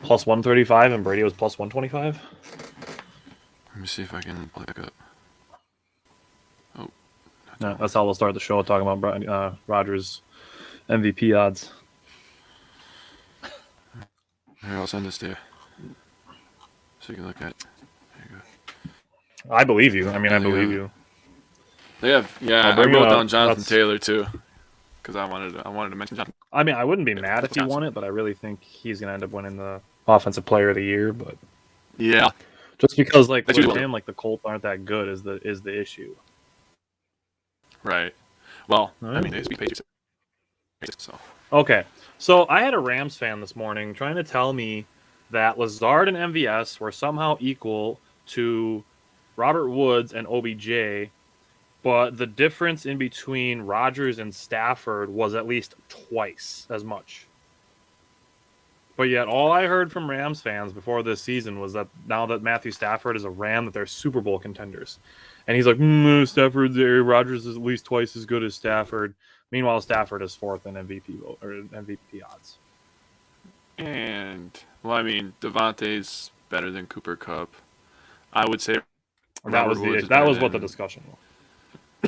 plus 135 and Brady was plus 125. Let me see if I can pull it back up. Oh, No, that's how we'll start the show, talking about Rodgers MVP odds. Here, I'll send this to you so you can look at it. There you go. I believe you. I mean, I believe you. They have, I wrote down Jonathan Taylor too, because I wanted to mention Jonathan. I mean, I wouldn't be mad if he won it, but I really think he's gonna end up winning the Offensive Player of the Year. But yeah, just because like with him, like the Colts aren't that good is the issue. Right. Well, I mean, it's Patriots. So okay, so I had a Rams fan this morning trying to tell me that Lazard and MVS were somehow equal to Robert Woods and OBJ. But the difference in between Rodgers and Stafford was at least twice as much. But yet all I heard from Rams fans before this season was that now that Matthew Stafford is a Ram, that they're Super Bowl contenders. And he's like, Stafford's there. Rodgers is at least twice as good as Stafford. Meanwhile, Stafford is fourth in MVP odds. And, well, I mean, Devontae's better than Cooper Kupp. I would say that was what the discussion was.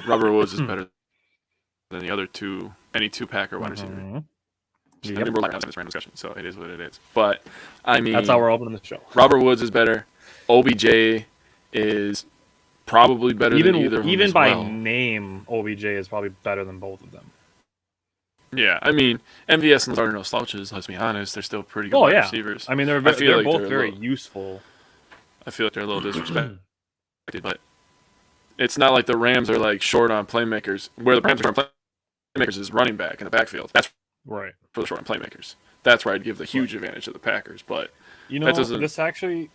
Robert Woods is better than the other any two Packer wide receiver. Yep. I mean, we're having this random discussion, so it is what it is. But, I mean... That's how we're opening the show. Robert Woods is better. OBJ is probably better than either of them. Even by name, OBJ is probably better than both of them. Yeah, I mean, MVS and Lazard are no slouches, let's be honest. They're still pretty good receivers. I mean, they're both very useful. I feel like they're a little disrespected, but it's not like the Rams are like short on playmakers. Where the Rams are short on playmakers is running back in the backfield. That's right for the short on playmakers. That's where I'd give the huge advantage to the Packers. But this actually,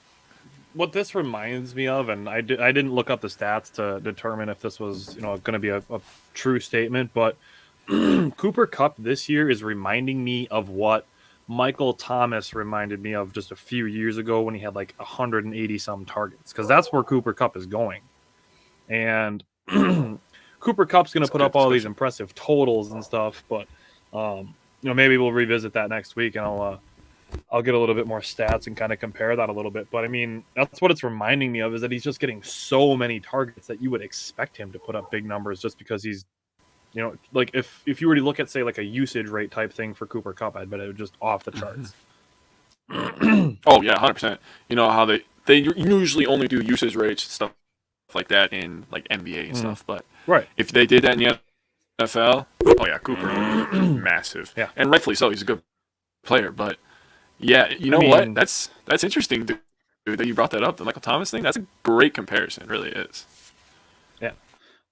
what this reminds me of, and I didn't look up the stats to determine if this was going to be a true statement, but Cooper Kupp this year is reminding me of what Michael Thomas reminded me of just a few years ago when he had like 180 some targets, because that's where Cooper Kupp is going. And Cooper Kupp's going to put up all these impressive totals and stuff, but maybe we'll revisit that next week, and I'll get a little bit more stats and kind of compare that a little bit. But I mean, that's what it's reminding me of, is that he's just getting so many targets that you would expect him to put up big numbers just because he's, like if you were to look at, say, like a usage rate type thing for Cooper Kupp, I'd bet it would just off the charts. Oh yeah, 100%. You know how they usually only do usage rates stuff like that in like NBA and stuff, but if they did that in the NFL, oh yeah, Cooper massive. Yeah, and rightfully so. He's a good player, but yeah, what? That's interesting, dude, that you brought that up. The Michael Thomas thing. That's a great comparison. It really is. Yeah,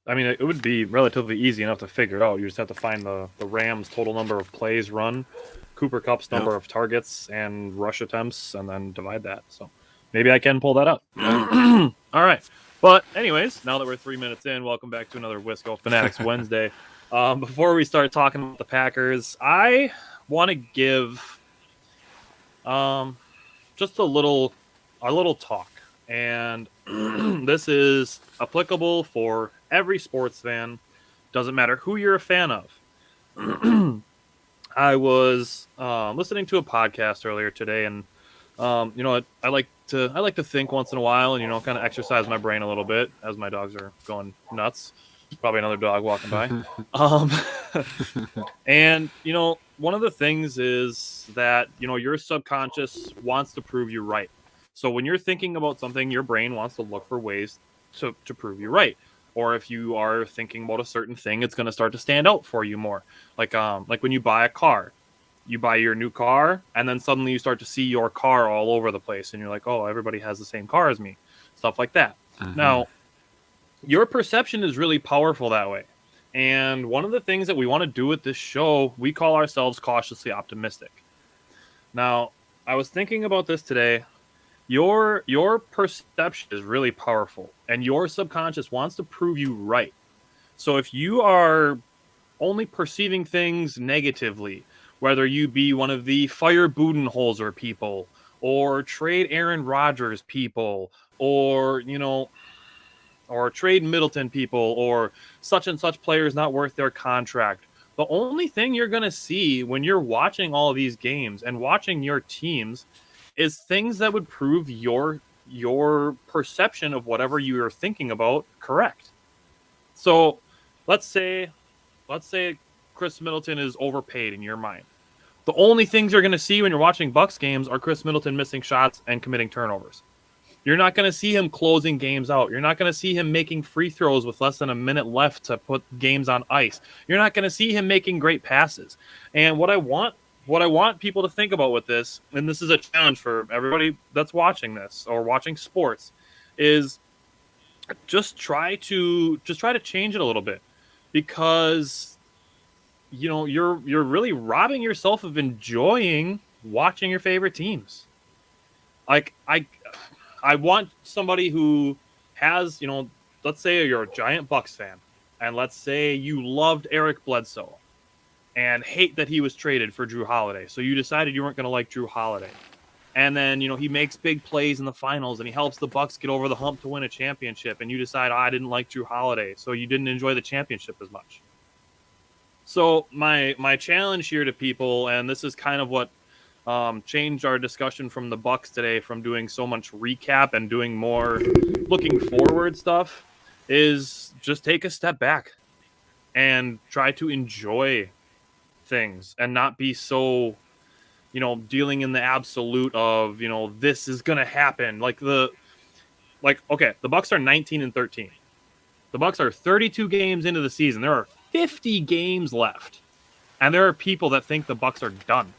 I mean, it would be relatively easy enough to figure it out. You just have to find the Rams' total number of plays run, Cooper Kupp's number of targets and rush attempts, and then divide that. So maybe I can pull that up. All right. But anyways, now that we're 3 minutes in, welcome back to another Wisco Fanatics Wednesday. Before we start talking about the Packers, I want to give just a little talk. And this is applicable for every sports fan. Doesn't matter who you're a fan of. I was listening to a podcast earlier today, and I like to think once in a while, and kind of exercise my brain a little bit as my dogs are going nuts. Probably another dog walking by. And one of the things is that your subconscious wants to prove you right. So when you're thinking about something, your brain wants to look for ways to prove you right. Or if you are thinking about a certain thing, it's going to start to stand out for you more. Like when you buy a car. You buy your new car, and then suddenly you start to see your car all over the place, and you're like, oh, everybody has the same car as me. Stuff like that. Mm-hmm. Now, your perception is really powerful that way. And one of the things that we want to do with this show, we call ourselves cautiously optimistic. Now, I was thinking about this today. Your perception is really powerful, and your subconscious wants to prove you right. So if you are only perceiving things negatively, whether you be one of the fire Budenholzer people, or trade Aaron Rodgers people, or or trade Middleton people, or such and such players not worth their contract, the only thing you're going to see when you're watching all of these games and watching your teams is things that would prove your perception of whatever you are thinking about correct. So let's say Chris Middleton is overpaid in your mind. The only things you're going to see when you're watching Bucks games are Chris Middleton missing shots and committing turnovers. You're not going to see him closing games out. You're not going to see him making free throws with less than a minute left to put games on ice. You're not going to see him making great passes. And what I want people to think about with this, and this is a challenge for everybody that's watching this or watching sports, is just try to change it a little bit, because you're really robbing yourself of enjoying watching your favorite teams. Like I want somebody who has, let's say you're a giant Bucks fan, and let's say you loved Eric Bledsoe and hate that he was traded for Drew Holiday. So you decided you weren't going to like Drew Holiday. And then, he makes big plays in the finals and he helps the Bucks get over the hump to win a championship. And you decide, I didn't like Drew Holiday, so you didn't enjoy the championship as much. So my challenge here to people, and this is kind of what changed our discussion from the Bucks today, from doing so much recap and doing more looking forward stuff, is just take a step back and try to enjoy things and not be so, dealing in the absolute of, this is going to happen. Okay, the Bucks are 19-13. The Bucks are 32 games into the season. There are 50 games left. And there are people that think the Bucks are done,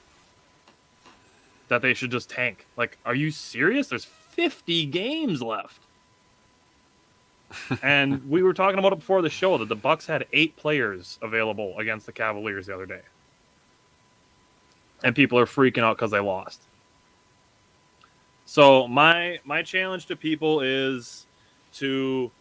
that they should just tank. Like, are you serious? There's 50 games left. And we were talking about it before the show that the Bucks had 8 players available against the Cavaliers the other day. And people are freaking out because they lost. So my challenge to people is to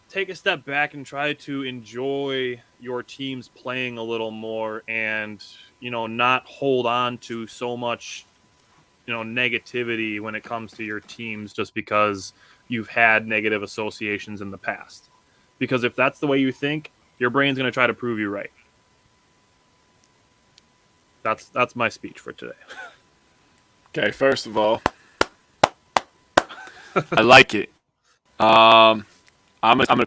take a step back and try to enjoy your teams playing a little more, and not hold on to so much negativity when it comes to your teams just because you've had negative associations in the past. Because if that's the way you think, your brain's going to try to prove you right. That's my speech for today. Okay, first of all, I like it. I'm gonna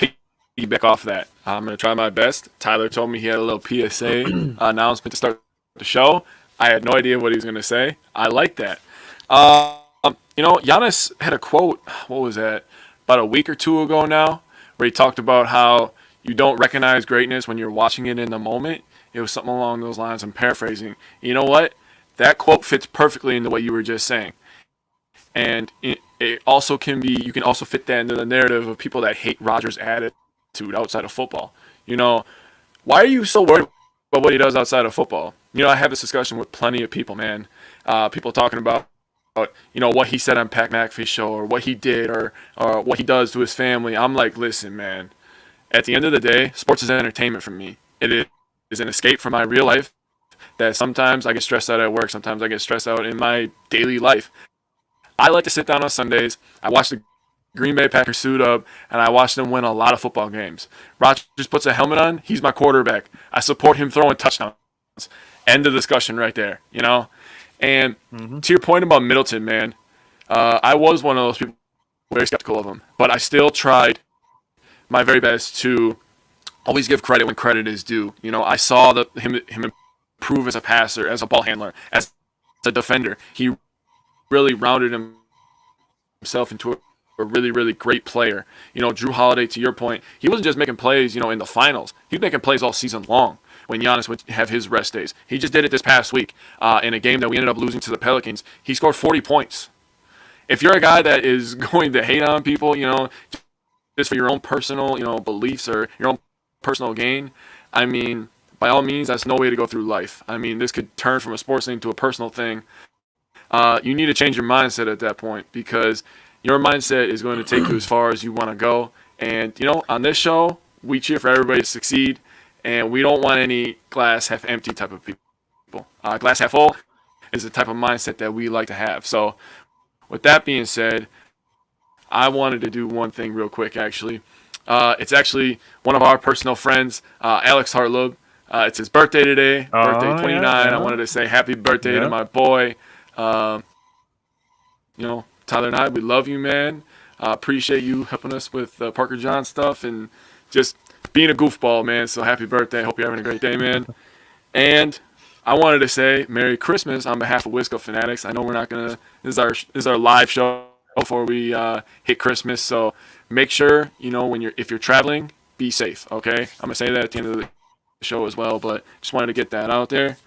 piggyback off that. I'm gonna try my best. Tyler told me he had a little PSA announcement to start the show. I had no idea what he was gonna say. I like that. Giannis had a quote. What was that? About a week or two ago now, where he talked about how you don't recognize greatness when you're watching it in the moment. It was something along those lines. I'm paraphrasing. You know what? That quote fits perfectly into what you were just saying. And it also can be, you can also fit that into the narrative of people that hate Rodgers' attitude outside of football. Why are you so worried about what he does outside of football? I have this discussion with plenty of people, man. People talking about, what he said on Pat McAfee's show, or what he did, or what he does to his family. I'm like, listen, man. At the end of the day, sports is entertainment for me. It is an escape from my real life that sometimes I get stressed out at work. Sometimes I get stressed out in my daily life. I like to sit down on Sundays. I watch the Green Bay Packers suit up, and I watch them win a lot of football games. Rodgers puts a helmet on. He's my quarterback. I support him throwing touchdowns. End of discussion right there, And to your point about Middleton, man, I was one of those people very skeptical of him. But I still tried my very best to always give credit when credit is due. I saw him improve as a passer, as a ball handler, as a defender. He really rounded himself into a really, really great player. Drew Holiday, to your point, he wasn't just making plays, in the finals. He was making plays all season long when Giannis would have his rest days. He just did it this past week in a game that we ended up losing to the Pelicans. He scored 40 points. If you're a guy that is going to hate on people, just for your own personal, beliefs or your own personal gain, I mean, by all means, that's no way to go through life. I mean, this could turn from a sports thing to a personal thing. You need to change your mindset at that point, because your mindset is going to take you as far as you want to go. And, on this show, we cheer for everybody to succeed, and we don't want any glass half empty type of people. Glass half full is the type of mindset that we like to have. So with that being said, I wanted to do one thing real quick, actually. It's actually one of our personal friends, Alex Hartlub. It's his birthday today, birthday 29. Yeah. I wanted to say happy birthday to my boy. Tyler and I, we love you, man. Appreciate you helping us with Parker John stuff and just being a goofball, man. So happy birthday. Hope you're having a great day, man. And I wanted to say Merry Christmas on behalf of Wisco Fanatics. I know we're not gonna. This is our live show before we hit Christmas. So make sure if you're traveling, be safe. Okay, I'm gonna say that at the end of the show as well. But just wanted to get that out there.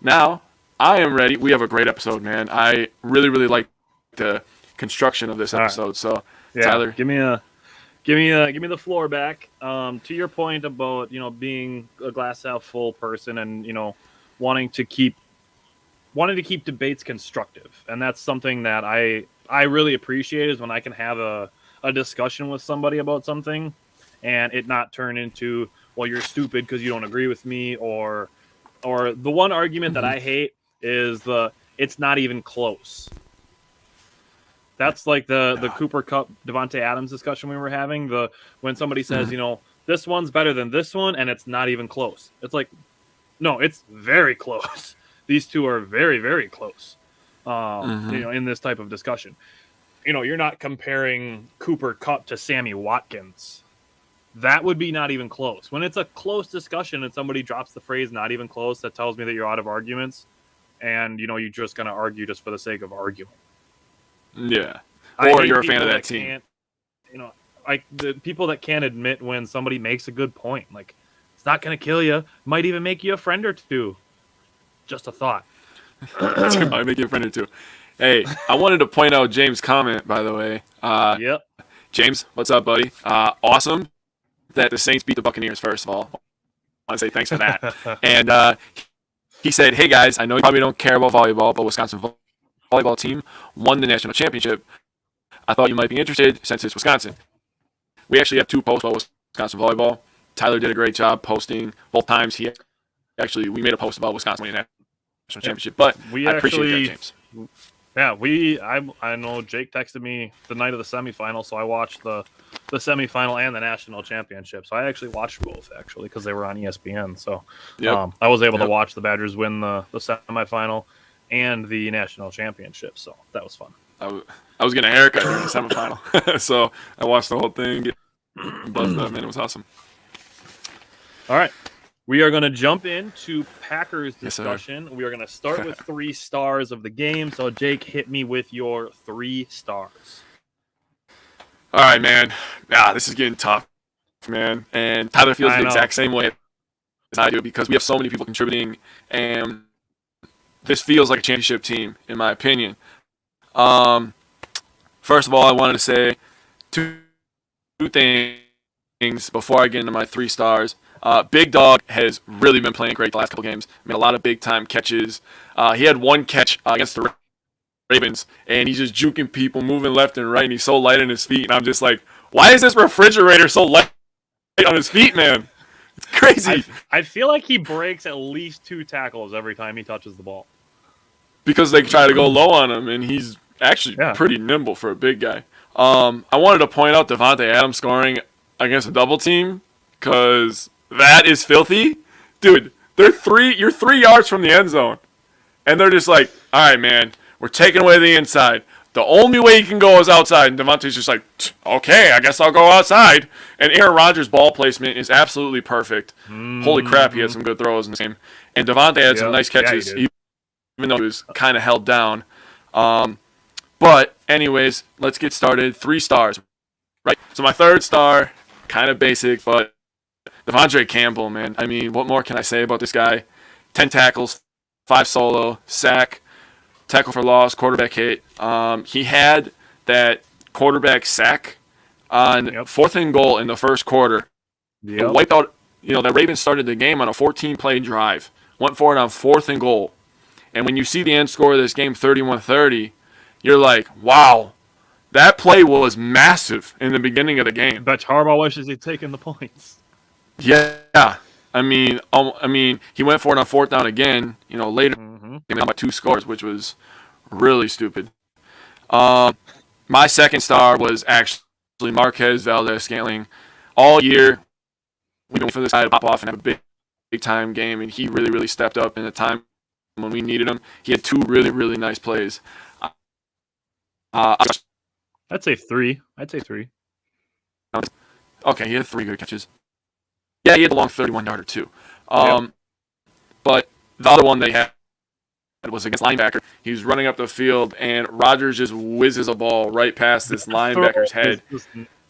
Now I am ready. We have a great episode, man. I really like the construction of this episode. Right. So Tyler, give me the floor back. To your point about being a glass half full person and wanting to keep debates constructive, and that's something that I really appreciate is when I can have a discussion with somebody about something, and it not turn into, well, you're stupid because you don't agree with me, or the one argument that I hate is it's not even close. That's like the Cooper Kupp, Devontae Adams discussion we were having. When somebody says, this one's better than this one, and it's not even close. It's like, no, it's very close. These two are very, very close. In this type of discussion, you're not comparing Cooper Kupp to Sammy Watkins. That would be not even close. When it's a close discussion and somebody drops the phrase "not even close," that tells me that you're out of arguments, and you're just going to argue just for the sake of arguing. Yeah, or you're a fan of that team. Like the people that can't admit when somebody makes a good point. Like, it's not going to kill you. Might even make you a friend or two. Just a thought. Might make you a friend or two. Hey, I wanted to point out James' comment, by the way. Yep. James, what's up, buddy? Awesome that the Saints beat the Buccaneers, first of all. I want to say thanks for that. And he said, hey, guys, I know you probably don't care about volleyball, but Wisconsin volleyball team won the national championship. I thought you might be interested since it's Wisconsin. We actually have 2 posts about Wisconsin volleyball. Tyler did a great job posting both times. We made a post about Wisconsin winning the national championship, but I appreciate that, James. Yeah, I know Jake texted me the night of the semifinal, so I watched the semifinal and the national championship. So I actually watched both, because they were on ESPN. So I was able to watch the Badgers win the semifinal and the national championship. So that was fun. I was getting a haircut during the semifinal, so I watched the whole thing, get buzzed up, man. It was awesome. All right. We are going to jump into Packers discussion. Yes, we are going to start with 3 stars of the game. So, Jake, hit me with your 3 stars. All right, man. This is getting tough, man. And Tyler feels the exact same way as I do because we have so many people contributing, and this feels like a championship team, in my opinion. First of all, I wanted to say two things before I get into my 3 stars. Big Dog has really been playing great the last couple games. Made a lot of big-time catches. He had 1 catch against the Ravens, and he's just juking people, moving left and right, and he's so light on his feet. And I'm just like, why is this refrigerator so light on his feet, man? It's crazy. I feel like he breaks at least 2 tackles every time he touches the ball. Because they try to go low on him, and he's actually pretty nimble for a big guy. I wanted to point out Devontae Adams scoring against a double team because that is filthy. Dude, you're 3 yards from the end zone. And they're just like, all right, man, we're taking away the inside. The only way you can go is outside. And Devontae's just like, okay, I guess I'll go outside. And Aaron Rodgers' ball placement is absolutely perfect. Holy crap, he had some good throws in the game. And Devontae had some nice catches, even though he was kind of held down. But anyways, let's get started. 3 stars, right? So my 3rd star, kind of basic, but Devondre Campbell, man. I mean, what more can I say about this guy? 10 tackles, 5 solo, sack, tackle for loss, quarterback hit. He had that quarterback sack on 4th and goal in the first quarter. Wiped out, the Ravens started the game on a 14-play drive. Went for it on 4th and goal. And when you see the end score of this game, 31-30, you're like, wow, that play was massive in the beginning of the game. Bet Harbaugh wishes he'd taken the points. Yeah. I mean, he went for it on 4th down again, later, came out by 2 scores, which was really stupid. My 2nd star was actually Marquez Valdes-Scantling. All year, we've been for this guy to pop off and have a big-time game, and he really, really stepped up in the time when we needed him. He had 2 really, really nice plays. I'd say 3. I'd say 3. Okay, he had 3 good catches. Yeah, he had a long 31-yarder too. But the other one they had was against linebacker. He was running up the field, and Rodgers just whizzes a ball right past this linebacker's head.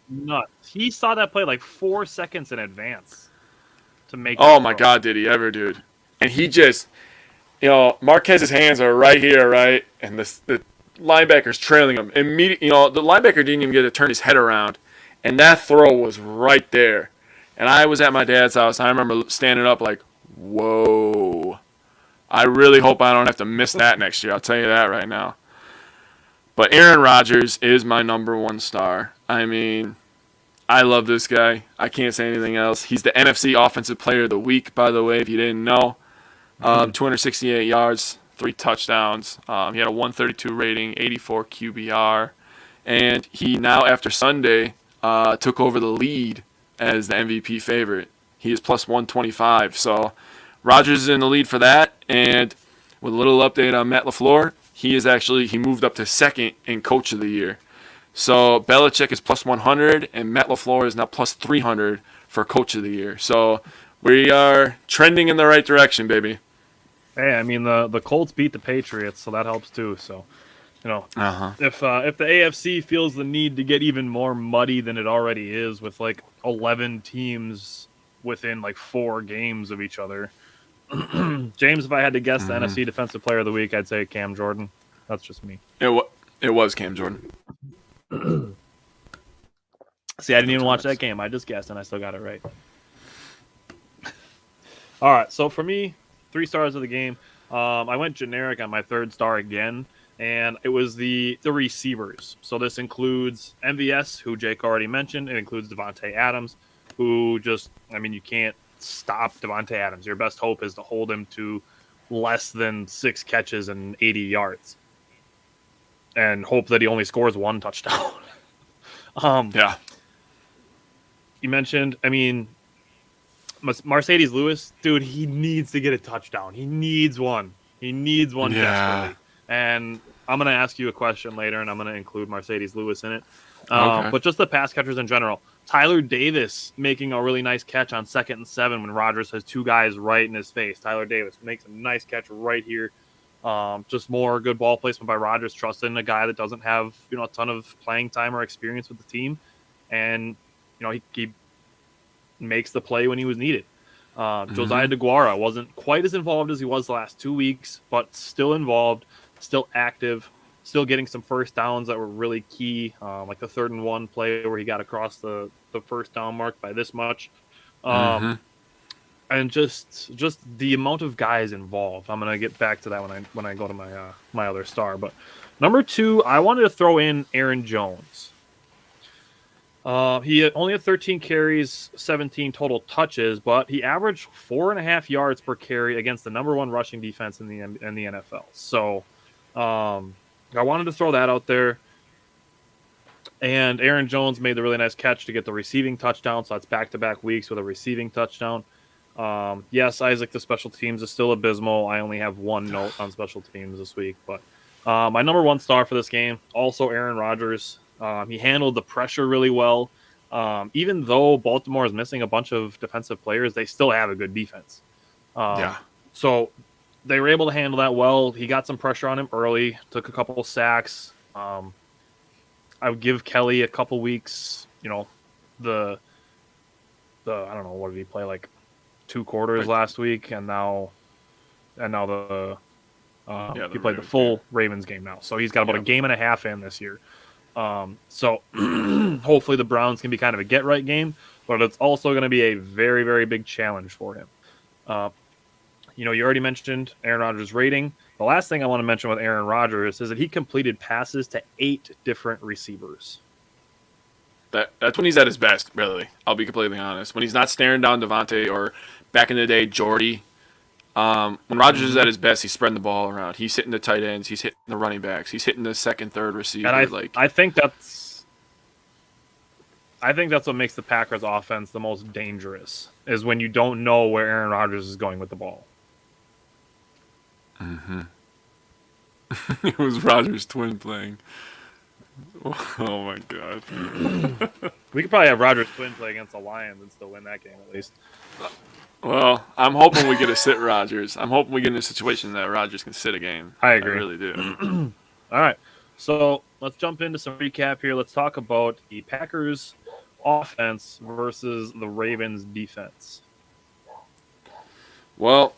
Nuts. He saw that play like 4 seconds in advance to make. Oh my God, did he ever, dude? And he just, Marquez's hands are right here, right, and the linebacker's trailing him. Immediately, the linebacker didn't even get to turn his head around, and that throw was right there. And I was at my dad's house. I remember standing up like, whoa. I really hope I don't have to miss that next year. I'll tell you that right now. But Aaron Rodgers is my number 1 star. I mean, I love this guy. I can't say anything else. He's the NFC Offensive Player of the Week, by the way, if you didn't know. 268 yards, 3 touchdowns. He had a 132 rating, 84 QBR. And he now, after Sunday, took over the lead as the MVP favorite. He is plus 125. So Rodgers is in the lead for that. And with a little update on Matt LaFleur, he moved up to second in Coach of the Year. So Belichick is plus 100, and Matt LaFleur is now plus 300 for Coach of the Year. So we are trending in the right direction, baby. Hey, I mean, the Colts beat the Patriots, so that helps too. So, if the AFC feels the need to get even more muddy than it already is with like 11 teams within like 4 games of each other, James, if I had to guess the NFC Defensive Player of the Week, I'd say Cam Jordan. That's just me. It was Cam Jordan. See, I didn't even watch that game. I just guessed, and I still got it right. All right, so for me, 3 stars of the game. I went generic on my 3rd star again, and it was the receivers. So this includes MVS, who Jake already mentioned. It includes Devontae Adams, who you can't stop Devontae Adams. Your best hope is to hold him to less than 6 catches and 80 yards and hope that he only scores 1 touchdown. You mentioned, Mercedes Lewis, dude, he needs to get a touchdown. He needs one. Desperately. And I'm going to ask you a question later, and I'm going to include Mercedes Lewis in it. Okay. But just the pass catchers in general. Tyler Davis making a really nice catch on 2nd and 7 when Rodgers has 2 guys right in his face. Tyler Davis makes a nice catch right here. Just more good ball placement by Rodgers, trusting a guy that doesn't have a ton of playing time or experience with the team, and he makes the play when he was needed. Josiah DeGuara wasn't quite as involved as he was the last 2 weeks, but still involved, still active, still getting some first downs that were really key, like the 3rd and 1 play where he got across the first down mark by this much. And just the amount of guys involved. I'm gonna get back to that when I go to my other star. But number 2, I wanted to throw in Aaron Jones. He only had 13 carries, 17 total touches, but he averaged 4.5 yards per carry against the number 1 rushing defense in the NFL. So I wanted to throw that out there. And Aaron Jones made the really nice catch to get the receiving touchdown. So that's back-to-back weeks with a receiving touchdown. Yes, Isaac, the special teams is still abysmal. I only have 1 note on special teams this week. But my number 1 star for this game, also Aaron Rodgers. He handled the pressure really well. Even though Baltimore is missing a bunch of defensive players, they still have a good defense. So they were able to handle that well. He got some pressure on him early, took a couple of sacks. I would give Kelly a couple weeks. The I don't know, what did he play, like 2 quarters last week, and now he played the full Ravens game now. So he's got about a game and a half in this year. So hopefully the Browns can be kind of a get-right game, but it's also going to be a very, very big challenge for him. You already mentioned Aaron Rodgers' rating. The last thing I want to mention with Aaron Rodgers is that he completed passes to 8 different receivers. That's when he's at his best, really. I'll be completely honest. When he's not staring down Devontae or back in the day, Jordy. When Rodgers is at his best, he's spreading the ball around. He's hitting the tight ends. He's hitting the running backs. He's hitting the 2nd, 3rd receiver. And I think that's what makes the Packers offense the most dangerous, is when you don't know where Aaron Rodgers is going with the ball. It was Rodgers' twin playing. Oh my god. We could probably have Rodgers twin play against the Lions and still win that game at least. Well, I'm hoping we get to sit Rodgers. I'm hoping we get in a situation that Rodgers can sit a game. I agree. I really do. All right. So let's jump into some recap here. Let's talk about the Packers offense versus the Ravens defense. Well,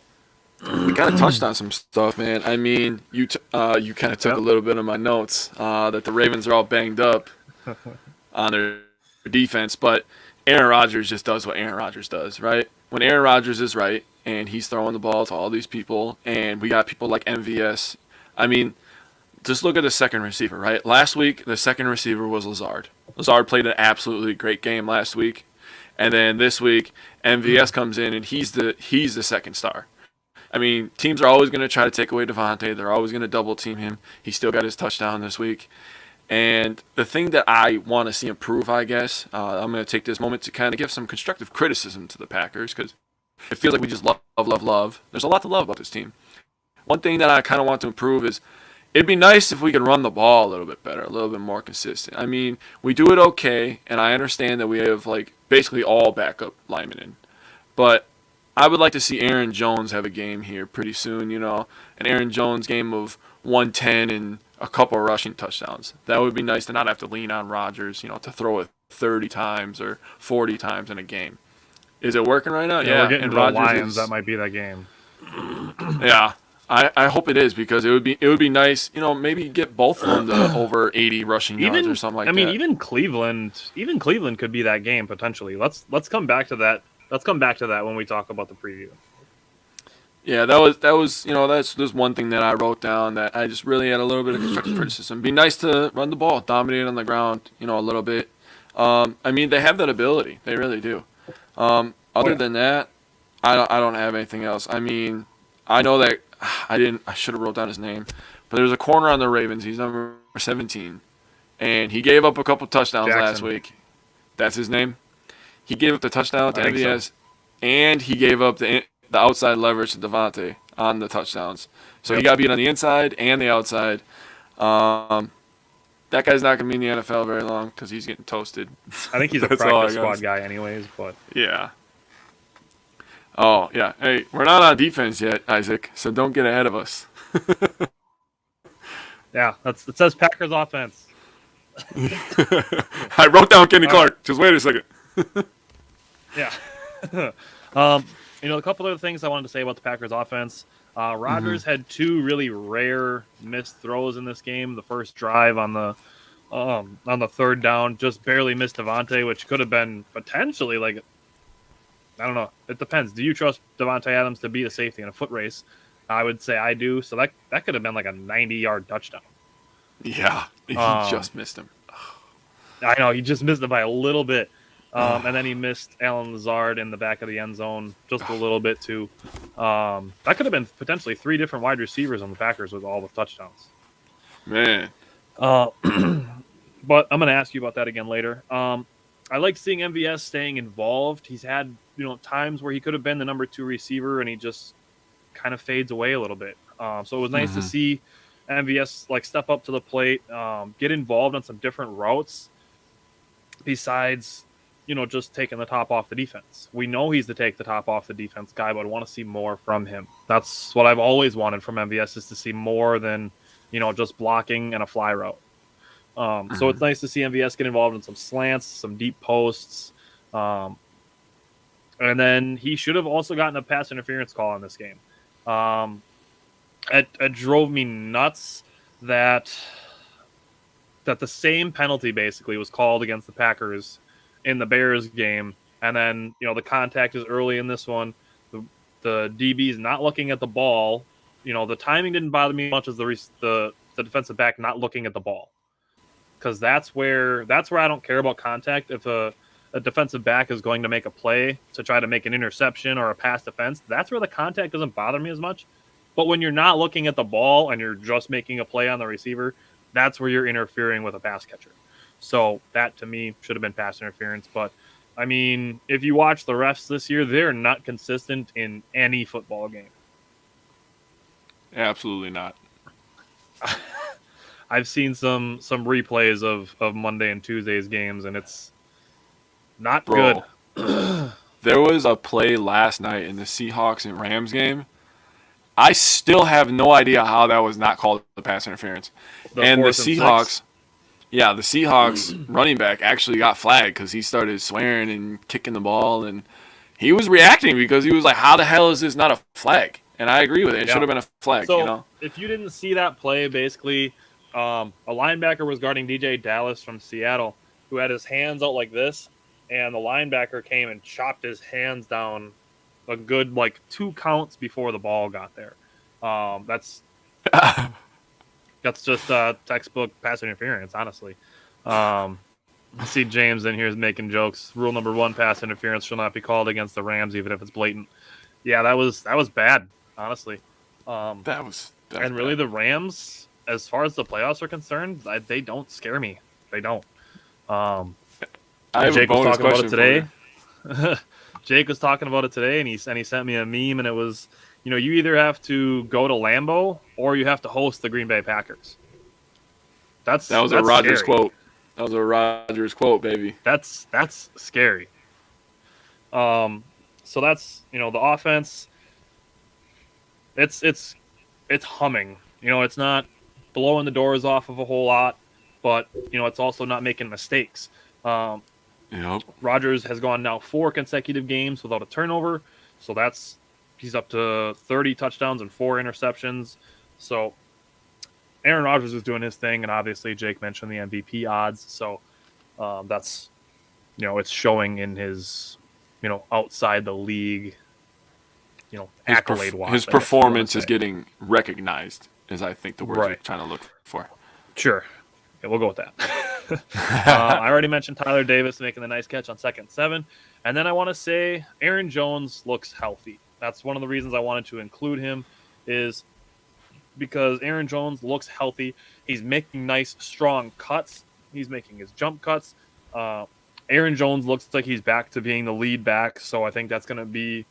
we kind of touched on some stuff, man. I mean, you kind of took a little bit of my notes that the Ravens are all banged up on their defense, but Aaron Rodgers just does what Aaron Rodgers does, right? When Aaron Rodgers is right and he's throwing the ball to all these people, and we got people like MVS. I mean, just look at the second receiver, right? Last week, the second receiver was Lazard. Lazard played an absolutely great game last week, and then this week, MVS comes in and he's the second star. I mean, teams are always going to try to take away Devontae. They're always going to double team him. He still got his touchdown this week. And the thing that I want to see improve, I guess, I'm going to take this moment to kind of give some constructive criticism to the Packers because it feels like we just love. There's a lot to love about this team. One thing that I kind of want to improve is it'd be nice if we could run the ball a little bit better, a little bit more consistent. I mean, we do it okay, and I understand that we have like basically all backup linemen in. But I would like to see Aaron Jones have a game here pretty soon, an Aaron Jones game of 110 and a couple of rushing touchdowns. That would be nice to not have to lean on Rodgers, to throw it 30 times or 40 times in a game. Is it working right now? Yeah, we're getting to the Lions. That might be that game. Yeah, I hope it is because it would be nice, maybe get both of them to over 80 rushing yards or something like that. I mean, even Cleveland could be that game potentially. Let's come back to that. Let's come back to that when we talk about the preview. Yeah, that's one thing that I wrote down that I just really had a little bit of constructive criticism. Be nice to run the ball, dominate on the ground, a little bit. I mean, they have that ability. They really do. Other than that, I don't have anything else. I mean, I know that I should have wrote down his name, but there's a corner on the Ravens. He's number 17, and he gave up a couple touchdowns last week. That's his name. He gave up the touchdown to MVS, and he gave up the outside leverage to Devontae on the touchdowns. So he got beat on the inside and the outside. That guy's not going to be in the NFL very long because he's getting toasted. I think he's a practice squad guy anyways. But yeah. Oh, yeah. Hey, we're not on defense yet, Isaac, so don't get ahead of us. Yeah, it says Packers offense. I wrote down Kenny Clark. Just wait a second. Yeah. A couple other things I wanted to say about the Packers offense. Rodgers had two really rare missed throws in this game. The first drive on the third down just barely missed Devontae, which could have been potentially like, I don't know. It depends. Do you trust Devontae Adams to beat a safety in a foot race? I would say I do. So that could have been like a 90-yard touchdown. Yeah, he just missed him. I know, he just missed it by a little bit. And then he missed Alan Lazard in the back of the end zone just a little bit, too. That could have been potentially three different wide receivers on the Packers with all the touchdowns. Man. But I'm going to ask you about that again later. I like seeing MVS staying involved. He's had times where he could have been the number 2 receiver, and he just kind of fades away a little bit. So it was nice to see MVS step up to the plate, get involved on some different routes besides just taking the top off the defense. We know he's to take the top off the defense guy, but I want to see more from him. That's what I've always wanted from MVS, is to see more than, just blocking and a fly route. So it's nice to see MVS get involved in some slants, some deep posts. And then he should have also gotten a pass interference call in this game. It drove me nuts that the same penalty basically was called against the Packers in the Bears game, and then the contact is early in this one. The DB's not looking at the ball. The timing didn't bother me much as the defensive back not looking at the ball, because that's where I don't care about contact. If a defensive back is going to make a play to try to make an interception or a pass defense, that's where the contact doesn't bother me as much. But when you're not looking at the ball and you're just making a play on the receiver, that's where you're interfering with a pass catcher. So that, to me, should have been pass interference. But, I mean, if you watch the refs this year, they're not consistent in any football game. Absolutely not. I've seen some replays of Monday and Tuesday's games, and it's not good. There was a play last night in the Seahawks and Rams game. I still have no idea how that was not called the pass interference. And the Seahawks, the Seahawks running back actually got flagged because he started swearing and kicking the ball, and he was reacting because he was like, "How the hell is this not a flag?" And I agree with it. It should have been a flag. So if you didn't see that play, basically, a linebacker was guarding DJ Dallas from Seattle, who had his hands out like this, and the linebacker came and chopped his hands down a good 2 counts before the ball got there. That's just textbook pass interference, honestly. I see James in here is making jokes. Rule number 1: pass interference shall not be called against the Rams, even if it's blatant. Yeah, that was bad, honestly. That was really the Rams, as far as the playoffs are concerned, they don't scare me. They don't. Jake was talking about it today. Jake was talking about it today, and he sent me a meme, and it was, you either have to go to Lambeau or you have to host the Green Bay Packers. That was a Rodgers quote. That was a Rodgers quote, baby. That's scary. So that's the offense. It's humming. It's not blowing the doors off of a whole lot, but it's also not making mistakes. Yep. Rodgers has gone now 4 consecutive games without a turnover, so he's up to 30 touchdowns and 4 interceptions. So Aaron Rodgers is doing his thing, and obviously Jake mentioned the MVP odds, so that's it's showing in his outside the league accolade wise. His performance is getting recognized, is I think the word you're trying to look for. Sure. Yeah, we'll go with that. I already mentioned Tyler Davis making the nice catch on 2nd and 7. And then I want to say Aaron Jones looks healthy. That's one of the reasons I wanted to include him, is because Aaron Jones looks healthy. He's making nice, strong cuts. He's making his jump cuts. Aaron Jones looks like he's back to being the lead back, so I think that's going to be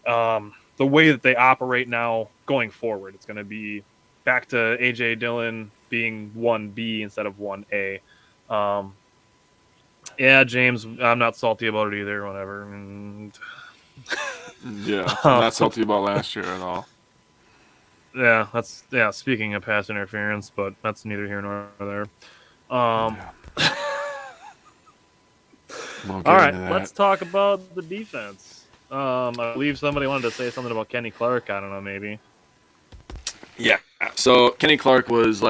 the way that they operate now going forward. It's going to be back to A.J. Dillon being 1B instead of 1A. Yeah, James, I'm not salty about it either, whatever. Yeah, I'm not salty about last year at all. Yeah, speaking of pass interference, but that's neither here nor there. All right, let's talk about the defense. I believe somebody wanted to say something about Kenny Clark. I don't know, maybe. Yeah, so Kenny Clark was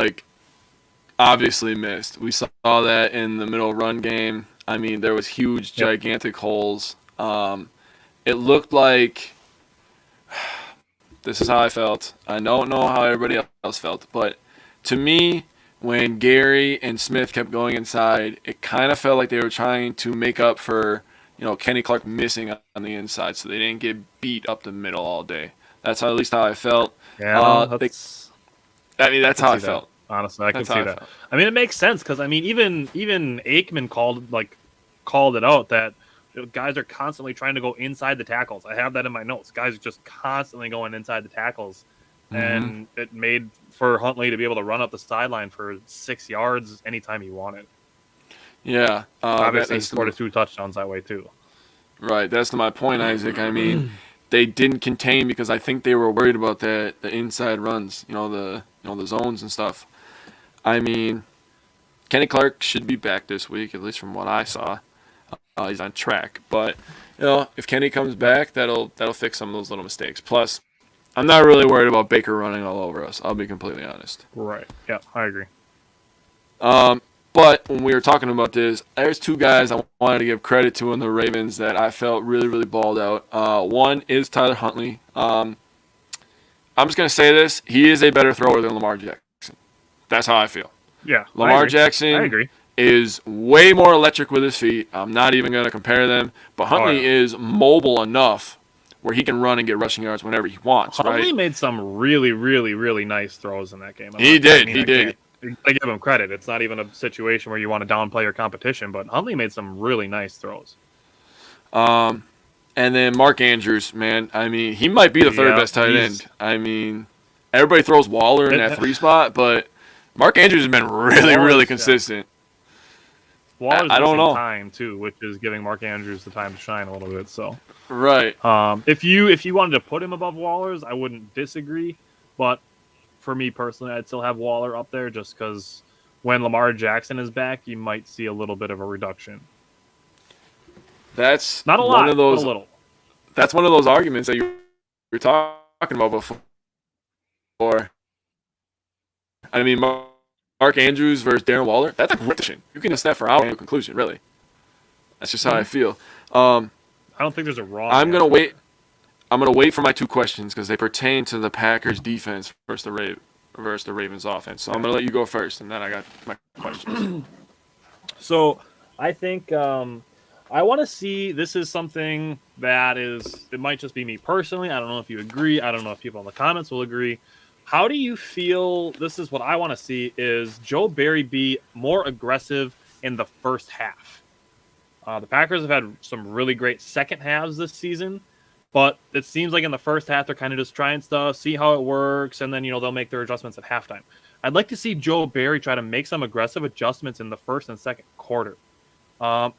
obviously missed. We saw that in the middle run game. I mean, there was huge, gigantic holes. It looked like this is how I felt. I don't know how everybody else felt, but to me, when Gary and Smith kept going inside, it kind of felt like they were trying to make up for Kenny Clark missing on the inside, so they didn't get beat up the middle all day. That's at least how I felt. Yeah, that's how I felt. Honestly, I can see that. I mean, it makes sense because even Aikman called it out that guys are constantly trying to go inside the tackles. I have that in my notes. Guys are just constantly going inside the tackles, and it made for Huntley to be able to run up the sideline for 6 yards anytime he wanted. Yeah, obviously he scored 2 touchdowns that way too. Right, that's my point, Isaac. I mean, they didn't contain because I think they were worried about the inside runs, the zones and stuff. I mean, Kenny Clark should be back this week, at least from what I saw. He's on track, but if Kenny comes back, that'll fix some of those little mistakes. Plus, I'm not really worried about Baker running all over us. I'll be completely honest. Right. Yeah, I agree. But when we were talking about this, there's 2 guys I wanted to give credit to in the Ravens that I felt really, really balled out. One is Tyler Huntley. I'm just going to say this. He is a better thrower than Lamar Jackson. That's how I feel. Yeah. Lamar Jackson I agree. Is way more electric with his feet. I'm not even going to compare them. But Huntley is mobile enough where he can run and get rushing yards whenever he wants. Huntley made some really, really, really nice throws in that game. He did. I give him credit. It's not even a situation where you want to downplay your competition, but Huntley made some really nice throws. And then Mark Andrews, man. I mean, he might be the third best tight end. I mean, everybody throws Waller in that 3 spot, but Mark Andrews has been really consistent. Waller's I don't know. time too, which is giving Mark Andrews the time to shine a little bit. So right. If you wanted to put him above Waller's, I wouldn't disagree. But for me personally, I'd still have Waller up there just because when Lamar Jackson is back, you might see a little bit of a reduction. That's not a lot, but a little. That's one of those arguments that you were talking about before. I mean, Mark Andrews versus Darren Waller, that's a great decision. You can snap for our conclusion, really. That's just how I feel. I don't think there's a wrong. I'm gonna wait for my two questions because they pertain to the Packers defense versus the Ravens offense. So I'm gonna let you go first, and then I got my questions. So I think I want to see. This is something that it might just be me personally. I don't know if you agree. I don't know if people in the comments will agree. How do you feel? This is what I want to see: is Joe Barry be more aggressive in the first half? The Packers have had some really great second halves this season, but it seems like in the first half they're kind of just trying stuff, see how it works, and then they'll make their adjustments at halftime. I'd like to see Joe Barry try to make some aggressive adjustments in the first and second quarter. One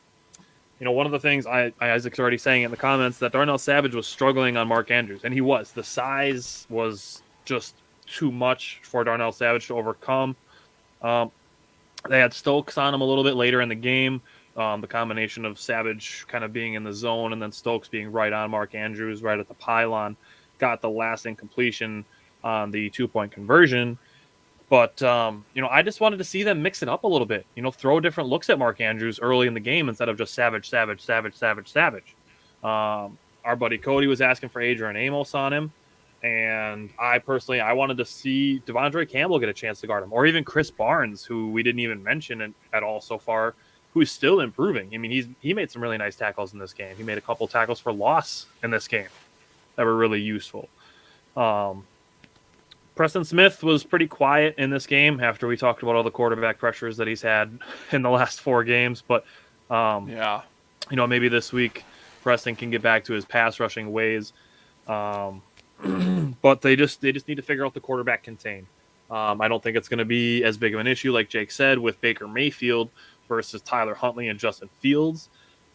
of the things Isaac's already saying in the comments that Darnell Savage was struggling on Mark Andrews, and he was. The size was just too much for Darnell Savage to overcome. They had Stokes on him a little bit later in the game. The combination of Savage kind of being in the zone and then Stokes being right on Mark Andrews, right at the pylon, got the last incompletion on the 2-point conversion. But, I just wanted to see them mix it up a little bit, throw different looks at Mark Andrews early in the game instead of just Savage. Our buddy Cody was asking for Adrian Amos on him. And I wanted to see Devondre Campbell get a chance to guard him, or even Chris Barnes, who we didn't even mention at all so far, who's still improving. I mean, he made some really nice tackles in this game. He made a couple tackles for loss in this game that were really useful. Preston Smith was pretty quiet in this game after we talked about all the quarterback pressures that he's had in the last 4 games. But, maybe this week Preston can get back to his pass rushing ways. But they just need to figure out the quarterback contain. I don't think it's going to be as big of an issue, like Jake said, with Baker Mayfield versus Tyler Huntley and Justin Fields.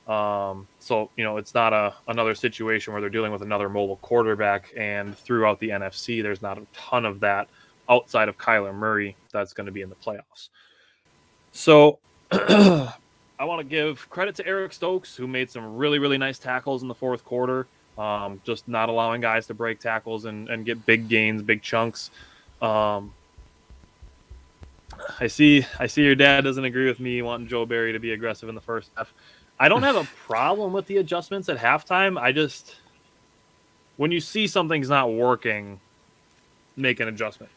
It's not another situation where they're dealing with another mobile quarterback, and throughout the NFC, there's not a ton of that outside of Kyler Murray that's going to be in the playoffs. So I want to give credit to Eric Stokes, who made some really, really nice tackles in the fourth quarter, just not allowing guys to break tackles and get big gains, big chunks. I see your dad doesn't agree with me wanting Joe Barry to be aggressive in the first half. I don't have a problem with the adjustments at halftime. When you see something's not working, make an adjustment.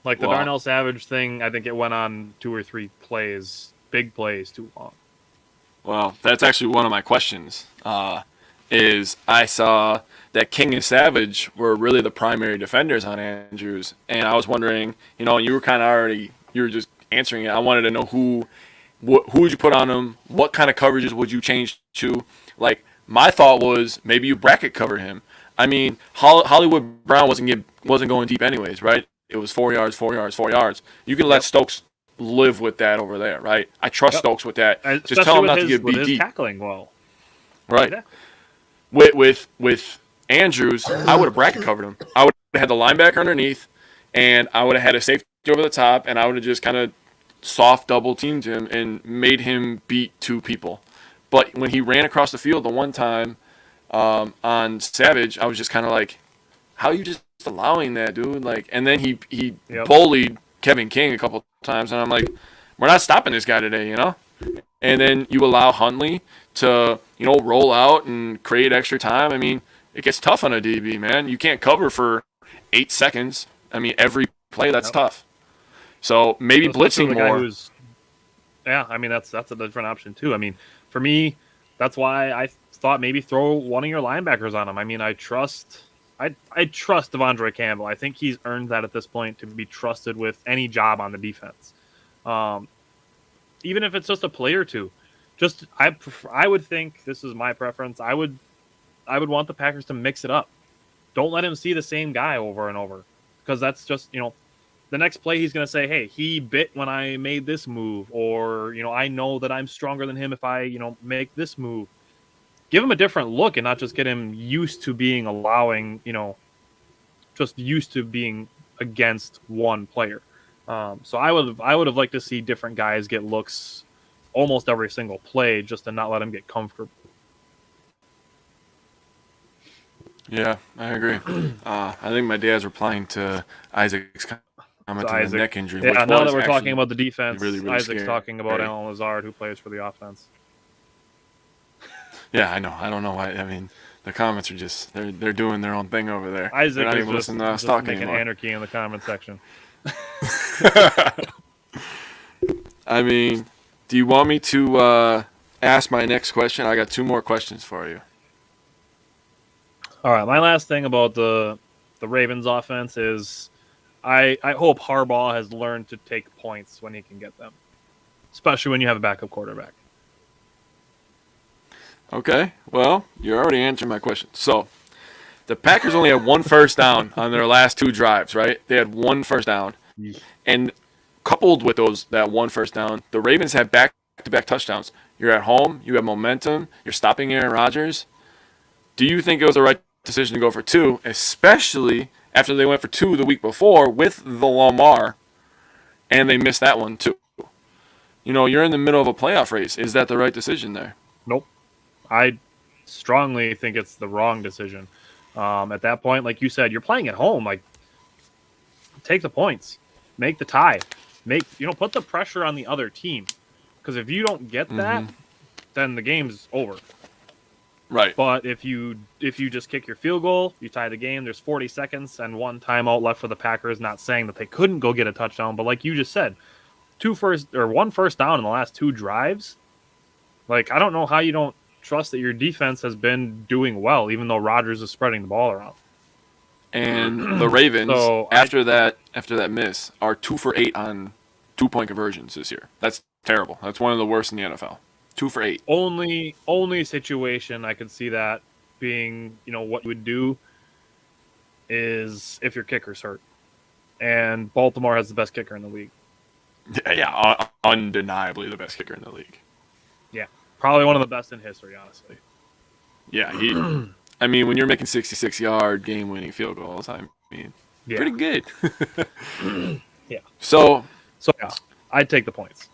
Like the Darnell Savage thing, I think it went on 2 or 3 plays, big plays, too long. Well, that's actually one of my questions. Is I saw that King and Savage were really the primary defenders on Andrews, and I was wondering, you were kind of you were just answering it. I wanted to know who would you put on him? What kind of coverages would you change to? Like, my thought was maybe you bracket cover him. I mean, Hollywood Brown wasn't going deep anyways, right? It was 4 yards, 4 yards, 4 yards. You can let Stokes live with that over there, right? I trust Stokes with that. Just tell him not to get beat deep. Tackling well, right? With Andrews, I would have bracket covered him. I would have had the linebacker underneath, and I would have had a safety over the top, and I would have just kind of soft double teamed him and made him beat 2 people. But when he ran across the field the one time on Savage, I was just kind of like, how are you just allowing that, dude? Like, and then he bullied Kevin King a couple times, and I'm like, we're not stopping this guy today, And then you allow Huntley to, roll out and create extra time. I mean, it gets tough on a DB, man. You can't cover for 8 seconds. I mean, every play, that's tough. So maybe blitzing more. That's a different option too. I mean, for me, that's why I thought maybe throw one of your linebackers on him. I mean, I trust Devondre Campbell. I think he's earned that at this point to be trusted with any job on the defense. Even if it's just a play or two. I would think, this is my preference, I would want the Packers to mix it up. Don't let him see the same guy over and over, because that's just, the next play he's going to say, hey, he bit when I made this move, or, I know that I'm stronger than him if I, make this move. Give him a different look and not just get him used to being just used to being against one player. So I would have liked to see different guys get looks almost every single play just to not let him get comfortable. Yeah, I agree. I think my dad's replying to Isaac's comment on the neck injury. Yeah, now that we're talking about the defense, really, really Isaac's scary. talking about Allen Lazard, who plays for the offense. Yeah, I know. I don't know why. I mean, the comments are just they're doing their own thing over there. Isaac they're not is even just, listening to us just talk making anymore. Anarchy in the comment section. I mean, do you want me to ask my next question? I got 2 more questions for you. All right, my last thing about the Ravens offense is I hope Harbaugh has learned to take points when he can get them, especially when you have a backup quarterback. Okay, well, you're already answering my question. So, the Packers only had 1 first down on their last 2 drives, right? They had 1 first down. And coupled with that 1 first down, the Ravens had back-to-back touchdowns. You're at home, you have momentum, you're stopping Aaron Rodgers. Do you think it was the right decision to go for 2, especially after they went for 2 the week before with the Lamar, and they missed that one too? You're in the middle of a playoff race. Is that the right decision there? Nope. I strongly think it's the wrong decision. At that point, like you said, you're playing at home. Like, take the points, make the tie, put the pressure on the other team. Because if you don't get that, then the game's over. Right. But if you just kick your field goal, you tie the game. There's 40 seconds and 1 timeout left for the Packers. Not saying that they couldn't go get a touchdown, but like you just said, 1 first down in the last 2 drives. Like, I don't know how you don't trust that your defense has been doing well, even though Rodgers is spreading the ball around. And the Ravens, after that miss, are 2 for 8 on 2-point conversions this year. That's terrible. That's one of the worst in the NFL. 2 for 8. Only situation I could see that being, what you would do is if your kicker's hurt. And Baltimore has the best kicker in the league. Yeah, undeniably the best kicker in the league. Yeah, probably one of the best in history, honestly. Yeah, I mean, when you're making 66-yard game-winning field goals, pretty good. Yeah. So yeah, I'd take the points.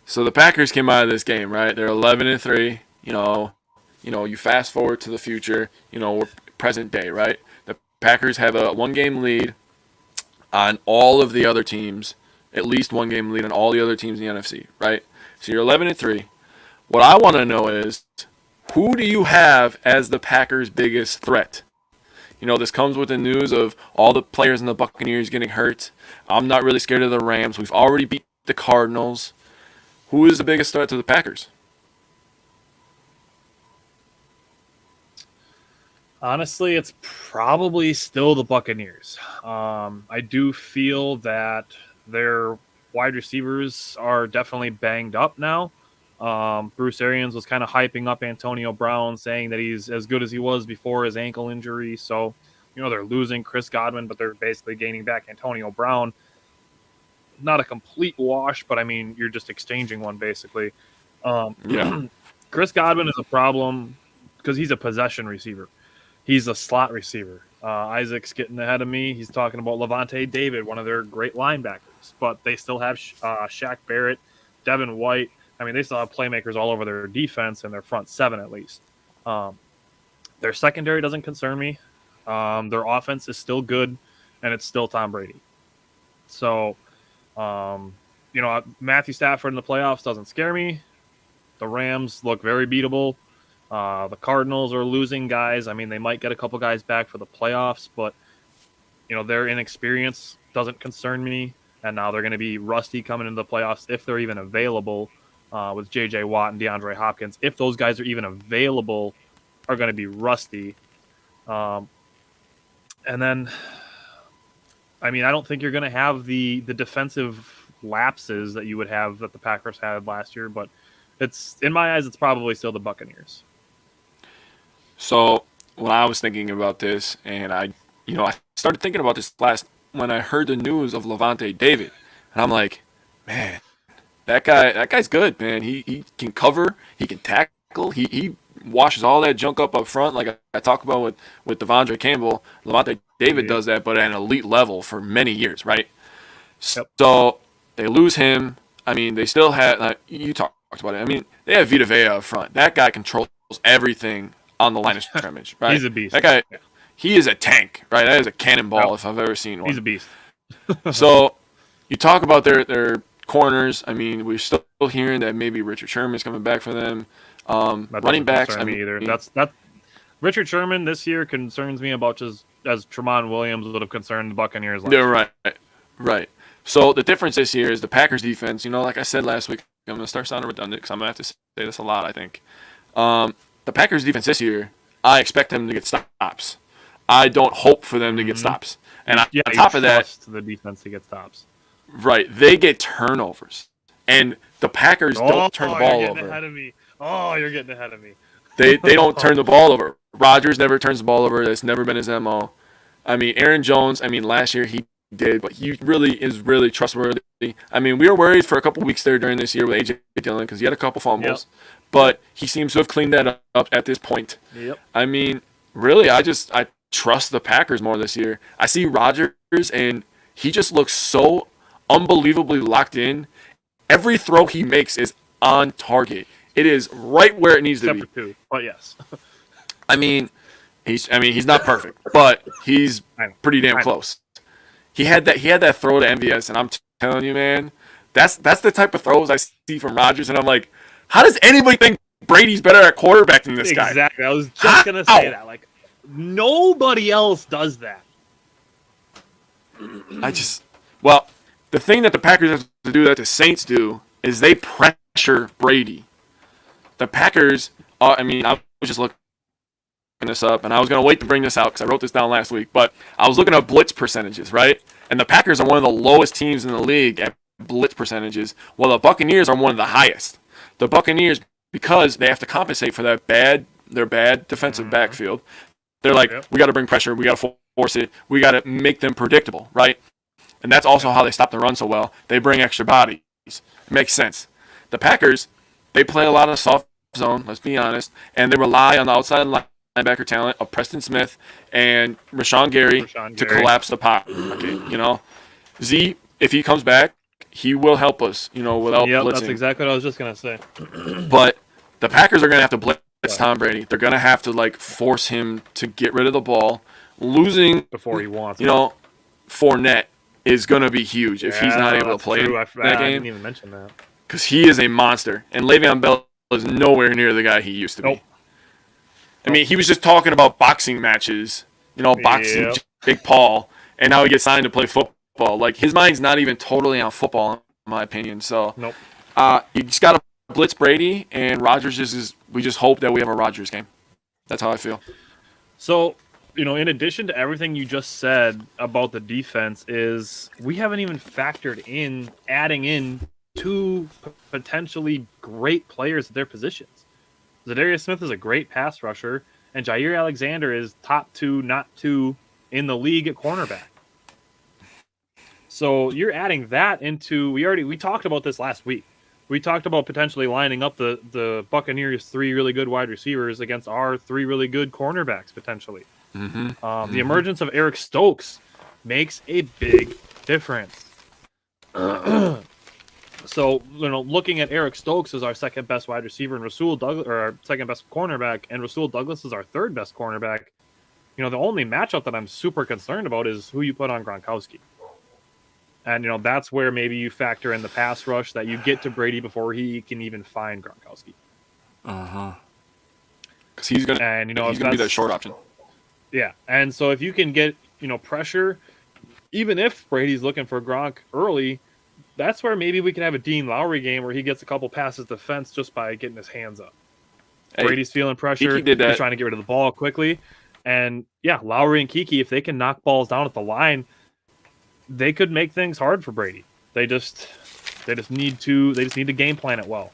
So the Packers came out of this game, right? They're 11-3. You fast forward to the future. We're present day, right? The Packers have a 1-game lead on all of the other teams, at least 1-game lead on all the other teams in the NFC, right? So you're 11-3. What I want to know is, who do you have as the Packers' biggest threat? This comes with the news of all the players in the Buccaneers getting hurt. I'm not really scared of the Rams. We've already beat the Cardinals. Who is the biggest threat to the Packers? Honestly, it's probably still the Buccaneers. I do feel that their wide receivers are definitely banged up now. Bruce Arians was kind of hyping up Antonio Brown, saying that he's as good as he was before his ankle injury. So, they're losing Chris Godwin, but they're basically gaining back Antonio Brown. Not a complete wash, but I mean, you're just exchanging one basically. Yeah. Chris Godwin is a problem because he's a possession receiver. He's a slot receiver. Isaac's getting ahead of me. He's talking about Levante David, one of their great linebackers, but they still have Shaq Barrett, Devin White. I mean, they still have playmakers all over their defense and their front 7 at least. Their secondary doesn't concern me. Their offense is still good, and it's still Tom Brady. So, Matthew Stafford in the playoffs doesn't scare me. The Rams look very beatable. The Cardinals are losing guys. I mean, they might get a couple guys back for the playoffs, but, their inexperience doesn't concern me. And now they're going to be rusty coming into the playoffs if they're even available. With J.J. Watt and DeAndre Hopkins, if those guys are even available, are going to be rusty. And then, I mean, I don't think you're going to have the defensive lapses that you would have that the Packers had last year, but in my eyes, it's probably still the Buccaneers. So when I was thinking about this, and I started thinking about this last when I heard the news of Levante David, and I'm like, man, that guy's good, man. He can cover, he can tackle, he washes all that junk up front, like I talked about with Devondre Campbell. Levante David does that, but at an elite level for many years, right? Yep. So they lose him. I mean, they still had you talked about it. I mean, they have Vita Vea up front. That guy controls everything on the line of scrimmage, right? He's a beast. That guy, he is a tank, right? That is a cannonball if I've ever seen one. He's a beast. So you talk about their corners. I mean, we're still hearing that maybe Richard Sherman's coming back for them. Running backs, I mean, either. That's Richard Sherman this year concerns me about just as Tramon Williams would have concerned the Buccaneers. They're right. So the difference this year is the Packers defense. You know, like I said last week, I'm going to start sounding redundant because I'm going to have to say this a lot, I think. The Packers defense this year, I expect them to get stops. I don't hope for them to get stops. And on top of that, the defense to get stops. Right, they get turnovers, and the Packers don't turn the ball over. Ahead of me. Oh, you're getting ahead of me. They don't turn the ball over. Rodgers never turns the ball over. That's never been his MO. I mean, Aaron Jones, last year he did, but he really is trustworthy. I mean, we were worried for a couple weeks there during this year with A.J. Dillon because he had a couple fumbles, but he seems to have cleaned that up at this point. Yep. I mean, really, I trust the Packers more this year. I see Rodgers, and he just looks so unbelievably locked in. Every throw he makes is on target. It is right where it needs to be. Except for two, but yes. He's not perfect, but he's pretty damn close. He had that throw to MVS, and I'm telling you, man, that's the type of throws I see from Rodgers, and I'm like, how does anybody think Brady's better at quarterback than this guy? Exactly. I was just gonna say that. Like, nobody else does that. The thing that the Packers have to do that the Saints do is they pressure Brady. The Packers, I was just looking this up, and I was going to wait to bring this out because I wrote this down last week, but I was looking at blitz percentages, right? And the Packers are one of the lowest teams in the league at blitz percentages, while the Buccaneers are one of the highest. The Buccaneers, because they have to compensate for their bad defensive backfield, they're like, we got to bring pressure, we got to force it, we got to make them predictable, right? And that's also how they stop the run so well. They bring extra bodies. It makes sense. The Packers, they play a lot of soft zone, let's be honest, and they rely on the outside linebacker talent of Preston Smith and Rashawn Gary to collapse the pocket. You know, Z, if he comes back, he will help us, without blitzing. That's exactly what I was just going to say. But the Packers are going to have to blitz Tom Brady. They're going to have to, force him to get rid of the ball. Losing before he wants Fournette is going to be huge if he's not able to play in that game. I didn't even mention that. Because he is a monster. And Le'Veon Bell is nowhere near the guy he used to be. I mean, he was just talking about boxing matches, boxing Big Paul, and now he gets signed to play football. Like, his mind's not even totally on football, in my opinion. So, you just got to blitz Brady, and Rodgers we just hope that we have a Rodgers game. That's how I feel. So, in addition to everything you just said about the defense, is we haven't even factored in adding in two potentially great players at their positions. Zadarius Smith is a great pass rusher, and Jair Alexander is top 2, not 2 in the league at cornerback. So you're adding that into we talked about this last week. We talked about potentially lining up the Buccaneers' 3 really good wide receivers against our 3 really good cornerbacks potentially. The emergence of Eric Stokes makes a big difference. So, looking at Eric Stokes as our second best wide receiver and Rasul Douglas, or our second best cornerback, and Rasul Douglas is our third best cornerback, the only matchup that I'm super concerned about is who you put on Gronkowski. And, that's where maybe you factor in the pass rush that you get to Brady before he can even find Gronkowski. Because he's going to be that short option. Yeah, and so if you can get, pressure, even if Brady's looking for Gronk early, that's where maybe we can have a Dean Lowry game where he gets a couple passes to fence just by getting his hands up. Hey, Brady's feeling pressure. He's trying to get rid of the ball quickly. And, Lowry and Kiki, if they can knock balls down at the line, they could make things hard for Brady. They just need to game plan it well.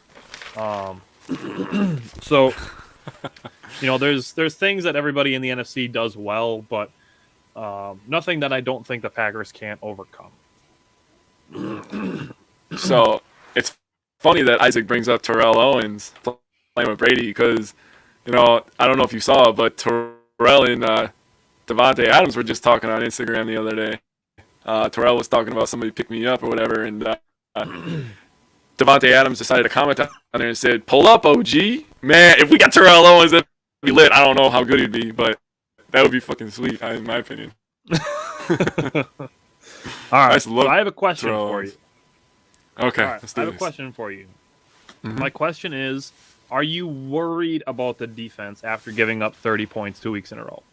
So, there's things that everybody in the NFC does well, but Nothing that I don't think the Packers can't overcome. So it's funny that Isaac brings up Terrell Owens playing with Brady because, I don't know if you saw, but Terrell and Davante Adams were just talking on Instagram the other day. Terrell was talking about somebody pick me up or whatever, and Davante Adams decided to comment on there and said, "Pull up, OG, man! If we got Terrell Owens, that'd be lit. I don't know how good he'd be, but that would be fucking sweet, in my opinion." All right, so I have a question for you. Okay, I have a question for you. Mm-hmm. My question is, are you worried about the defense after giving up 30 points 2 weeks in a row?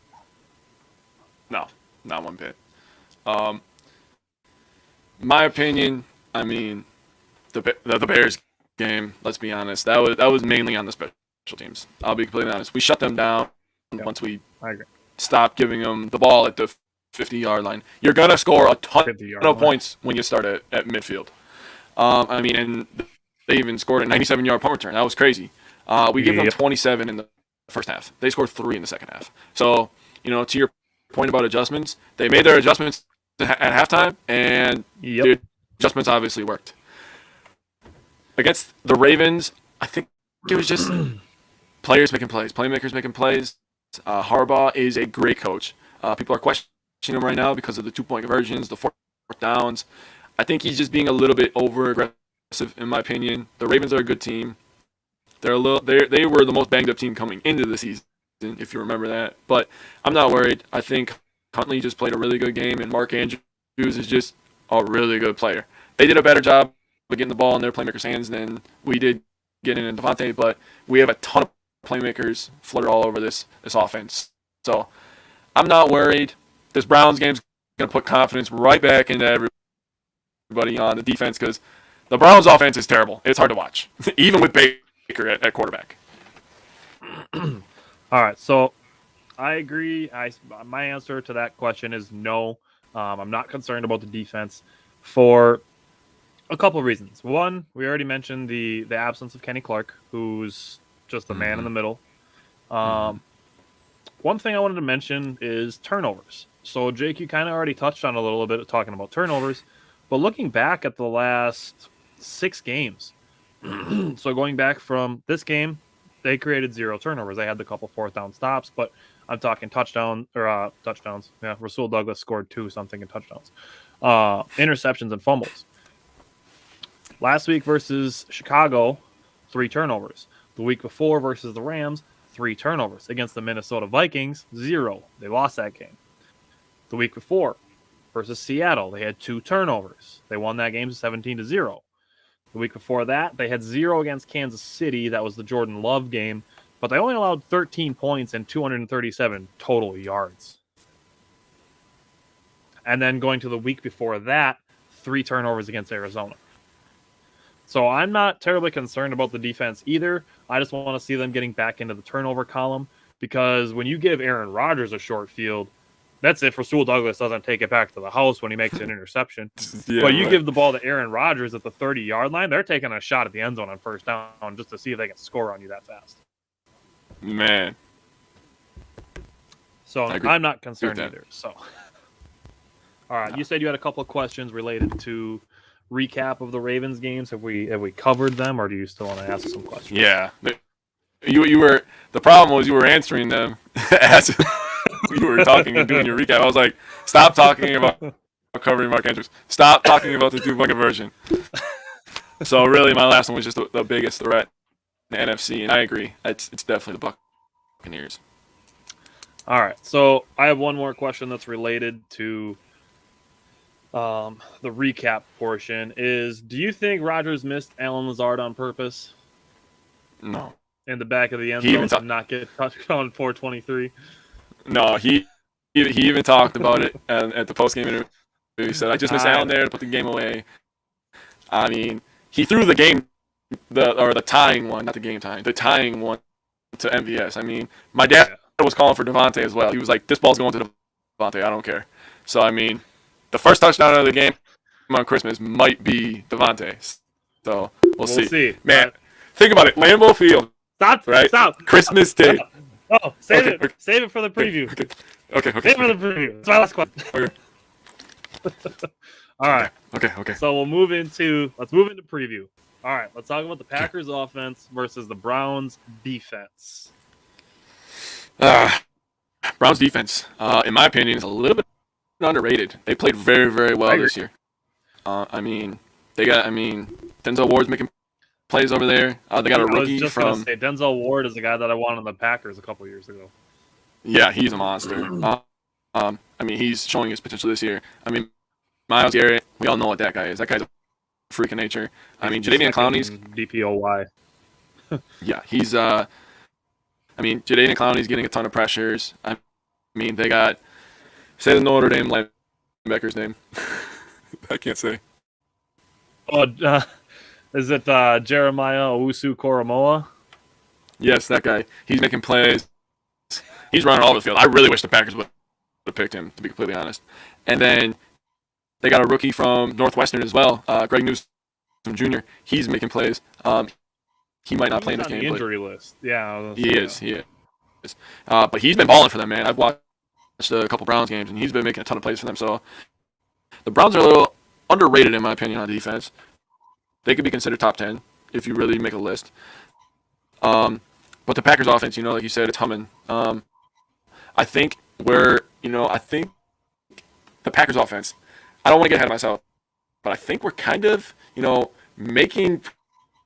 No, not one bit. My opinion, I mean, the Bears game, let's be honest, that was mainly on the special teams. I'll be completely honest. We shut them down once we stopped giving them the ball at the 50-yard line. You're going to score a ton of points when you start at midfield. And they even scored a 97-yard punt return. That was crazy. We gave them 27 in the first half. They scored 3 in the second half. So, to your point about adjustments, they made their adjustments at halftime, and the adjustments obviously worked. Against the Ravens, I think it was just players making plays, playmakers making plays. Harbaugh is a great coach. People are questioning him right now because of the 2-point conversions, the fourth downs. I think he's just being a little bit over-aggressive, in my opinion. The Ravens are a good team. They were the most banged-up team coming into the season, if you remember that. But I'm not worried. I think Huntley just played a really good game, and Mark Andrews is just a really good player. They did a better job of getting the ball in their playmakers' hands than we did getting in Devontae, but we have a ton of playmakers flutter all over this offense. So I'm not worried. This Browns game's going to put confidence right back into everybody on the defense because the Browns' offense is terrible. It's hard to watch, even with Baker at quarterback. All right, so I agree. My answer to that question is no. I'm not concerned about the defense for a couple of reasons. One, we already mentioned the absence of Kenny Clark, who's just the man in the middle. One thing I wanted to mention is turnovers. So, Jake, you kind of already touched on a little bit of talking about turnovers, but looking back at the last 6 games, so going back from this game, they created 0 turnovers. They had the couple 4th down stops, but I'm talking touchdowns. Yeah, Rasul Douglas scored 2-something in touchdowns. Interceptions and fumbles. Last week versus Chicago, 3 turnovers. The week before versus the Rams, 3 turnovers. Against the Minnesota Vikings, 0. They lost that game. The week before versus Seattle, they had 2 turnovers. They won that game 17-0. The week before that, they had 0 against Kansas City. That was the Jordan Love game. But they only allowed 13 points and 237 total yards. And then going to the week before that, 3 turnovers against Arizona. So I'm not terribly concerned about the defense either. I just want to see them getting back into the turnover column because when you give Aaron Rodgers a short field, that's if Rasul Douglas doesn't take it back to the house when he makes an interception. But you give the ball to Aaron Rodgers at the 30-yard line, they're taking a shot at the end zone on first down just to see if they can score on you that fast. Man. So I'm not concerned either. So, all right, you said you had a couple of questions related to recap of the Ravens games. Have we covered them, or do you still want to ask some questions? Yeah, you were. The problem was you were answering them as you were talking and doing your recap. I was like, stop talking about covering Mark Andrews. Stop talking about the 2-point conversion. So really, my last one was just the biggest threat in the NFC, and I agree. It's definitely the Buccaneers. All right, so I have one more question that's related to the recap portion. Do you think Rodgers missed Allen Lazard on purpose? No. In the back of the end zone to not get touched on 423? No, he even talked about it at the post-game interview. He said, I just missed Allen there to put the game away. I mean, he threw the game, the tying one, not the game tying, the tying one to MVS. I mean, my dad was calling for Devontae as well. He was like, this ball's going to Devontae, I don't care. So, I mean, the first touchdown of the game on Christmas might be Devontae. So, we'll see. Man, think about it. Lambeau Field. Stop. Right? Stop. Christmas Day. Oh, save it for the preview. Okay. Save for the preview. That's my last question. Okay. All right. Okay. So let's move into preview. All right, let's talk about the Packers offense versus the Browns defense. Browns defense, in my opinion, is a little bit underrated. They played very, very well this year. Denzel Ward's making plays over there. They got a rookie I was just from. Gonna say Denzel Ward is the guy that I wanted on the Packers a couple years ago. Yeah, he's a monster. He's showing his potential this year. Myles Garrett, we all know what that guy is. That guy's a freak of nature. Jadeveon Clowney's DPOY. Yeah, he's Jadeveon Clowney's getting a ton of pressures. They got say the Notre Dame linebacker's name. I can't say. Oh, is it Jeremiah Owusu-Koramoah? Yes, that guy. He's making plays. He's running all over the field. I really wish the Packers would have picked him, to be completely honest. And then they got a rookie from Northwestern as well, Greg Newsome Jr. He's making plays. He might not play in this game. The injury list. Yeah. He is. But he's been balling for them, man. I've watched a couple Browns games, and he's been making a ton of plays for them. So the Browns are a little underrated, in my opinion, on defense. They could be considered top 10 if you really make a list. But the Packers offense, like you said, it's humming. I think the Packers offense, I don't want to get ahead of myself, but I think we're kind of, making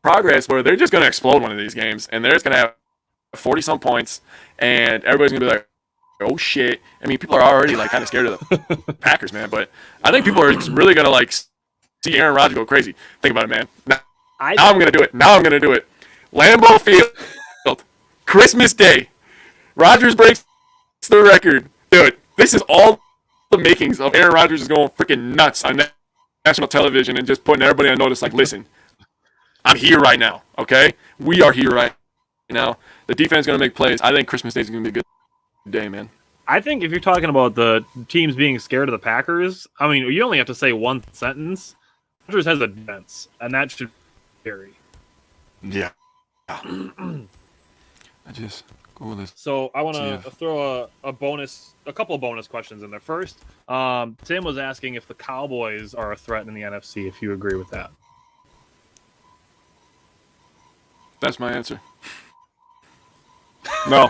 progress where they're just going to explode one of these games, and they're just going to have 40-some points, and everybody's going to be like, oh, shit. People are already, kind of scared of the Packers, man, but I think people are really going to, see Aaron Rodgers go crazy. Think about it, man. Now I'm going to do it. Lambeau Field, Christmas Day. Rodgers breaks the record. Dude, this is all the makings of Aaron Rodgers is going freaking nuts on national television and just putting everybody on notice, listen, I'm here right now, okay? We are here right now. The defense is going to make plays. I think Christmas Day is going to be a good day, man. I think if you're talking about the teams being scared of the Packers, you only have to say one sentence. Rodgers has a defense, and that should vary. Yeah. I just go with this. So I want to throw a couple of bonus questions in there. First, Tim was asking if the Cowboys are a threat in the NFC, if you agree with that. That's my answer. No.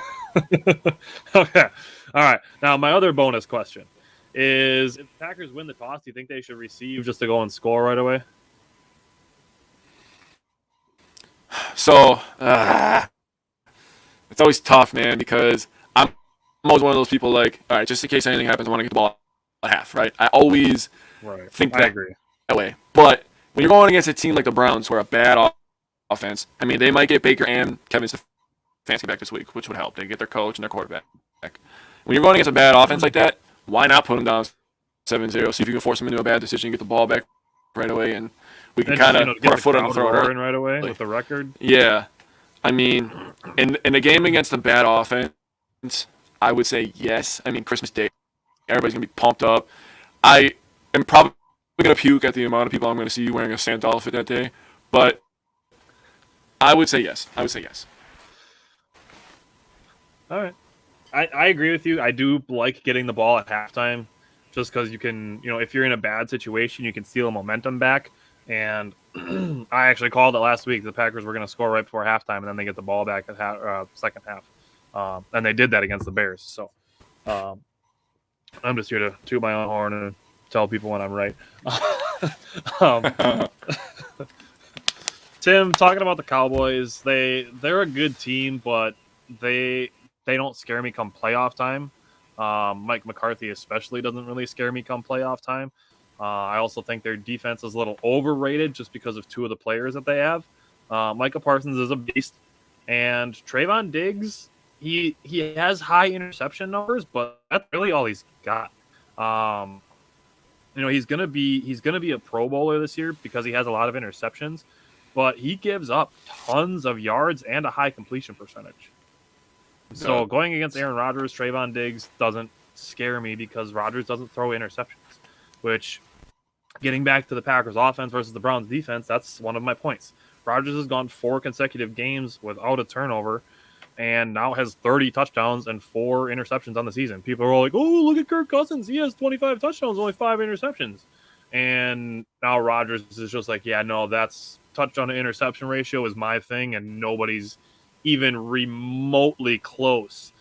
Okay. All right. Now, my other bonus question is, if the Packers win the toss, do you think they should receive just to go and score right away? So, it's always tough, man, because I'm always one of those people all right, just in case anything happens, I want to get the ball at half, right? I always think that way. But when you're going against a team like the Browns, who are a bad offense, they might get Baker and Kevin Stefanski back this week, which would help. They get their coach and their quarterback back. When you're going against a bad offense like that, why not put them down 7-0, see if you can force them into a bad decision, get the ball back right away, and we can kind of put our foot on the throat right away with the record. Yeah. In a game against a bad offense, I would say yes. Christmas Day, everybody's going to be pumped up. I am probably going to puke at the amount of people I'm going to see wearing a Santa outfit that day, but I would say yes. All right. I agree with you. I do like getting the ball at halftime just because you can, if you're in a bad situation, you can steal the momentum back. And I actually called it last week. The Packers were going to score right before halftime, and then they get the ball back at second half. And they did that against the Bears. So I'm just here to toot my own horn and tell people when I'm right. Tim, talking about the Cowboys, they're a good team, but they don't scare me come playoff time. Mike McCarthy especially doesn't really scare me come playoff time. I also think their defense is a little overrated just because of two of the players that they have. Micah Parsons is a beast, and Trayvon Diggs, he has high interception numbers, but that's really all he's got. He's gonna be a Pro Bowler this year because he has a lot of interceptions, but he gives up tons of yards and a high completion percentage. So going against Aaron Rodgers, Trayvon Diggs doesn't scare me because Rodgers doesn't throw interceptions, which, getting back to the Packers offense versus the Browns defense, that's one of my points. Rodgers has gone 4 consecutive games without a turnover, and now has 30 touchdowns and 4 interceptions on the season. People are all like, "Oh, look at Kirk Cousins. He has 25 touchdowns, only 5 interceptions." And now Rodgers is just like, "Yeah, no, that's touchdown to interception ratio is my thing, and nobody's even remotely close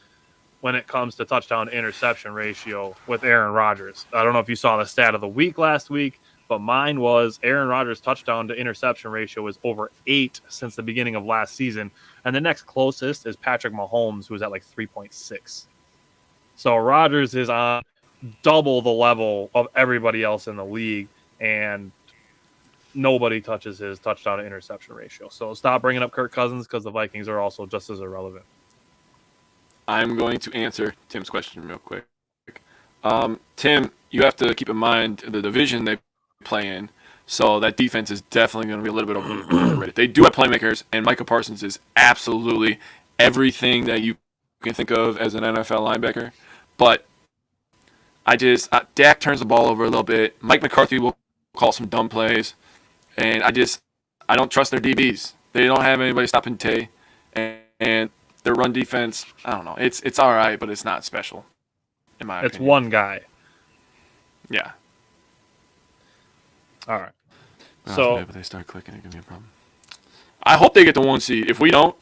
when it comes to touchdown to interception ratio with Aaron Rodgers." I don't know if you saw the stat of the week last week, but mine was Aaron Rodgers' touchdown to interception ratio is over 8 since the beginning of last season. And the next closest is Patrick Mahomes, who's at like 3.6. So Rodgers is on double the level of everybody else in the league, and nobody touches his touchdown to interception ratio. So stop bringing up Kirk Cousins because the Vikings are also just as irrelevant. I'm going to answer Tim's question real quick. Tim, you have to keep in mind the division they play in. So that defense is definitely going to be a little bit overrated. They do have playmakers, and Micah Parsons is absolutely everything that you can think of as an NFL linebacker. But Dak turns the ball over a little bit. Mike McCarthy will call some dumb plays, and I don't trust their DBs. They don't have anybody stopping Tay, and their run defense, I don't know. It's all right, but it's not special, in my opinion. It's one guy. Yeah. All right. So if they start clicking, it can be a problem. I hope they get the 1 seed. If we don't,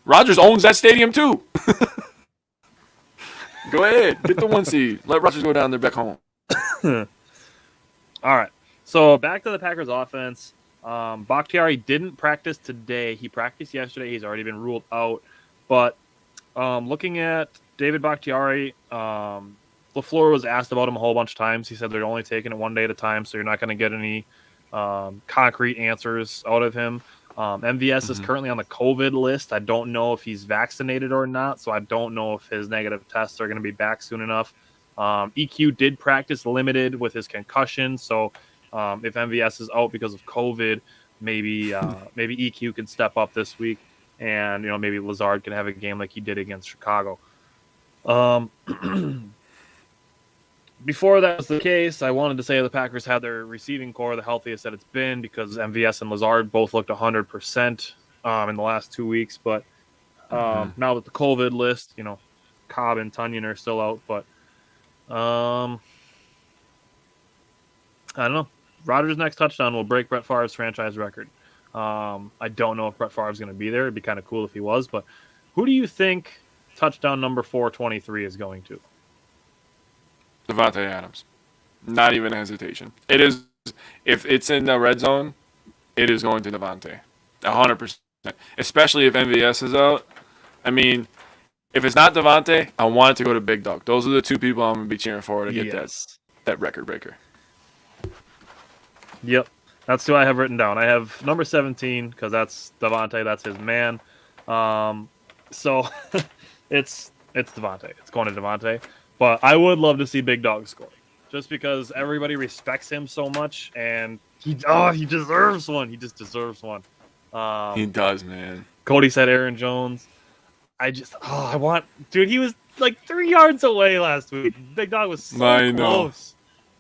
Rodgers owns that stadium too. Go ahead, get the 1 seed. Let Rodgers go down there back home. All right. So back to the Packers offense. Bakhtiari didn't practice today. He practiced yesterday. He's already been ruled out. But looking at David Bakhtiari, LaFleur was asked about him a whole bunch of times. He said they're only taking it one day at a time, so you're not going to get any concrete answers out of him. MVS is currently on the COVID list. I don't know if he's vaccinated or not, so I don't know if his negative tests are going to be back soon enough. EQ did practice limited with his concussion, so if MVS is out because of COVID, maybe EQ can step up this week, and maybe Lazard can have a game like he did against Chicago. Before that was the case, I wanted to say the Packers had their receiving core the healthiest that it's been because MVS and Lazard both looked 100% in the last 2 weeks. But now with the COVID list, Cobb and Tunyon are still out. But I don't know. Rodgers' next touchdown will break Brett Favre's franchise record. I don't know if Brett Favre's going to be there. It'd be kind of cool if he was. But who do you think touchdown number 423 is going to? Devontae Adams. Not even a hesitation. It is. If it's in the red zone, it is going to Devontae. 100%. Especially if MVS is out. I mean, if it's not Devontae, I want it to go to Big Dog. Those are the 2 people I'm going to be cheering for to get that record breaker. Yep. That's who I have written down. I have number 17 because that's Devontae. That's his man. So it's Devontae. It's going to Devontae. But I would love to see Big Dog score, just because everybody respects him so much, and he deserves one. He just deserves one. He does, man. Cody said Aaron Jones. Dude, he was like 3 yards away last week. Big Dog was so close.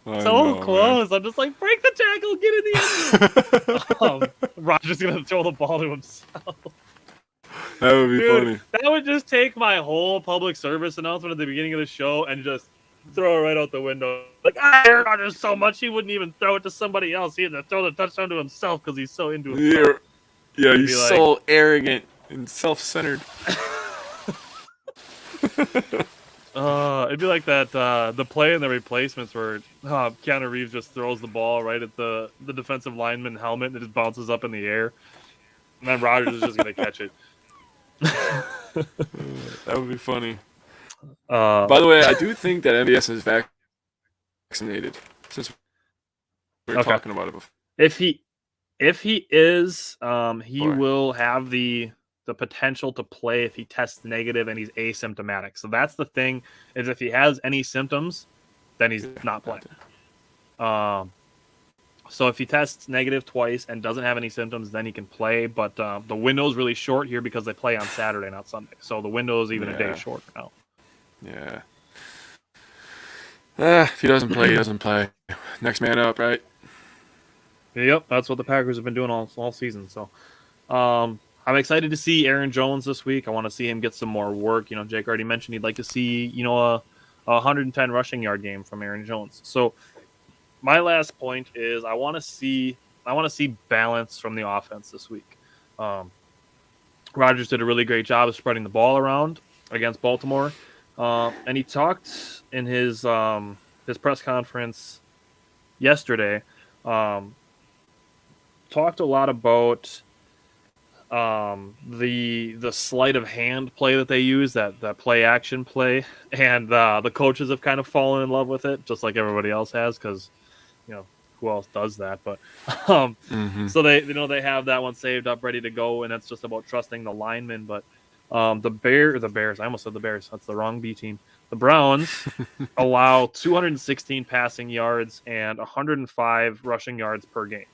So close. Man. I'm just like, break the tackle, get in the end. Rodgers going to throw the ball to himself. That would be funny. That would just take my whole public service announcement at the beginning of the show and just throw it right out the window. Like, Aaron Rodgers so much he wouldn't even throw it to somebody else. He had to throw the touchdown to himself because he's so into it. Yeah, he's so arrogant and self-centered. It'd be like that the play in The Replacements where Keanu Reeves just throws the ball right at the defensive lineman helmet and it just bounces up in the air. And then Rodgers is just going to catch it. That would be funny. By the way, I do think that MVS is vaccinated. Since we were talking about it before. If he is, he will have the potential to play if he tests negative and he's asymptomatic. So that's the thing, is if he has any symptoms, then he's not playing. So if he tests negative twice and doesn't have any symptoms, then he can play. But the window's really short here because they play on Saturday, not Sunday. So the window is even a day shorter now. Yeah. If he doesn't play, he doesn't play. Next man up, right? Yep, that's what the Packers have been doing all season. So, how I'm excited to see Aaron Jones this week. I want to see him get some more work. Jake already mentioned he'd like to see, a 110 rushing yard game from Aaron Jones. So my last point is I want to see balance from the offense this week. Rodgers did a really great job of spreading the ball around against Baltimore, and he talked in his press conference yesterday. Talked a lot about the sleight of hand play that they use, that play action play, and the coaches have kind of fallen in love with it, just like everybody else has, because who else does that? But so they have that one saved up, ready to go, and it's just about trusting the linemen. But the Bears, I almost said the Bears. That's the wrong B team. The Browns allow 216 passing yards and 105 rushing yards per game.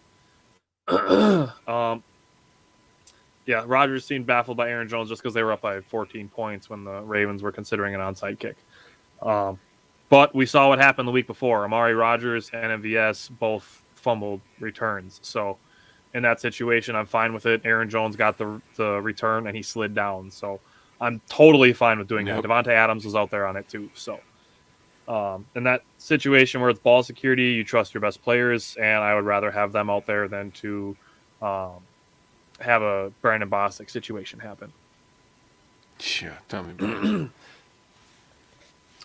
Rodgers seemed baffled by Aaron Jones just because they were up by 14 points when the Ravens were considering an onside kick. But we saw what happened the week before. Amari Rodgers and MVS both fumbled returns. So in that situation, I'm fine with it. Aaron Jones got the return, and he slid down. So I'm totally fine with doing that. Devontae Adams was out there on it too. So in that situation where it's ball security, you trust your best players, and I would rather have them out there than to have a Brandon Bostic situation happen. Yeah, tell me about it.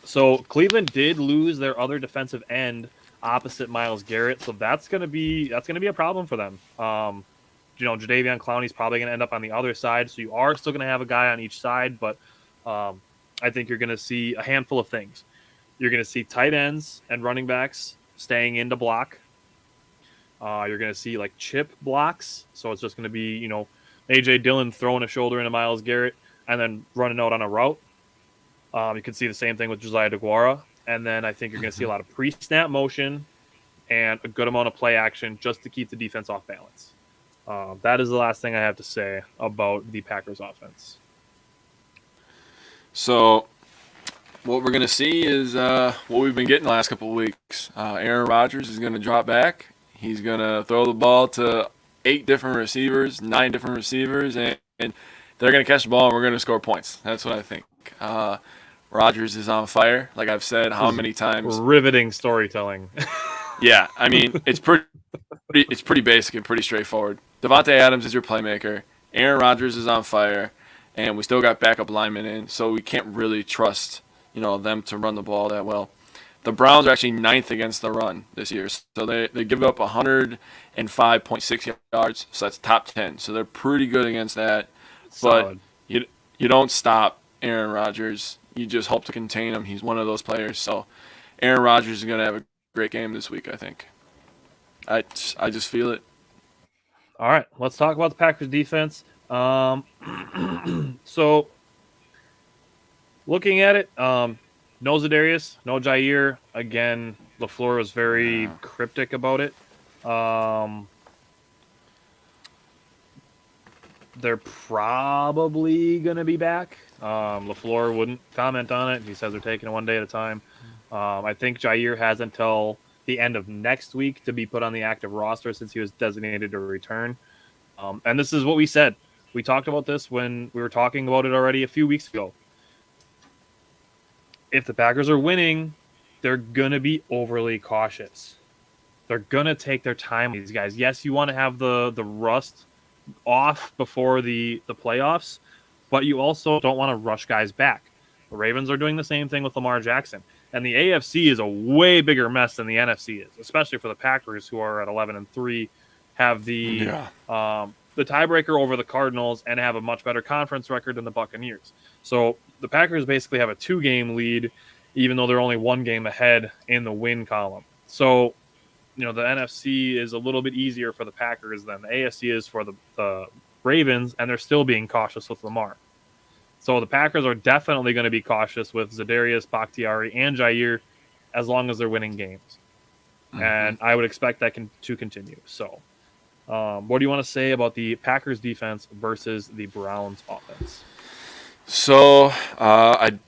So Cleveland did lose their other defensive end opposite Myles Garrett, so that's gonna be a problem for them. Jadeveon Clowney's probably gonna end up on the other side, so you are still gonna have a guy on each side, but I think you're gonna see a handful of things. You're gonna see tight ends and running backs staying in to block. You're gonna see like chip blocks, so it's just gonna be AJ Dillon throwing a shoulder into Myles Garrett and then running out on a route. You can see the same thing with Josiah DeGuara. And then I think you're going to see a lot of pre-snap motion and a good amount of play action just to keep the defense off balance. That is the last thing I have to say about the Packers offense. So what we're going to see is what we've been getting the last couple of weeks. Aaron Rodgers is going to drop back. He's going to throw the ball to 9 different receivers, and they're going to catch the ball, and we're going to score points. That's what I think. Rodgers is on fire, like I've said how many times. Riveting storytelling. Yeah, I mean, it's pretty basic and pretty straightforward. Devontae Adams is your playmaker. Aaron Rodgers is on fire, and we still got backup linemen in, so we can't really trust them to run the ball that well. The Browns are actually 9th against the run this year, so they give up 105.6 yards, so that's top 10. So they're pretty good against that. Solid. But you don't stop Aaron Rodgers. You just hope to contain him. He's one of those players. So Aaron Rodgers is going to have a great game this week, I think. I just feel it. All right, let's talk about the Packers defense. So looking at it, no Zadarius, no Jair. Again, LaFleur was very cryptic about it. They're probably going to be back. LaFleur wouldn't comment on it. He says they're taking it one day at a time. I think Jair has until the end of next week to be put on the active roster since he was designated to return. And this is what we said. We talked about this when we were talking about it already a few weeks ago. If the Packers are winning, they're going to be overly cautious. They're going to take their time with these guys. Yes, you want to have the rust off before the playoffs, but you also don't want to rush guys back. The Ravens are doing the same thing with Lamar Jackson. And the AFC is a way bigger mess than the NFC is, especially for the Packers, who are at 11-3, have the tiebreaker over the Cardinals and have a much better conference record than the Buccaneers. So the Packers basically have a 2-game lead, even though they're only 1 game ahead in the win column. So, the NFC is a little bit easier for the Packers than the AFC is for the Ravens, and they're still being cautious with Lamar. So the Packers are definitely going to be cautious with Zadarius, Bakhtiari, and Jair as long as they're winning games. Mm-hmm. And I would expect that to continue. So what do you want to say about the Packers defense versus the Browns offense? So I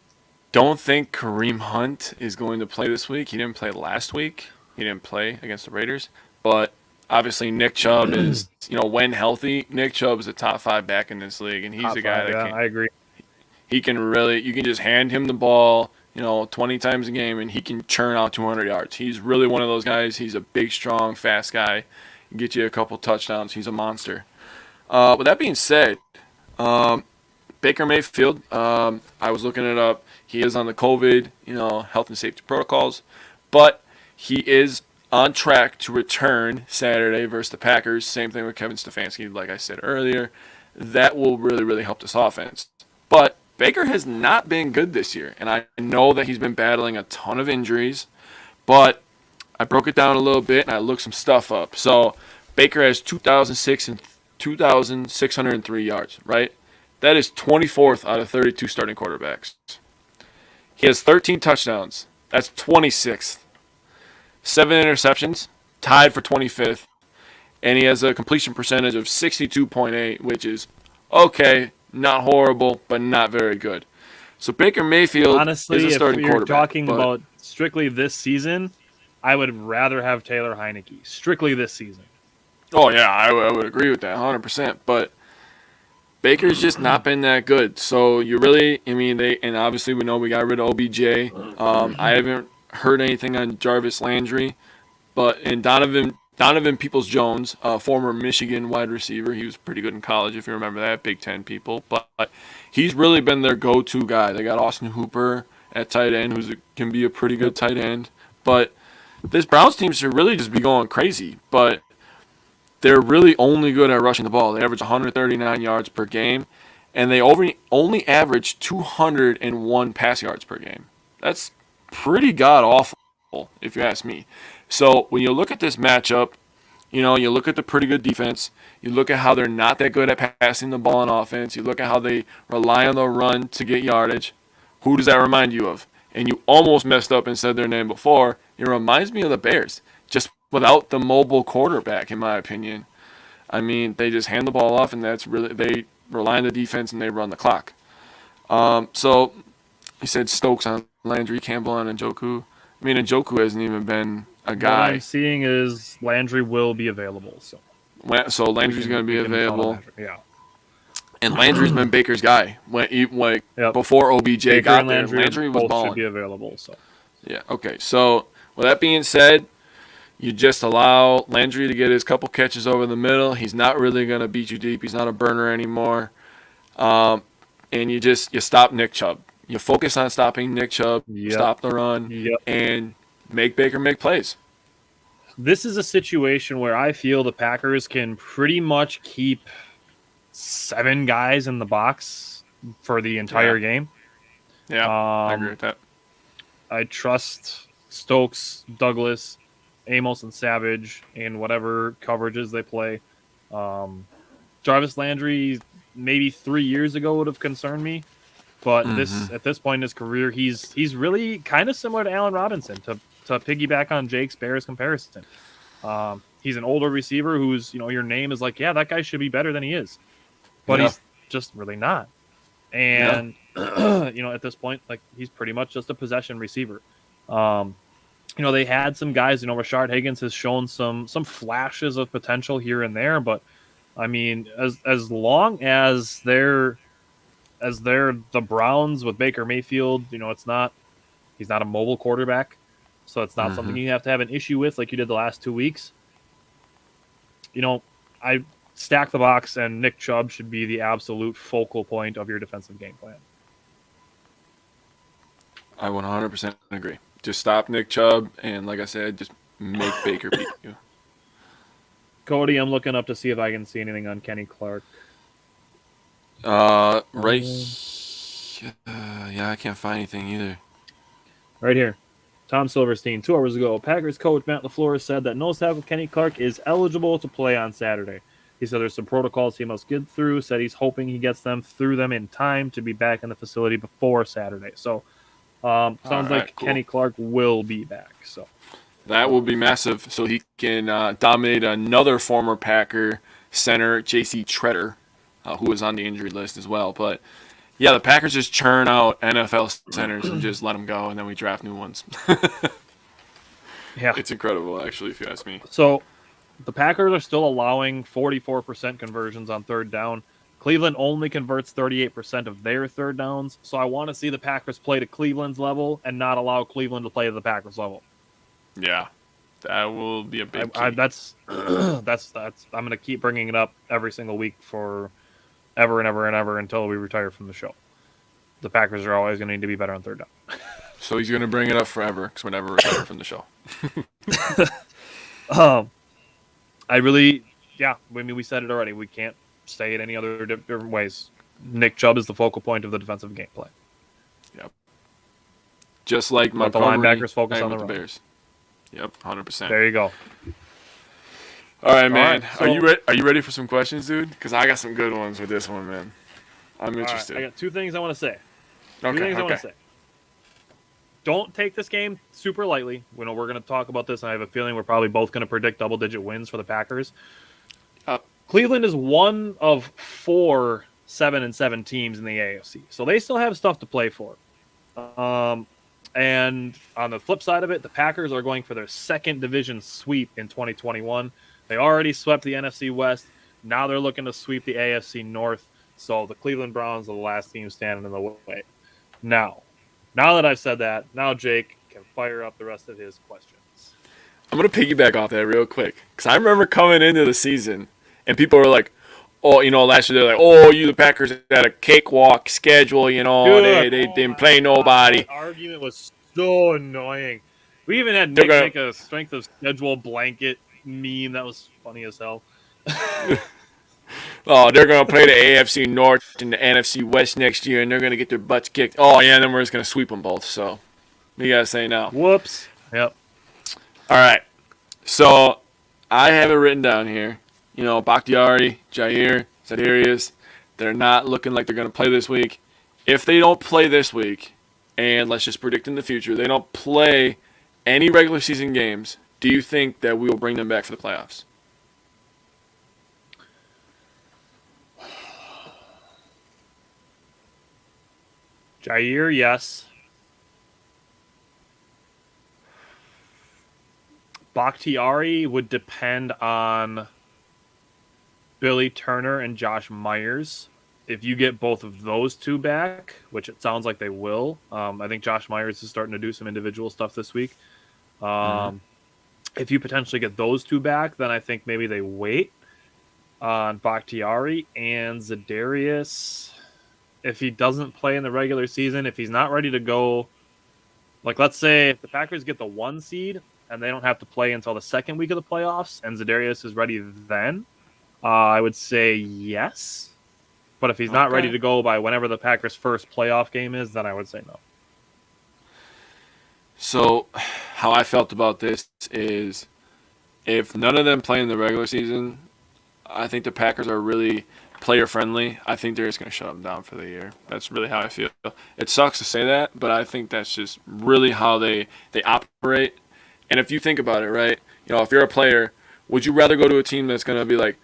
don't think Kareem Hunt is going to play this week. He didn't play last week. He didn't play against the Raiders. But obviously Nick Chubb is, when healthy, Nick Chubb is a top 5 back in this league, and he's top a guy five, that can. I agree. He can really, you can just hand him the ball, 20 times a game, and he can churn out 200 yards. He's really one of those guys. He's a big, strong, fast guy. Get you a couple touchdowns. He's a monster. With that being said, Baker Mayfield, I was looking it up. He is on the COVID, health and safety protocols, but he is on track to return Saturday versus the Packers. Same thing with Kevin Stefanski, like I said earlier. That will really, really help this offense. But Baker has not been good this year, and I know that he's been battling a ton of injuries, but I broke it down a little bit, and I looked some stuff up. So Baker has 2,603 yards, right? That is 24th out of 32 starting quarterbacks. He has 13 touchdowns. That's 26th. 7 interceptions, tied for 25th. And he has a completion percentage of 62.8, which is okay, not horrible, but not very good. So Baker Mayfield honestly, is a starting quarterback. If you're talking about strictly this season, I would rather have Taylor Heineke. Strictly this season. Oh, yeah, I would agree with that 100%. But Baker's just not been that good. So you really, and obviously we know we got rid of OBJ. I haven't heard anything on Jarvis Landry, and Donovan Peoples-Jones, former Michigan wide receiver. He was pretty good in college, if you remember that, Big Ten people. But he's really been their go-to guy. They got Austin Hooper at tight end, who can be a pretty good tight end. But this Browns team should really just be going crazy. But they're really only good at rushing the ball. They average 139 yards per game, and they only average 201 pass yards per game. That's pretty god-awful, if you ask me. So when you look at this matchup, you look at the pretty good defense. You look at how they're not that good at passing the ball on offense. You look at how they rely on the run to get yardage. Who does that remind you of? And you almost messed up and said their name before. It reminds me of the Bears, just without the mobile quarterback, in my opinion. They just hand the ball off, and they rely on the defense and they run the clock. So he said Stokes on Landry, Campbell on Njoku. Njoku hasn't even been a guy. What I'm seeing is Landry will be available. So Landry's going to be available. Yeah. And Landry's been Baker's guy. Before OBJ Baker got and there, Landry was both balling. should be available. So. Yeah, okay. So with that being said, you just allow Landry to get his couple catches over the middle. He's not really going to beat you deep. He's not a burner anymore. And you stop Nick Chubb. You focus on stopping Nick Chubb, stop the run, and make Baker make plays. This is a situation where I feel the Packers can pretty much keep 7 guys in the box for the entire game. Yeah, I agree with that. I trust Stokes, Douglas, Amos, and Savage in whatever coverages they play. Jarvis Landry, maybe 3 years ago, would have concerned me. But at this point in his career, he's really kind of similar to Allen Robinson, to piggyback on Jake's Bears comparison. He's an older receiver who's, your name is like, yeah, that guy should be better than he is. But he's just really not. And, at this point, he's pretty much just a possession receiver. They had some guys, Rashard Higgins has shown some flashes of potential here and there, but as long as they're the Browns with Baker Mayfield, he's not a mobile quarterback, so it's not something you have to have an issue with like you did the last 2 weeks. I stack the box, and Nick Chubb should be the absolute focal point of your defensive game plan. I 100% agree. Just stop Nick Chubb, and like I said, just make Baker beat you. Cody, I'm looking up to see if I can see anything on Kenny Clark. I can't find anything either. Right here. Tom Silverstein, 2 hours ago, Packers coach Matt LaFleur said that nose tackle Kenny Clark is eligible to play on Saturday. He said there's some protocols he must get through, said he's hoping he gets them through them in time to be back in the facility before Saturday. So, sounds like cool. Kenny Clark will be back. So that will be massive, so he can dominate another former Packer center, J.C. Treader, who was on the injury list as well. But, yeah, the Packers just churn out NFL centers and just let them go, and then we draft new ones. Yeah. It's incredible, actually, if you ask me. So The Packers are still allowing 44% conversions on third down. Cleveland only converts 38% of their third downs. So I want to see the Packers play to Cleveland's level and not allow Cleveland to play to the Packers level. Yeah, that will be a big key. That's I'm going to keep bringing it up every single week for ever and ever and ever until we retire from the show. The Packers are always going to need to be better on third down. So he's going to bring it up forever because we're never retired from the show. We said it already. We can't say it any other different ways. Nick Chubb is the focal point of the defensive gameplay. Yep. Just like the linebackers focus on the Bears. Yep, 100%. There you go. All right, man. Are you ready for some questions, dude? Because I got some good ones with this one, man. I'm interested. I got two things I want to say. I want to say. Don't take this game super lightly. We're going to talk about this, and I have a feeling we're probably both going to predict double-digit wins for the Packers. Cleveland is one of 4 7-7 teams in the AFC, so they still have stuff to play for. And on the flip side of it, the Packers are going for their second division sweep in 2021. They already swept the NFC West. Now they're looking to sweep the AFC North. So the Cleveland Browns are the last team standing in the way. Now that I've said that, now Jake can fire up the rest of his questions. I'm going to piggyback off that real quick. Because I remember coming into the season, and people were like, oh, last year they're like, oh, the Packers had a cakewalk schedule, they didn't play nobody. That argument was so annoying. We even had Nick make a strength of schedule blanket meme that was funny as hell. Oh, they're going to play the AFC North and the NFC West next year, and they're going to get their butts kicked. Oh, yeah, and then we're just going to sweep them both. So, what you got to say now? Whoops. Yep. All right. So, I have it written down here. Bakhtiari, Jair, Za'Darius, they're not looking like they're going to play this week. If they don't play this week, and let's just predict in the future, they don't play any regular season games, do you think that we will bring them back for the playoffs? Jair, yes. Bakhtiari would depend on Billy Turner and Josh Myers. If you get both of those two back, which it sounds like they will, I think Josh Myers is starting to do some individual stuff this week. If you potentially get those two back, then I think maybe they wait on Bakhtiari and Za'Darius. If he doesn't play in the regular season, if he's not ready to go, like let's say if the Packers get the 1 seed and they don't have to play until the second week of the playoffs and Za'Darius is ready then, I would say yes. But if he's not ready to go by whenever the Packers' first playoff game is, then I would say no. So how I felt about this is if none of them play in the regular season, I think the Packers are really player friendly. I think they're just going to shut them down for the year. That's really how I feel. It sucks to say that, but I think that's just really how they operate. And if you think about it, right, if you're a player, would you rather go to a team that's going to be like,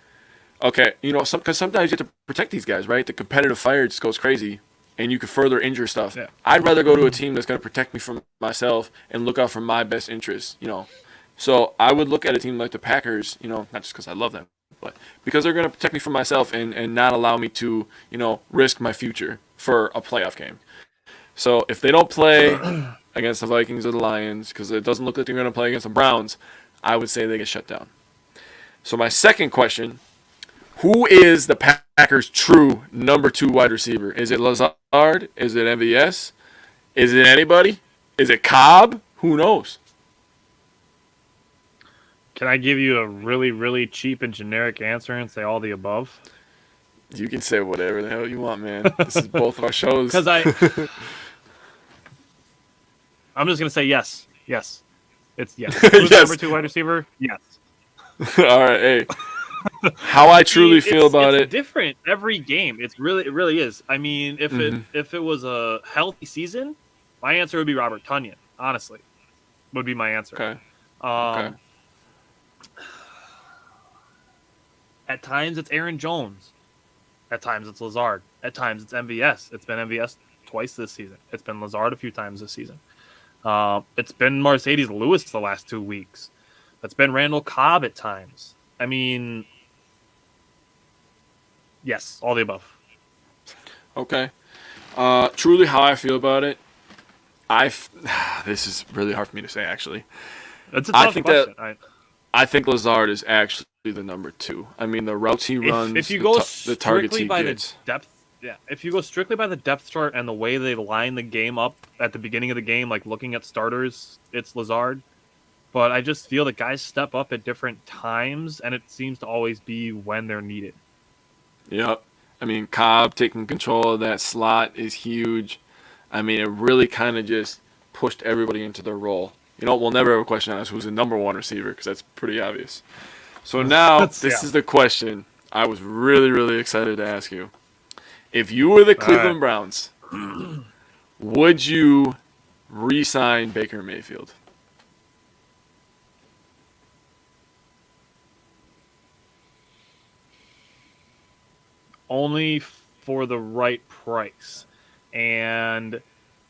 okay, because sometimes you have to protect these guys, right? The competitive fire just goes crazy, and you could further injure stuff. Yeah. I'd rather go to a team that's going to protect me from myself and look out for my best interests, So I would look at a team like the Packers, not just because I love them, but because they're going to protect me from myself and not allow me to, risk my future for a playoff game. So if they don't play against the Vikings or the Lions, because it doesn't look like they're going to play against the Browns, I would say they get shut down. So my second question, who is the Packers' true number 2 wide receiver? Is it Lazard? Is it MVS? Is it anybody? Is it Cobb? Who knows? Can I give you a really, really cheap and generic answer and say all the above? You can say whatever the hell you want, man. This is both of our shows. Because I'm just going to say yes. Yes. It's yes. Who's yes. Number 2 wide receiver? Yes. All right, hey. How I truly feel about it. It's different every game. It really is. I mean, if it was a healthy season, my answer would be Robert Tonyan, honestly. Would be my answer. Okay. At times it's Aaron Jones. At times it's Lazard. At times it's MVS. It's been MVS twice this season. It's been Lazard a few times this season. It's been Mercedes Lewis the last 2 weeks. It's been Randall Cobb at times. I mean, yes, all the above. Okay. Truly, how I feel about it, this is really hard for me to say. Actually, It's a I tough think question. I think Lazard is actually the number 2. I mean, the routes he runs, if you go the targets strictly he by gets. the depth, yeah, if you go strictly by the depth chart and the way they line the game up at the beginning of the game, like looking at starters, it's Lazard. But I just feel that guys step up at different times, and it seems to always be when they're needed. Yep. I mean, Cobb taking control of that slot is huge. I mean, it really kind of just pushed everybody into their role. You know, we'll never have a question on us who's the number 1 receiver because that's pretty obvious. So now, this is the question I was really, really excited to ask you. If you were the Cleveland Browns, would you re-sign Baker Mayfield? Only for the right price. And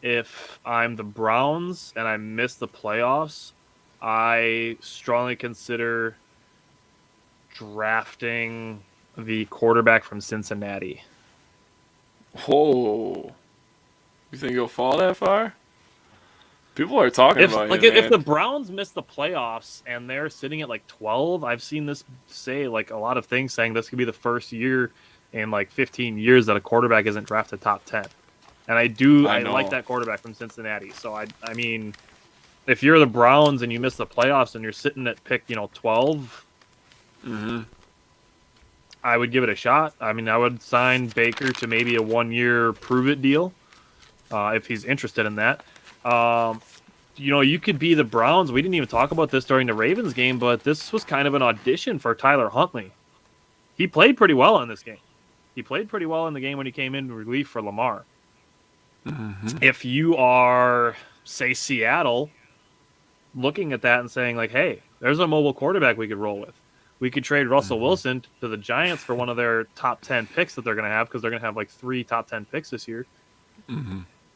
if I'm the Browns and I miss the playoffs, I strongly consider drafting the quarterback from Cincinnati. Oh, you think he'll fall that far? People are talking about him, if man. the Browns miss the playoffs and they're sitting at like 12, I've seen this say like a lot of things saying this could be the first year in like 15 years that a quarterback isn't drafted top 10. And I like that quarterback from Cincinnati. So I mean, if you're the Browns and you miss the playoffs and you're sitting at pick 12, I would give it a shot. I mean, I would sign Baker to maybe a 1-year prove it deal if he's interested in that. You could be the Browns. We didn't even talk about this during the Ravens game, but this was kind of an audition for Tyler Huntley. He played pretty well in this game. He played pretty well in the game when he came in relief for Lamar. If you are, say, Seattle, looking at that and saying, like, hey, there's a mobile quarterback we could roll with. We could trade Russell Wilson to the Giants for one of their top 10 picks that they're going to have because they're going to have like 3 top 10 picks this year.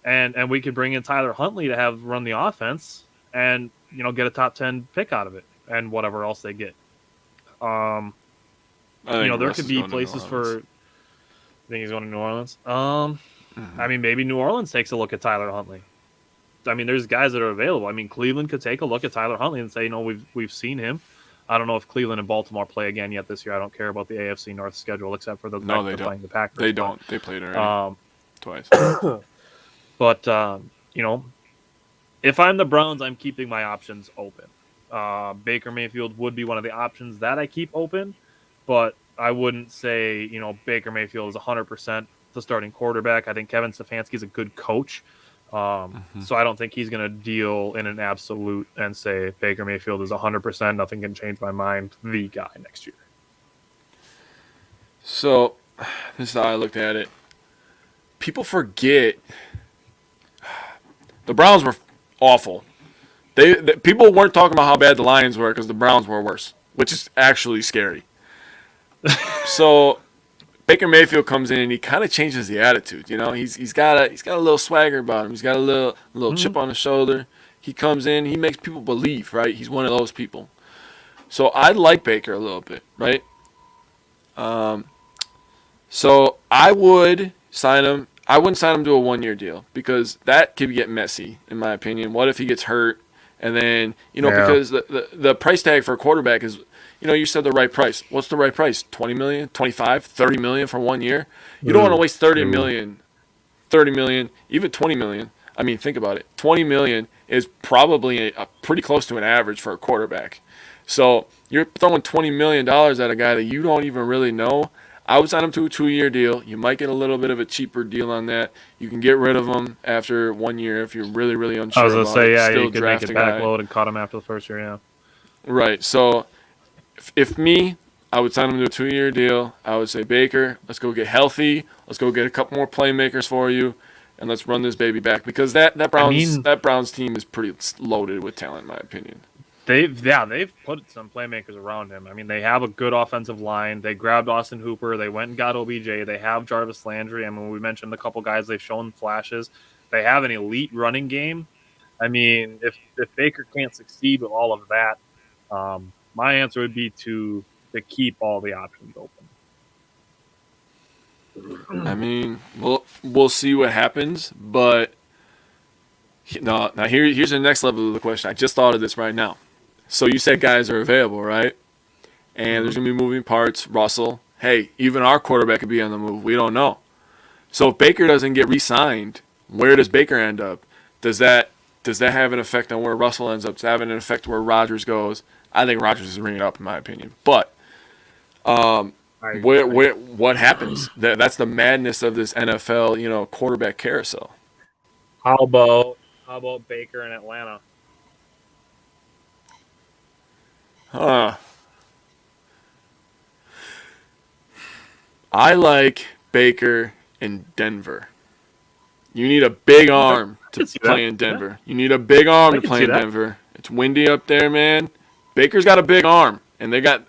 And we could bring in Tyler Huntley to have run the offense and, get a top 10 pick out of it and whatever else they get. There could be places for. I think he's going to New Orleans. I mean, maybe New Orleans takes a look at Tyler Huntley. I mean, there's guys that are available. I mean, Cleveland could take a look at Tyler Huntley and say, we've seen him. I don't know if Cleveland and Baltimore play again yet this year. I don't care about the AFC North schedule except for the fact they're playing the Packers. They don't. They played already twice. But if I'm the Browns, I'm keeping my options open. Baker Mayfield would be one of the options that I keep open, but I wouldn't say Baker Mayfield is 100% the starting quarterback. I think Kevin Stefanski is a good coach. So I don't think he's going to deal in an absolute and say Baker Mayfield is 100%. Nothing can change my mind. The guy next year. So this is how I looked at it. People forget the Browns were awful. People weren't talking about how bad the Lions were because the Browns were worse, which is actually scary. So Baker Mayfield comes in and he kind of changes the attitude. He's got a little swagger about him. He's got a little chip on his shoulder. He comes in, he makes people believe, right? He's one of those people. So I like Baker a little bit, right? So I would sign him. I wouldn't sign him to a 1-year deal because that could get messy, in my opinion. What if he gets hurt? And then, because the price tag for a quarterback is, you said the right price. What's the right price? 20 million, 25, 30 million for 1 year? You don't want to waste 30 million, even 20 million. I mean, think about it. 20 million is probably a pretty close to an average for a quarterback. So you're throwing $20 million at a guy that you don't even really know. I would sign him to a 2-year deal. You might get a little bit of a cheaper deal on that. You can get rid of him after 1 year if you're really, really unsure. I was going to say, Still you could make it backload and cut him after the first year, yeah. Right. So if me, I would sign him to a 2-year deal. I would say, Baker, let's go get healthy. Let's go get a couple more playmakers for you, and let's run this baby back because that Browns team is pretty loaded with talent, in my opinion. They've put some playmakers around him. I mean, they have a good offensive line. They grabbed Austin Hooper. They went and got OBJ. They have Jarvis Landry. I mean, we mentioned a couple guys they've shown flashes. They have an elite running game. I mean, if Baker can't succeed with all of that, my answer would be to to keep all the options open. I mean, we'll see what happens, but now here's the next level of the question. I just thought of this right now. So you said guys are available, right? And there's going to be moving parts. Russell, hey, even our quarterback could be on the move. We don't know. So if Baker doesn't get re-signed, where does Baker end up? Does that have an effect on where Russell ends up? Does that have an effect where Rodgers goes? I think Rodgers is ringing up, in my opinion. But what happens? That's the madness of this NFL, quarterback carousel. How about Baker in Atlanta? I like Baker in Denver. You need a big arm to play in Denver. You need a big arm to play in Denver. It's windy up there, man. Baker's got a big arm. And they got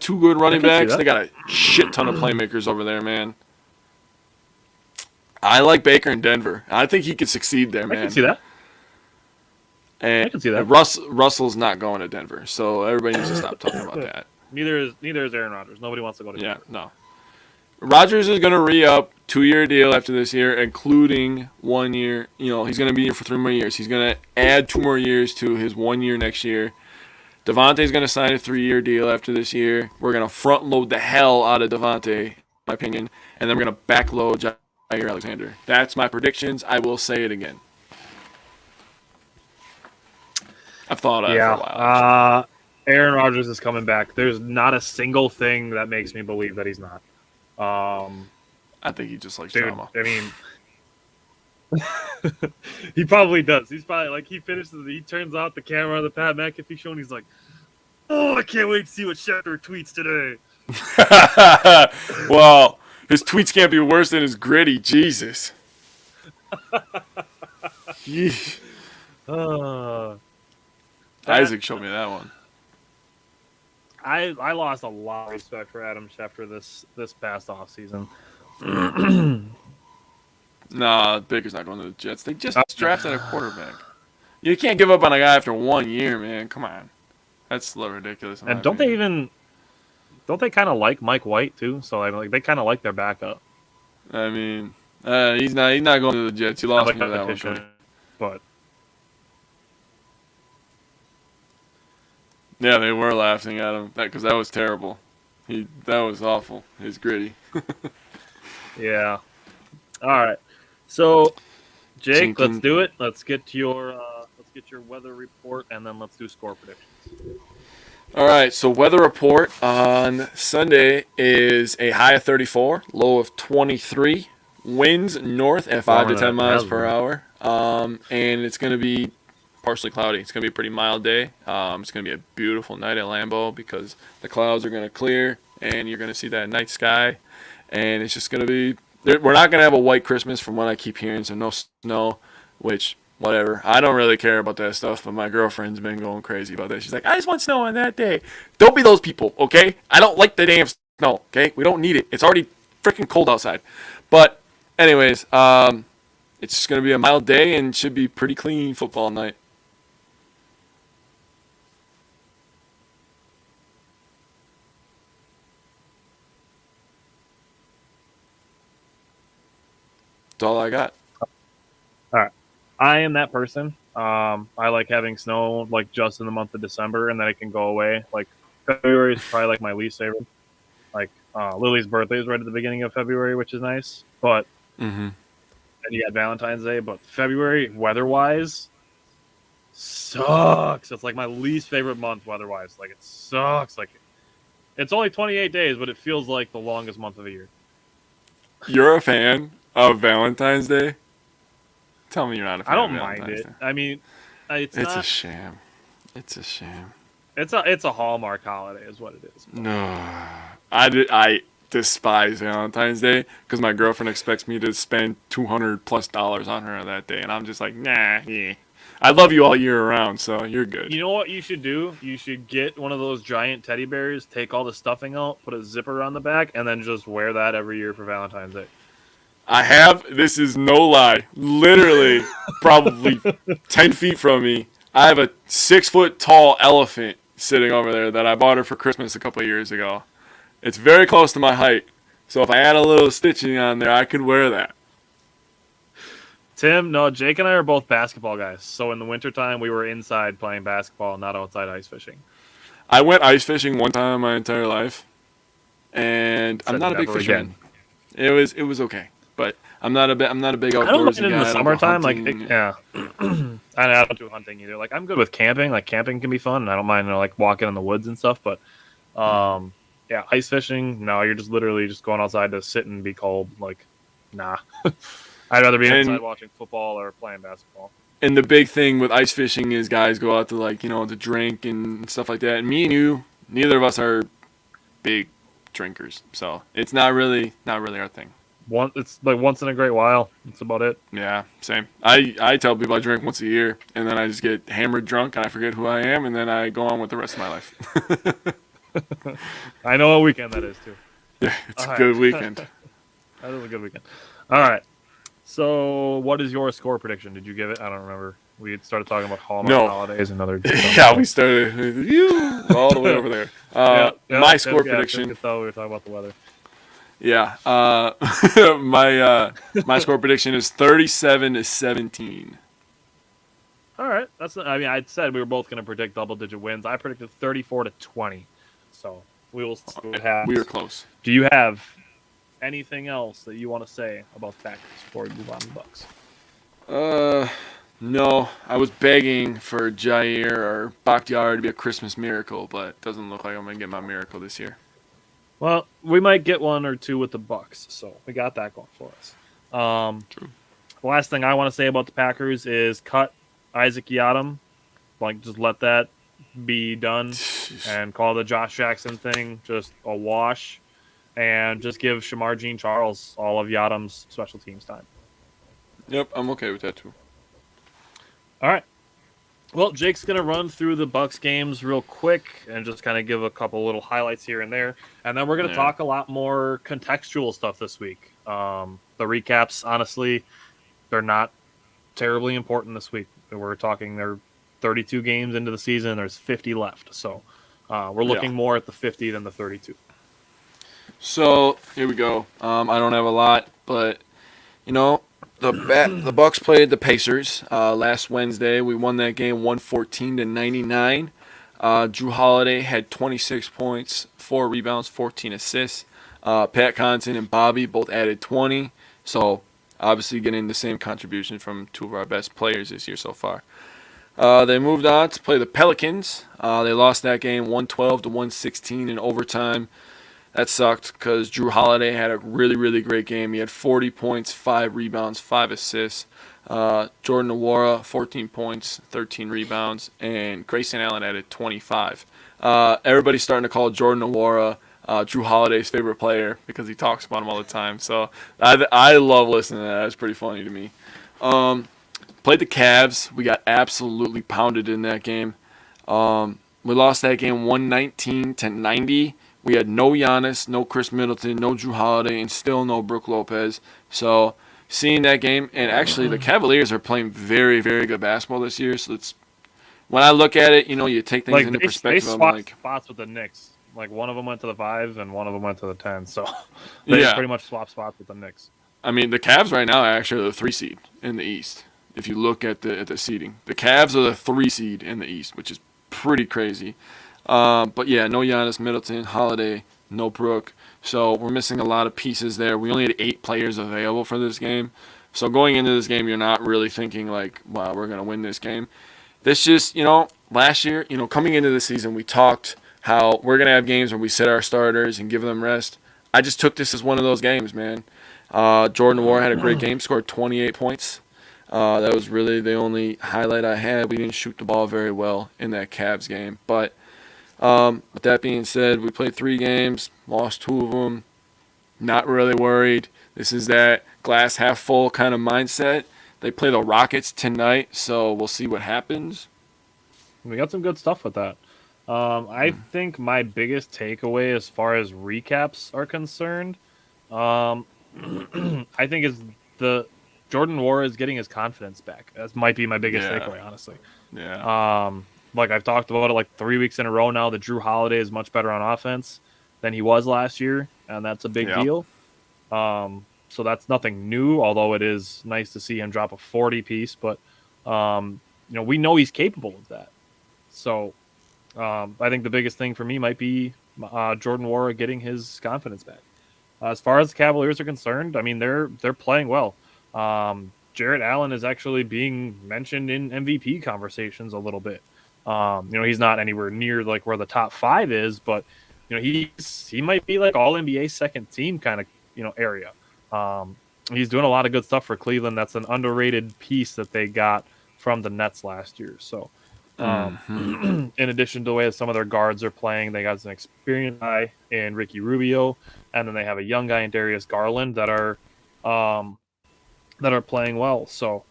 two good running backs. They got a shit ton of playmakers over there, man. I like Baker in Denver. I think he could succeed there, man. I can see that. And I can see that. Russell's not going to Denver, so everybody needs to stop talking about that. Neither is Aaron Rodgers. Nobody wants to go to Denver. Yeah, no. Rodgers is going to re-up 2-year deal after this year, including 1 year. He's going to be here for 3 more years. He's going to add 2 more years to his 1 year next year. Devontae's going to sign a 3-year deal after this year. We're going to front load the hell out of Devontae, in my opinion, and then we're going to back load Jair Alexander. That's my predictions. I will say it again. I've thought of it for a while. Aaron Rodgers is coming back. There's not a single thing that makes me believe that he's not. I think he just likes drama. I mean, he probably does. He's probably he finishes. He turns off the camera on the Pat McAfee show, and he's like, "Oh, I can't wait to see what Schefter tweets today." Well, his tweets can't be worse than his gritty. Jesus. Isaac showed me that one. I lost a lot of respect for Adam Schefter this past offseason. Nah, Baker's not going to the Jets. They just drafted a quarterback. You can't give up on a guy after 1 year, man. Come on. That's a little ridiculous. And don't they kind of like Mike White too? So they kind of like their backup. I mean, he's not going to the Jets. He lost me that one. But yeah, they were laughing at him because that was terrible. That was awful. He's gritty. Yeah. All right. So, Jake, let's do it. Let's get your weather report, and then let's do score predictions. All right. So, weather report on Sunday is a high of 34, low of 23, winds north at 5 to 10 miles per hour, and it's going to be partially cloudy. It's going to be a pretty mild day. It's going to be a beautiful night at Lambeau because the clouds are going to clear, and you're going to see that night sky, and it's just going to be. We're not going to have a white Christmas from what I keep hearing, so no snow, which, whatever. I don't really care about that stuff, but my girlfriend's been going crazy about that. She's like, I just want snow on that day. Don't be those people, okay? I don't like the damn snow, okay? We don't need it. It's already freaking cold outside. But anyways, it's just going to be a mild day and should be pretty clean football night. That's all I got. All right. I am that person. I like having snow just in the month of December, and then it can go away. February is probably my least favorite. Lily's birthday is right at the beginning of February, which is nice. But then you got Valentine's Day. But February, weather-wise, sucks. It's my least favorite month weather-wise. It sucks. It's only 28 days, but it feels like the longest month of the year. You're a fan of Valentine's Day? Tell me you're not a fan. I don't mind it. I mean, it's a sham. It's a sham. It's a Hallmark holiday, is what it is. No, I despise Valentine's Day because my girlfriend expects me to spend $200+ on her on that day, and I'm just like, nah. Yeah. I love you all year around, so you're good. You know what you should do? You should get one of those giant teddy bears, take all the stuffing out, put a zipper on the back, and then just wear that every year for Valentine's Day. I have, this is no lie, literally probably 10 feet from me, I have a 6-foot tall elephant sitting over there that I bought her for Christmas a couple of years ago. It's very close to my height, so if I add a little stitching on there, I could wear that. Tim, no, Jake and I are both basketball guys. So in the wintertime, we were inside playing basketball, not outside ice fishing. I went ice fishing one time in my entire life, and I'm not a big fisherman. It was okay, but I'm not a big outdoorsy guy. I don't mind it in the summertime, yeah. I don't do hunting either. Like, I'm good with camping. Like, camping can be fun, and I don't mind, like, walking in the woods and stuff. But, yeah, ice fishing, no, you're just literally just going outside to sit and be cold. Like, nah. I'd rather be inside watching football or playing basketball. And the big thing with ice fishing is guys go out to, like, to drink and stuff like that. And me and you, neither of us are big drinkers, so it's not really our thing. It's like once in a great while. That's about it. Yeah, same. I tell people I drink once a year, and then I just get hammered drunk, and I forget who I am, and then I go on with the rest of my life. I know what weekend that is, too. Yeah, it's a good weekend. That is a good weekend. All right. So, what is your score prediction? Did you give it? I don't remember. We had started talking about holidays and other. Yeah, we started all the way over there. My score prediction. I thought we were talking about the weather. Yeah, my score prediction is 37-17. All right, I said we were both going to predict double-digit wins. I predicted 34-20. So we will see what happens. We are close. Do you have anything else that you want to say about the Packers before we move on to the Bucks? No. I was begging for Jair or Bakhtiari to be a Christmas miracle, but it doesn't look like I'm going to get my miracle this year. Well, we might get one or two with the Bucks, so we got that going for us. True. The last thing I want to say about the Packers is cut Isaac Yiadom. Like, just let that be done and call the Josh Jackson thing just a wash, and just give Shamar Jean-Charles all of Yiadom's special teams time. Yep, I'm okay with that too. All right. Well, Jake's going to run through the Bucks games real quick and just kind of give a couple little highlights here and there. And then we're going to talk a lot more contextual stuff this week. The recaps, honestly, they're not terribly important this week. We're talking they're 32 games into the season. There's 50 left. So we're looking more at the 50 than the 32. So here we go. I don't have a lot, but, the Bucks played the Pacers last Wednesday. We won that game 114-99. Drew Holiday had 26 points, 4 rebounds, 14 assists. Pat Connaughton and Bobby both added 20. So obviously getting the same contribution from two of our best players this year so far. They moved on to play the Pelicans. They lost that game 112-116 in overtime. That sucked because Drew Holiday had a really, really great game. He had 40 points, 5 rebounds, 5 assists. Jordan Nwora, 14 points, 13 rebounds. And Grayson Allen added 25. Everybody's starting to call Jordan Nwora Drew Holiday's favorite player because he talks about him all the time. So I love listening to that. That's pretty funny to me. Played the Cavs. We got absolutely pounded in that game. We lost that game 119-90. We had no Giannis, no Chris Middleton, no Drew Holiday, and still no Brook Lopez. So seeing that game, and actually the Cavaliers are playing very, very good basketball this year. So when I look at it, you take things into perspective. They swapped spots with the Knicks. Like, one of them went to the 5 and one of them went to the 10. So they pretty much swapped spots with the Knicks. I mean, the Cavs right now are actually the 3 seed in the East. If you look at the seeding, the Cavs are the 3 seed in the East, which is pretty crazy. But yeah, no Giannis, Middleton, Holiday, no Brook. So we're missing a lot of pieces there. We only had 8 players available for this game. So going into this game, you're not really thinking like, wow, we're going to win this game. This just, last year, coming into the season, we talked how we're going to have games where we sit our starters and give them rest. I just took this as one of those games, man. Jordan Nwora had a great game, scored 28 points. That was really the only highlight I had. We didn't shoot the ball very well in that Cavs game. But with that being said, we played 3 games, lost 2 of them. Not really worried. This is that glass half full kind of mindset. They play the Rockets tonight, so we'll see what happens. We got some good stuff with that. I think my biggest takeaway as far as recaps are concerned, I think is the Jordan Nwora is getting his confidence back. That might be my biggest takeaway, honestly. Yeah. like I've talked about it like 3 weeks in a row now, that Drew Holiday is much better on offense than he was last year, and that's a big deal. So that's nothing new, although it is nice to see him drop a 40 piece. But we know he's capable of that. So I think the biggest thing for me might be Jordan Nwora getting his confidence back. As far as the Cavaliers are concerned, I mean they're playing well. Jarrett Allen is actually being mentioned in MVP conversations a little bit. He's not anywhere near like where the top 5 is, but he might be like all NBA second team kind of area. He's doing a lot of good stuff for Cleveland. That's an underrated piece that they got from the Nets last year. So, in addition to the way that some of their guards are playing, they got an experienced guy in Ricky Rubio, and then they have a young guy in Darius Garland that are playing well. So,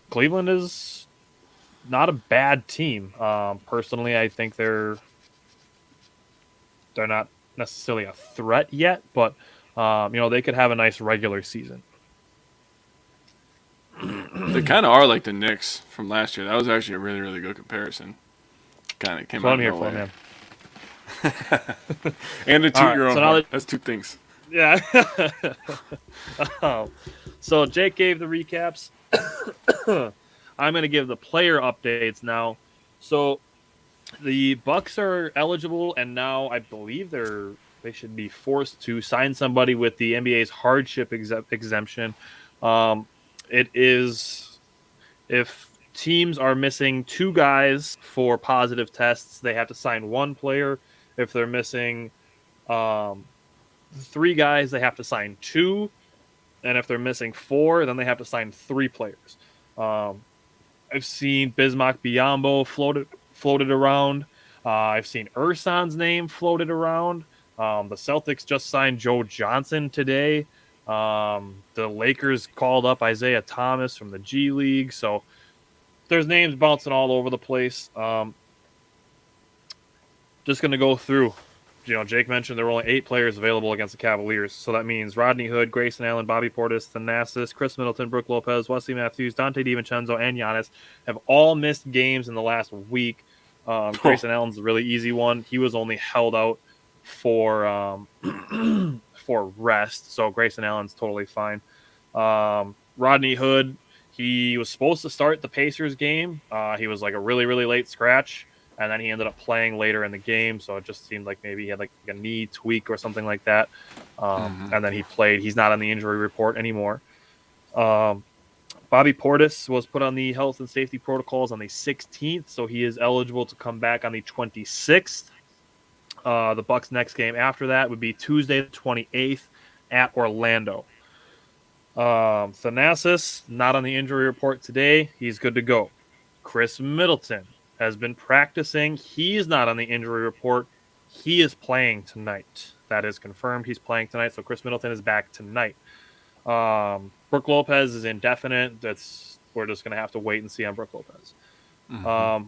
Cleveland is not a bad team. Personally, I think they're not necessarily a threat yet, but they could have a nice regular season. They kind of are like the Knicks from last year. That was actually a really, really good comparison. Kind of came out of nowhere. And a toot-your-own horn. That's 2 things. Yeah. So Jake gave the recaps. I'm going to give the player updates now. So the Bucks are eligible, and now I believe they should be forced to sign somebody with the NBA's hardship exemption. It is if teams are missing 2 guys for positive tests, they have to sign 1 player. If they're missing 3 guys, they have to sign 2. And if they're missing 4, then they have to sign 3 players. I've seen Bismack Biyombo floated around. I've seen Ersan's name floated around. The Celtics just signed Joe Johnson today. The Lakers called up Isaiah Thomas from the G League. So there's names bouncing all over the place. Just going to go through. Jake mentioned there were only 8 players available against the Cavaliers. So that means Rodney Hood, Grayson Allen, Bobby Portis, Thanasis, Chris Middleton, Brook Lopez, Wesley Matthews, Dante DiVincenzo, and Giannis have all missed games in the last week. Grayson Allen's a really easy one. He was only held out for rest, so Grayson Allen's totally fine. Rodney Hood, he was supposed to start the Pacers game. He was like a really, really late scratch, and then he ended up playing later in the game, so it just seemed like maybe he had like a knee tweak or something like that. And then he played. He's not on the injury report anymore. Bobby Portis was put on the health and safety protocols on the 16th, so he is eligible to come back on the 26th. The Bucks' next game after that would be Tuesday the 28th at Orlando. Thanasis, not on the injury report today. He's good to go. Chris Middleton has been practicing. He's not on the injury report. He is playing tonight. That is confirmed. He's playing tonight, so Chris Middleton is back tonight. Brook Lopez is indefinite. We're just going to have to wait and see on Brook Lopez.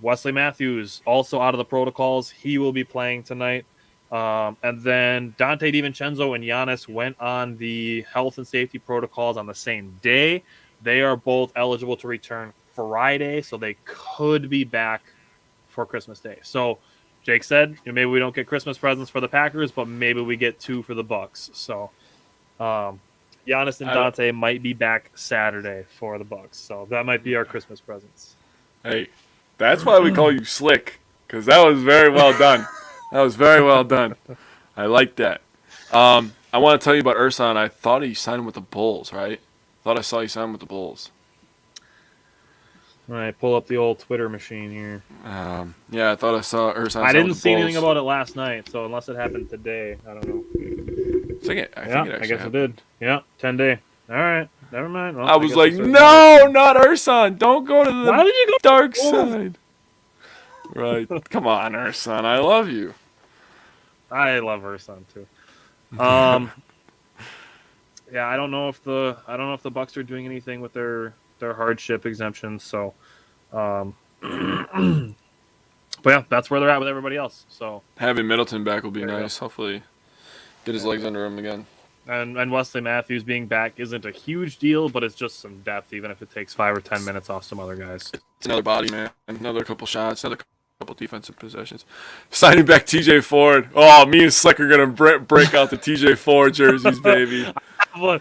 Wesley Matthews also out of the protocols. He will be playing tonight. And then Dante DiVincenzo and Giannis went on the health and safety protocols on the same day. They are both eligible to return Friday, so they could be back for Christmas Day. So Jake said, maybe we don't get Christmas presents for the Packers, but maybe we get 2 for the Bucks. So Giannis and Dante might be back Saturday for the Bucks. So that might be our Christmas presents. Hey, that's why we call you Slick, because that was very well done. That was very well done. I like that. I want to tell you about Ersan. I thought he signed with the Bulls, right? Thought I saw you sign with the Bulls. All right, pull up the old Twitter machine here. Yeah, I thought I saw Ersan. I didn't see anything about it last night, so unless it happened today, I don't know. I guess it did. Yeah, 10 day. All right, never mind. Well, I was like, no, not Ersan. Don't go to the Why did you go dark side. Right. Come on, Ersan. I love you. I love Ersan too. Yeah, I don't know if the Bucks are doing anything with their hardship exemptions. So, but yeah, that's where they're at with everybody else. So having Middleton back will be nice. Hopefully, get his legs under him again. And Wesley Matthews being back isn't a huge deal, but it's just some depth, even if it takes 5 or 10 minutes off some other guys. It's another body, man. Another couple shots, another couple defensive possessions. Signing back TJ Ford. Oh, me and Slick are going to break out the TJ Ford jerseys, baby. I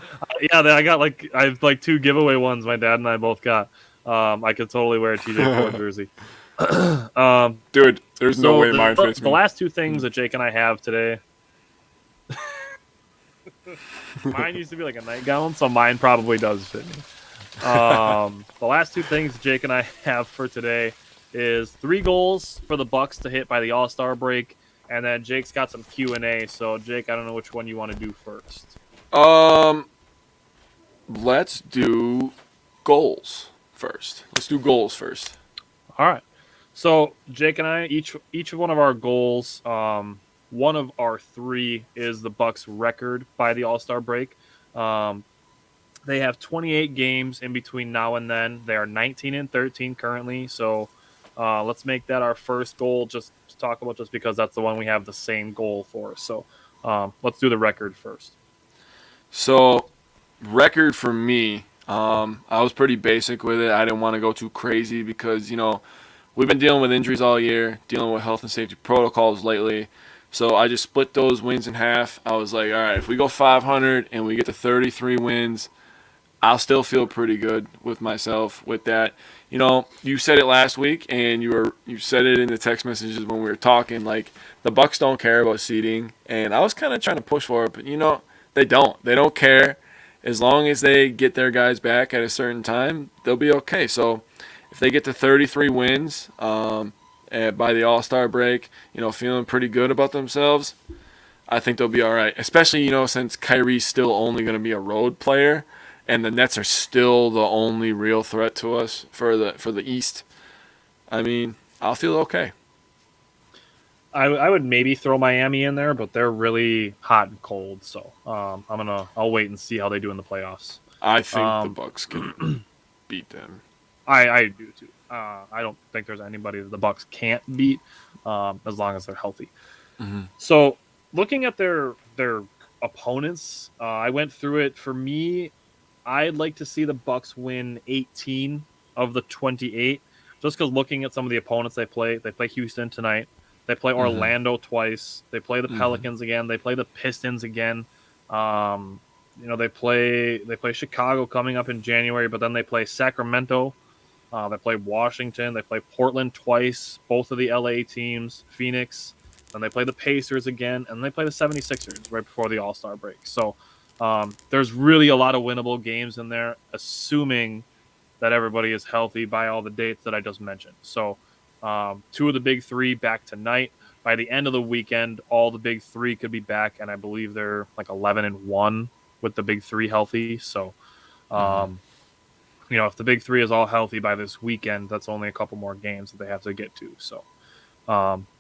have like 2 giveaway ones my dad and I both got. I could totally wear a TJ Ford jersey. Dude, there's no way mine fits me. The last 2 things that Jake and I have today. Mine used to be like a nightgown, so mine probably does fit me. The last 2 things Jake and I have for today is 3 goals for the Bucks to hit by the All-Star break, and then Jake's got some Q&A. So Jake, I don't know which one you want to do first. Let's do goals first. All right. So Jake and I, each of one of our goals, one of our 3 is the Bucks' record by the All-Star break. They have 28 games in between now and then. They are 19-13 currently. So let's make that our first goal. Just to talk about, just because that's the one we have the same goal for. So let's do the record first. So record for me, I was pretty basic with it. I didn't want to go too crazy because, we've been dealing with injuries all year, dealing with health and safety protocols lately. So I just split those wins in half. I was like, all right, if we go 500 and we get to 33 wins, I'll still feel pretty good with myself with that. You said it last week, and you said it in the text messages when we were talking, like, the Bucks don't care about seeding. And I was kind of trying to push for it, but, they don't. They don't care. As long as they get their guys back at a certain time, they'll be okay. So if they get to 33 wins by the All-Star break, feeling pretty good about themselves, I think they'll be all right. Especially, since Kyrie's still only going to be a road player, and the Nets are still the only real threat to us for the East. I mean, I'll feel okay. I would maybe throw Miami in there, but they're really hot and cold. So I'll wait and see how they do in the playoffs. I think the Bucks can beat them. I do too. I don't think there's anybody that the Bucks can't beat as long as they're healthy. Mm-hmm. So looking at their opponents, I went through it. For me, I'd like to see the Bucks win 18 of the 28, just because looking at some of the opponents they play Houston tonight. They play Orlando twice. They play the Pelicans again. They play the Pistons again. They play Chicago coming up in January, but then they play Sacramento. They play Washington. They play Portland twice, both of the LA teams, Phoenix. Then they play the Pacers again, and they play the 76ers right before the All-Star break. So there's really a lot of winnable games in there, assuming that everybody is healthy by all the dates that I just mentioned. So 2 of the big 3 back tonight. By the end of the weekend, all the big 3 could be back, and I believe they're like 11-1 with the big 3 healthy. So, if the big 3 is all healthy by this weekend, that's only a couple more games that they have to get to. So,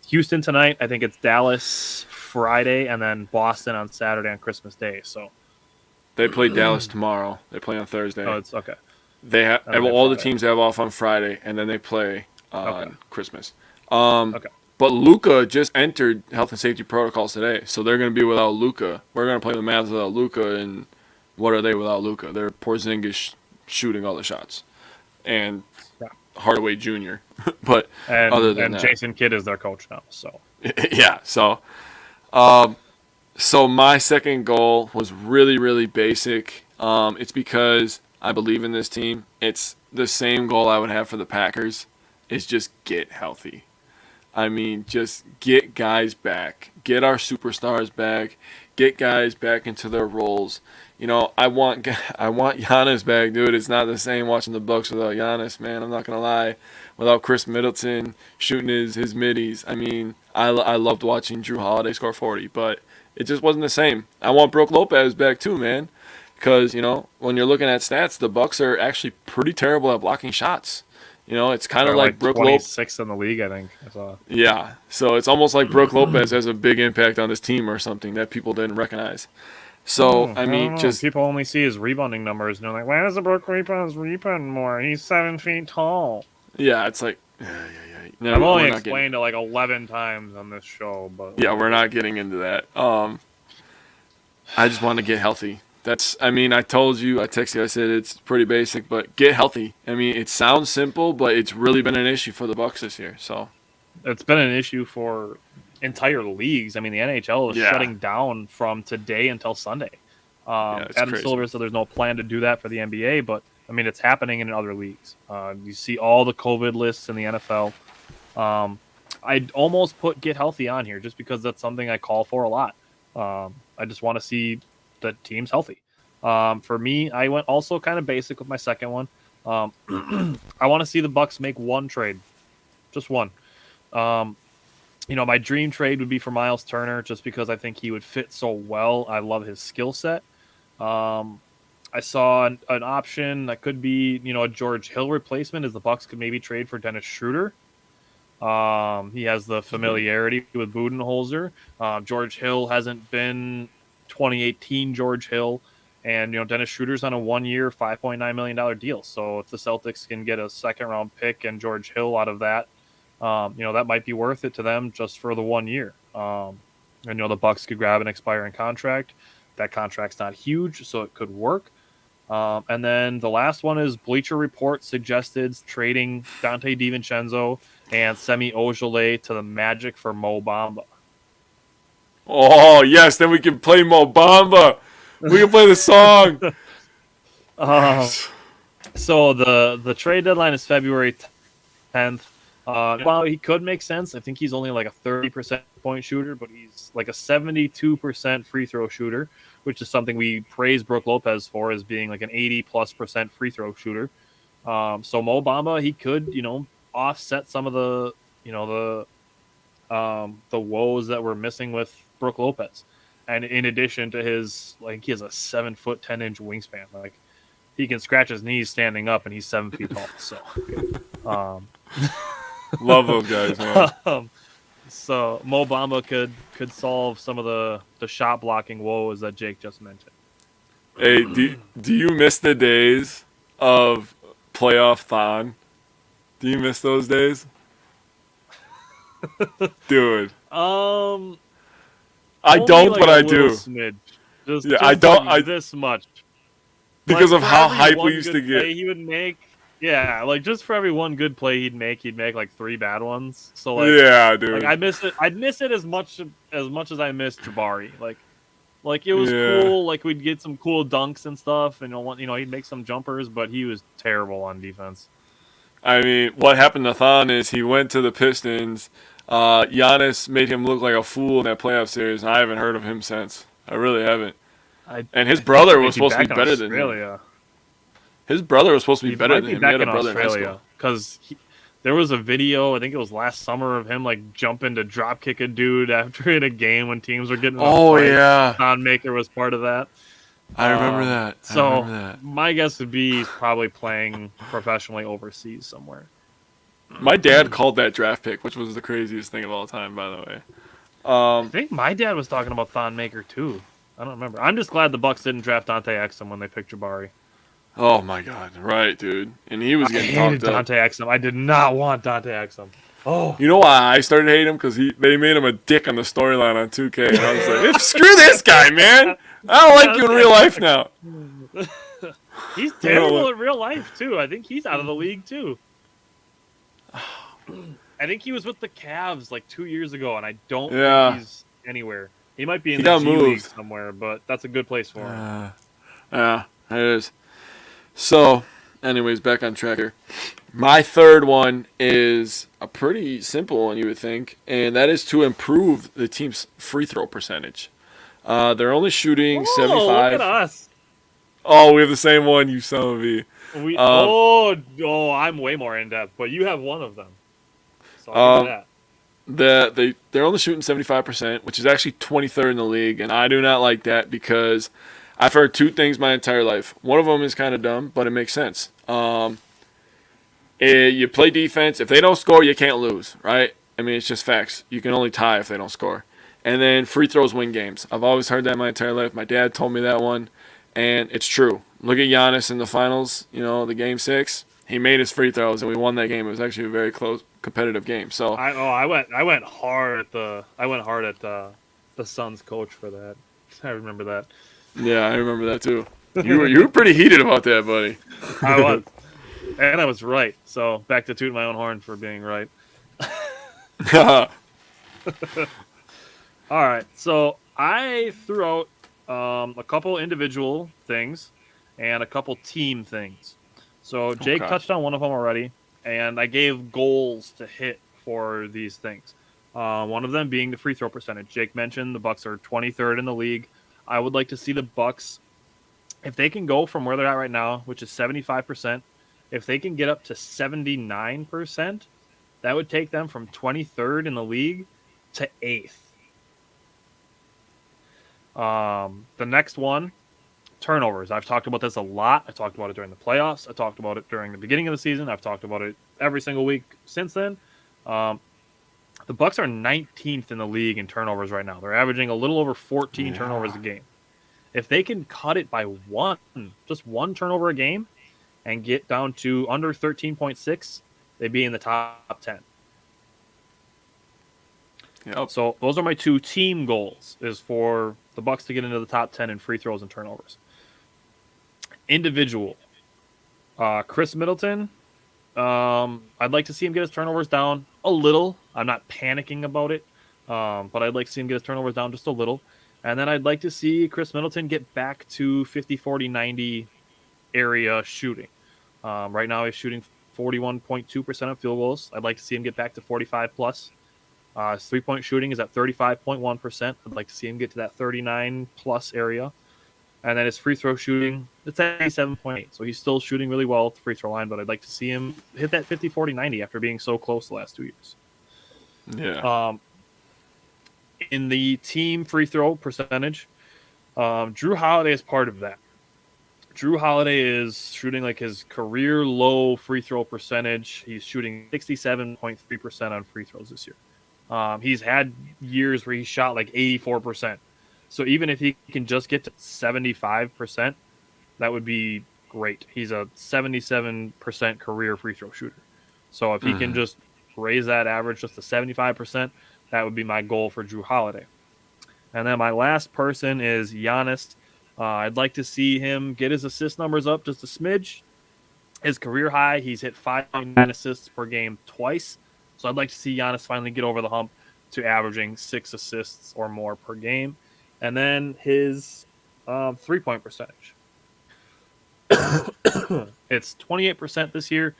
Houston tonight, I think it's Dallas Friday, and then Boston on Saturday on Christmas Day. So they play Dallas tomorrow. They play on Thursday. Oh, it's okay. They have all the teams have off on Friday, and then they play on Christmas. Okay. But Luka just entered health and safety protocols today, so they're going to be without Luka. We're going to play the Mavs without Luka, and what are they without Luka? They're Porzingis shooting all the shots, and Hardaway Jr. But other than that, Jason Kidd is their coach now. So yeah, so my second goal was really, really basic. It's because I believe in this team. It's the same goal I would have for the Packers. Is just get healthy. I mean, just get guys back. Get our superstars back. Get guys back into their roles. I want Giannis back, dude. It's not the same watching the Bucks without Giannis, man. I'm not going to lie. Without Chris Middleton shooting his middies. I mean, I loved watching Drew Holiday score 40, but it just wasn't the same. I want Brook Lopez back too, man. Because, when you're looking at stats, the Bucks are actually pretty terrible at blocking shots. It's kind of like Brook Lopez. 26th in the league, I think. Yeah, so it's almost like Brook Lopez has a big impact on this team or something that people didn't recognize. So, I mean, just... People only see his rebounding numbers, and they're like, why does the Brook Lopez rebound more? He's 7 feet tall. Yeah, it's like... No, I've only explained it like 11 times on this show, but... Yeah, we're not getting into that. I just want to get healthy. I told you, I texted you, I said it's pretty basic, but get healthy. I mean, it sounds simple, but it's really been an issue for the Bucks this year. So it's been an issue for entire leagues. I mean, the NHL is shutting down from today until Sunday. Adam crazy. Silver said there's no plan to do that for the NBA, but I mean, it's happening in other leagues. You see all the COVID lists in the NFL. I'd almost put get healthy on here just because that's something I call for a lot. I just want to see the team's healthy. For me, I went also kind of basic with my second one. I want to see the Bucks make one trade, just one. My dream trade would be for Miles Turner, just because I think he would fit so well. I love his skill set. I saw an option that could be, a George Hill replacement, as the Bucks could maybe trade for Dennis Schroeder. He has the familiarity with Budenholzer. George Hill hasn't been 2018 George Hill, and Dennis Schroeder's on a 1-year, $5.9 million deal. So if the Celtics can get a second-round pick and George Hill out of that, that might be worth it to them just for the 1 year. The Bucks could grab an expiring contract. That contract's not huge, so it could work. And then the last one is Bleacher Report suggested trading Dante DiVincenzo and Semi Ojeleye to the Magic for Mo Bamba. Oh, yes, then we can play Mo Bamba. We can play the song. So the trade deadline is February 10th. Well, he could make sense. I think he's only like a 30% point shooter, but he's like a 72% free throw shooter, which is something we praise Brook Lopez for, as being like an 80+% free throw shooter. So Mo Bamba, he could, offset some of the woes that we're missing with Brook Lopez. And in addition to his, he has a 7 foot 10-inch wingspan. Like, he can scratch his knees standing up, and he's 7 feet tall. So, love those guys, man. So Mo Bamba could solve some of the shot blocking woes that Jake just mentioned. Hey, do you miss the days of playoff Thon? Do you miss those days? Dude. I don't, but I do. Smidge. Just I don't. This much. Because of how hype we used to get. He would make. Yeah, just for every one good play he'd make like 3 bad ones. So yeah, dude. I miss it. I'd miss it as much as I miss Jabari. Like it was cool. Like, we'd get some cool dunks and stuff, and he'd make some jumpers, but he was terrible on defense. I mean, what happened to Thon is he went to the Pistons. Giannis made him look like a fool in that playoff series, and I haven't heard of him since. I really haven't. And his brother was supposed to be better than him. His brother was supposed to be better than him. He had a brother in Australia, because there was a video, I think it was last summer, of him jumping to drop kick a dude after in a game when teams were getting. Yeah. Thon Maker was part of that. I remember that. My guess would be he's probably playing professionally overseas somewhere. My dad called that draft pick, which was the craziest thing of all time, by the way. I think my dad was talking about Thon Maker too. I don't remember. I'm just glad the Bucks didn't draft Dante Exum when they picked Jabari. Oh my God! Right, dude. And he was getting talked up. Dante Exum. I did not want Dante Exum. Oh, you know why I started hating him? Because they made him a dick on the storyline on 2K, and I was like, screw this guy, man. I don't like you in real life now. He's terrible in real life too. I think he's out of the league too. I think he was with the Cavs 2 years ago, and I don't think he's anywhere. He might be in the G League somewhere, but that's a good place for him. Yeah, it is. So, anyways, back on track here. My third one is a pretty simple one, you would think, and that is to improve the team's free throw percentage. They're only shooting 75. Look at us. Oh, we have the same one, you son of a. I'm way more in depth, but you have one of them. So I'll give that. They're only shooting 75%, which is actually 23rd in the league, and I do not like that because I've heard 2 things my entire life. One of them is kind of dumb, but it makes sense. You play defense. If they don't score, you can't lose, right? I mean, it's just facts. You can only tie if they don't score. And then free throws win games. I've always heard that my entire life. My dad told me that one, and it's true. Look at Giannis in the finals, the Game 6. He made his free throws, and we won that game. It was actually a very close, competitive game. So I went hard at the Suns coach for that. I remember that. Yeah, I remember that too. You were pretty heated about that, buddy. I was. And I was right. So back to toot my own horn for being right. All right. So I threw out a couple individual things and a couple team things. So Jake touched on one of them already, and I gave goals to hit for these things. One of them being the free throw percentage. Jake mentioned the Bucks are 23rd in the league. I would like to see the Bucks, if they can go from where they're at right now, which is 75%, if they can get up to 79%, that would take them from 23rd in the league to 8th. The next one, turnovers. I've talked about this a lot. I talked about it during the playoffs. I talked about it during the beginning of the season. I've talked about it every single week since then. The Bucks are 19th in the league in turnovers right now. They're averaging a little over 14 turnovers a game. If they can cut it by just one turnover a game, and get down to under 13.6, they'd be in the top 10. Yep. So those are my two team goals, is for the Bucks to get into the top 10 in free throws and turnovers. Individual. Chris Middleton, I'd like to see him get his turnovers down a little. I'm not panicking about it, but I'd like to see him get his turnovers down just a little. And then I'd like to see Chris Middleton get back to 50, 40, 90 area shooting. Right now he's shooting 41.2% of field goals. I'd like to see him get back to 45 plus. His three-point shooting is at 35.1%. I'd like to see him get to that 39 plus area. And then his free throw shooting, it's at 87.8. So he's still shooting really well at the free throw line, but I'd like to see him hit that 50, 40, 90 after being so close the last 2 years. Yeah. In the team free throw percentage, Drew Holiday is part of that. Drew Holiday is shooting like his career low free throw percentage. He's shooting 67.3% on free throws this year. He's had years where he shot like 84%. So even if he can just get to 75%, that would be great. He's a 77% career free throw shooter. So if he can just raise that average just to 75%, that would be my goal for Drew Holiday. And then my last person is Giannis. I'd like to see him get his assist numbers up just a smidge. His career high, he's hit 5.9 assists per game twice. So I'd like to see Giannis finally get over the hump to averaging 6 assists or more per game. And then his three-point percentage. It's 28% this year.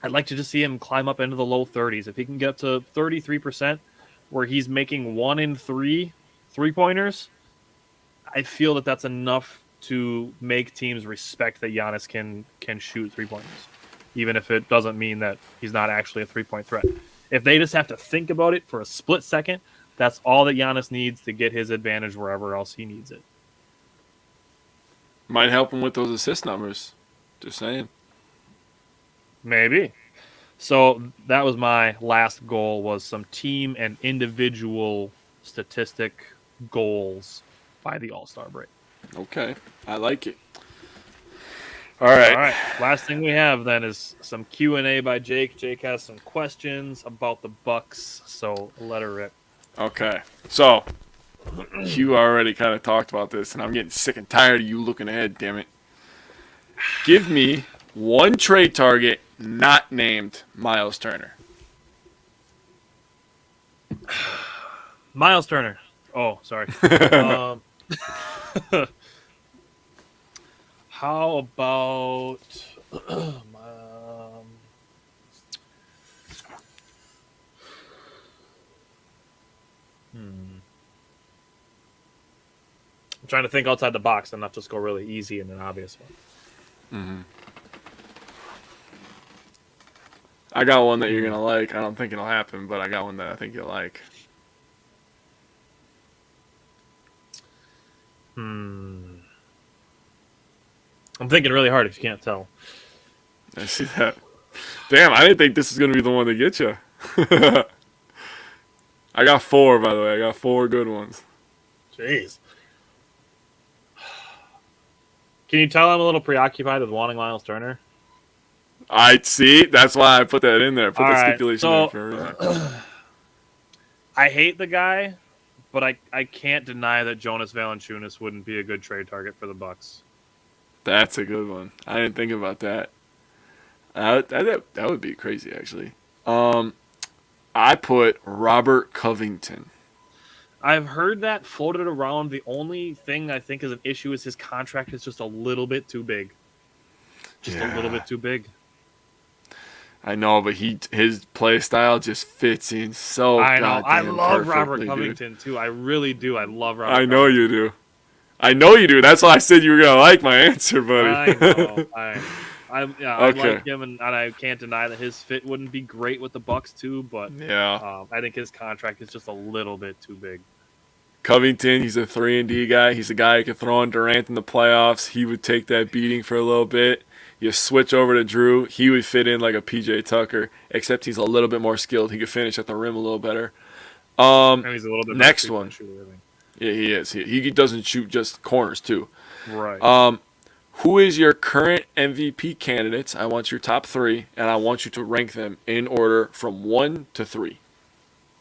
I'd like to just see him climb up into the low 30s. If he can get up to 33%, where he's making 1 in 3 three-pointers, I feel that that's enough to make teams respect that Giannis can shoot three-pointers, even if it doesn't mean that he's not actually a three-point threat. If they just have to think about it for a split second, that's all that Giannis needs to get his advantage wherever else he needs it. Might help him with those assist numbers. Just saying. Maybe. So that was my last goal, was some team and individual statistic goals by the All-Star break. Okay. I like it. All right. Last thing we have then is some Q&A by Jake. Jake has some questions about the Bucks, so let her rip. Okay. So, you already kind of talked about this, and I'm getting sick and tired of you looking ahead, damn it. Give me one trade target not named Miles Turner. Miles Turner. Oh, sorry. How about I'm trying to think outside the box and not just go really easy and an obvious one. Mm-hmm. I got one that you're going to like. I don't think it'll happen, but I got one that I think you'll like. I'm thinking really hard if you can't tell. I see that. Damn, I didn't think this was going to be the one to get you. I got 4, by the way. I got 4 good ones. Jeez. Can you tell I'm a little preoccupied with wanting Miles Turner? I see. That's why I put that in there. Put the stipulation in for a reason. I hate the guy, but I can't deny that Jonas Valanciunas wouldn't be a good trade target for the Bucks. That's a good one. I didn't think about that. That would be crazy, actually. I put Robert Covington. I've heard that floated around. The only thing I think is an issue is his contract is just a little bit too big. A little bit too big. I know, but his play style just fits in so I know. I love Robert dude. Covington too. I really do. I love Robert. I know you do. I know you do. That's why I said you were gonna like my answer, buddy. I know. I like him, and I can't deny that his fit wouldn't be great with the Bucks too. But I think his contract is just a little bit too big. Covington, he's a 3-and-D guy. He's a guy who could throw on Durant in the playoffs. He would take that beating for a little bit. You switch over to Drew, he would fit in like a PJ Tucker, except he's a little bit more skilled. He could finish at the rim a little better. And he's a little bit next one. Yeah, he is. He doesn't shoot just corners too. Right. Who is your current MVP candidates? I want your top 3, and I want you to rank them in order from 1 to 3.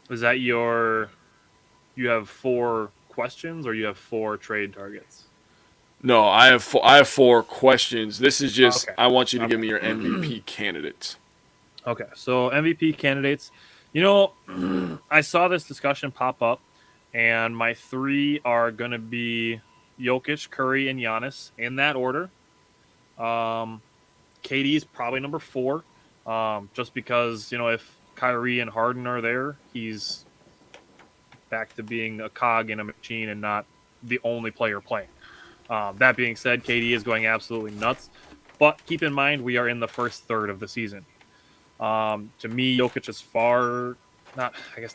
Is that you have 4 questions or you have 4 trade targets? No, I have 4 questions. This is just I want you to give me your MVP candidates. Okay, so MVP candidates. I saw this discussion pop up, and my 3 are going to be Jokic, Curry, and Giannis in that order. KD is probably number 4, just because if Kyrie and Harden are there, he's back to being a cog in a machine and not the only player playing. That being said, KD is going absolutely nuts. But keep in mind, we are in the first third of the season. To me, Jokic is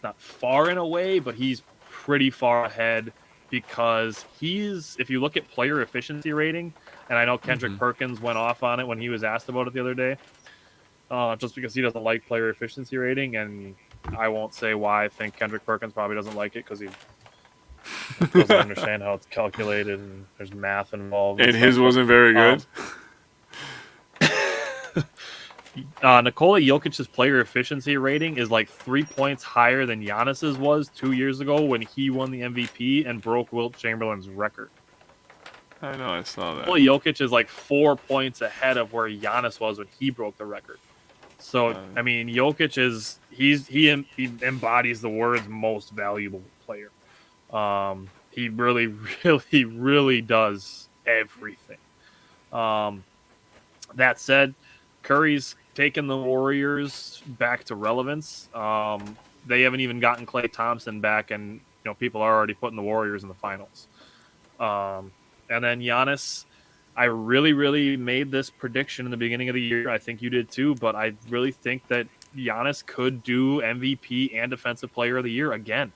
not far in a way, but he's pretty far ahead because if you look at player efficiency rating, and I know Kendrick Perkins went off on it when he was asked about it the other day, just because he doesn't like player efficiency rating, and I won't say why. I think Kendrick Perkins probably doesn't like it because he doesn't understand how it's calculated and there's math involved. And his wasn't very good. Nikola Jokic's player efficiency rating is like 3 points higher than Giannis's was 2 years ago when he won the MVP and broke Wilt Chamberlain's record. I know, I saw that. Nikola Jokic is like 4 points ahead of where Giannis was when he broke the record. So, I mean, Jokic he embodies the words most valuable player. He really, really, really does everything. That said, Curry's taken the Warriors back to relevance. They haven't even gotten Klay Thompson back, and people are already putting the Warriors in the finals. And then Giannis, I really, really made this prediction in the beginning of the year. I think you did too, but I really think that Giannis could do MVP and Defensive Player of the Year again.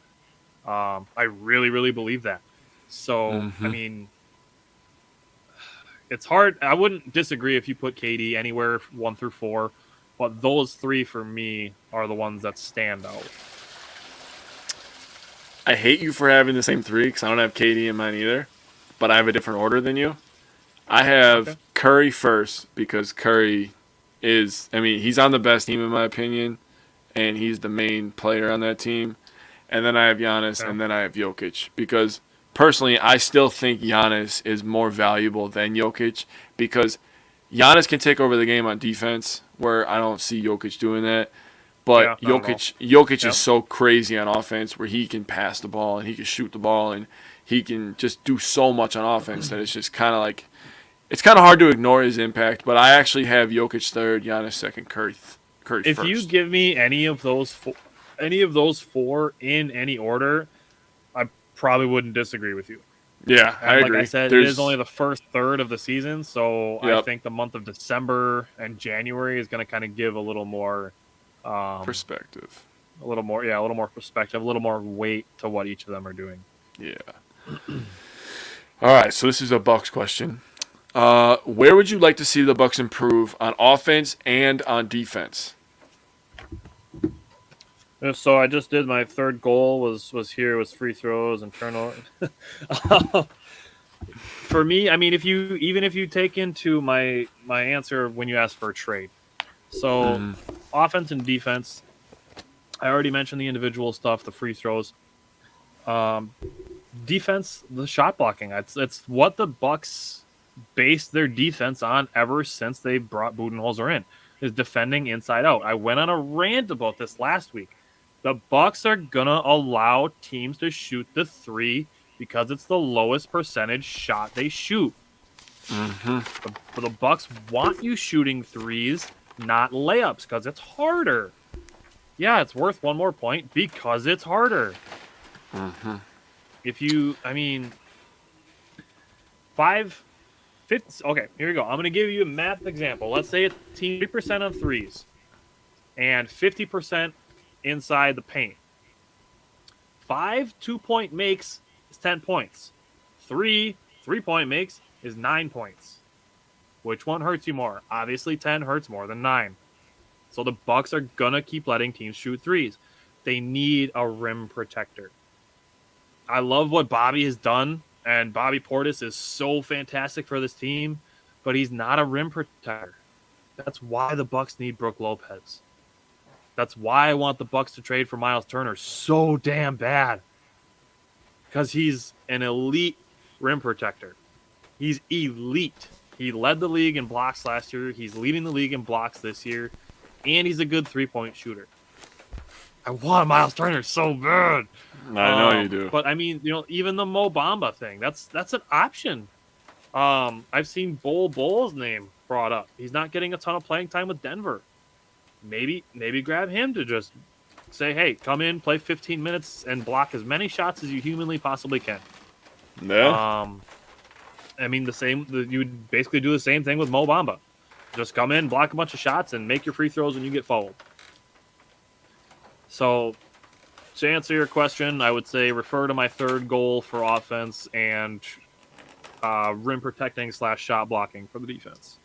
I really, really believe that. So, I mean, it's hard. I wouldn't disagree if you put KD anywhere 1 through 4, but those 3 for me are the ones that stand out. I hate you for having the same 3 because I don't have KD in mine either, but I have a different order than you. I have Curry first because Curry he's on the best team in my opinion, and he's the main player on that team. And then I have Giannis, and then I have Jokic. Because, personally, I still think Giannis is more valuable than Jokic. Because Giannis can take over the game on defense, where I don't see Jokic doing that. But Jokic is so crazy on offense, where he can pass the ball, and he can shoot the ball, and he can just do so much on offense that it's just kind of like... It's kind of hard to ignore his impact. But I actually have Jokic third, Giannis second, Curry first. If you give me any of those 4 in any order, I probably wouldn't disagree with you. Yeah, I agree. Like I said, it is only the first third of the season, so I think the month of December and January is going to kind of give a little more perspective. A little more perspective, a little more weight to what each of them are doing. Yeah. All right, so this is a Bucks question. Where would you like to see the Bucks improve on offense and on defense? So I just did my third goal was free throws and turnovers. For me, I mean, if you take into my answer when you ask for a trade, so offense and defense, I already mentioned the individual stuff, the free throws. Defense, the shot blocking. It's what the Bucks based their defense on ever since they brought Budenholzer in, is defending inside out. I went on a rant about this last week. The Bucks are gonna allow teams to shoot the three because it's the lowest percentage shot they shoot. The Bucks want you shooting threes, not layups, because it's harder. Yeah, it's worth one more point because it's harder. If you, I mean, 50, okay, here we go. I'm going to give you a math example. Let's say it's 3% on threes and 50% inside the paint. 5 2-point makes is 10 points. 3 3-point makes is 9 points. Which one hurts you more? Obviously, 10 hurts more than 9. So the Bucks are going to keep letting teams shoot threes. They need a rim protector. I love what Bobby has done, and Bobby Portis is so fantastic for this team, but he's not a rim protector. That's why the Bucks need Brook Lopez. That's why I want the Bucks to trade for Miles Turner so damn bad, because he's an elite rim protector. He's elite. He led the league in blocks last year. He's leading the league in blocks this year, and he's a good three-point shooter. I want Miles Turner so bad. I know you do. But I mean, even the Mo Bamba thing, that's an option. I've seen Bull's name brought up. He's not getting a ton of playing time with Denver. Maybe grab him to just say, hey, come in, play 15 minutes, and block as many shots as you humanly possibly can. Yeah. I mean, you would basically do the same thing with Mo Bamba. Just come in, block a bunch of shots, and make your free throws when you get fouled. So, to answer your question, I would say refer to my third goal for offense and rim protecting / shot blocking for the defense.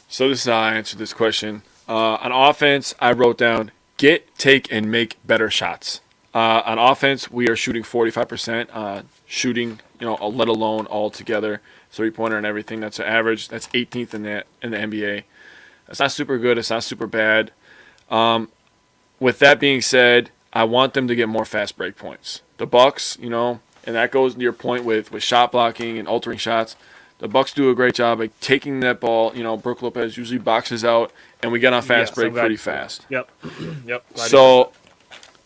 So this is how I answered this question. On offense, I wrote down get, take, and make better shots. On offense, we are shooting 45% shooting, let alone all together, three-pointer and everything. That's an average. That's 18th in the NBA. That's not super good. It's not super bad. With that being said, I want them to get more fast break points. The Bucks, and that goes to your point with shot blocking and altering shots. The Bucks do a great job of taking that ball. Brook Lopez usually boxes out, and we get on fast break pretty fast. Yep. So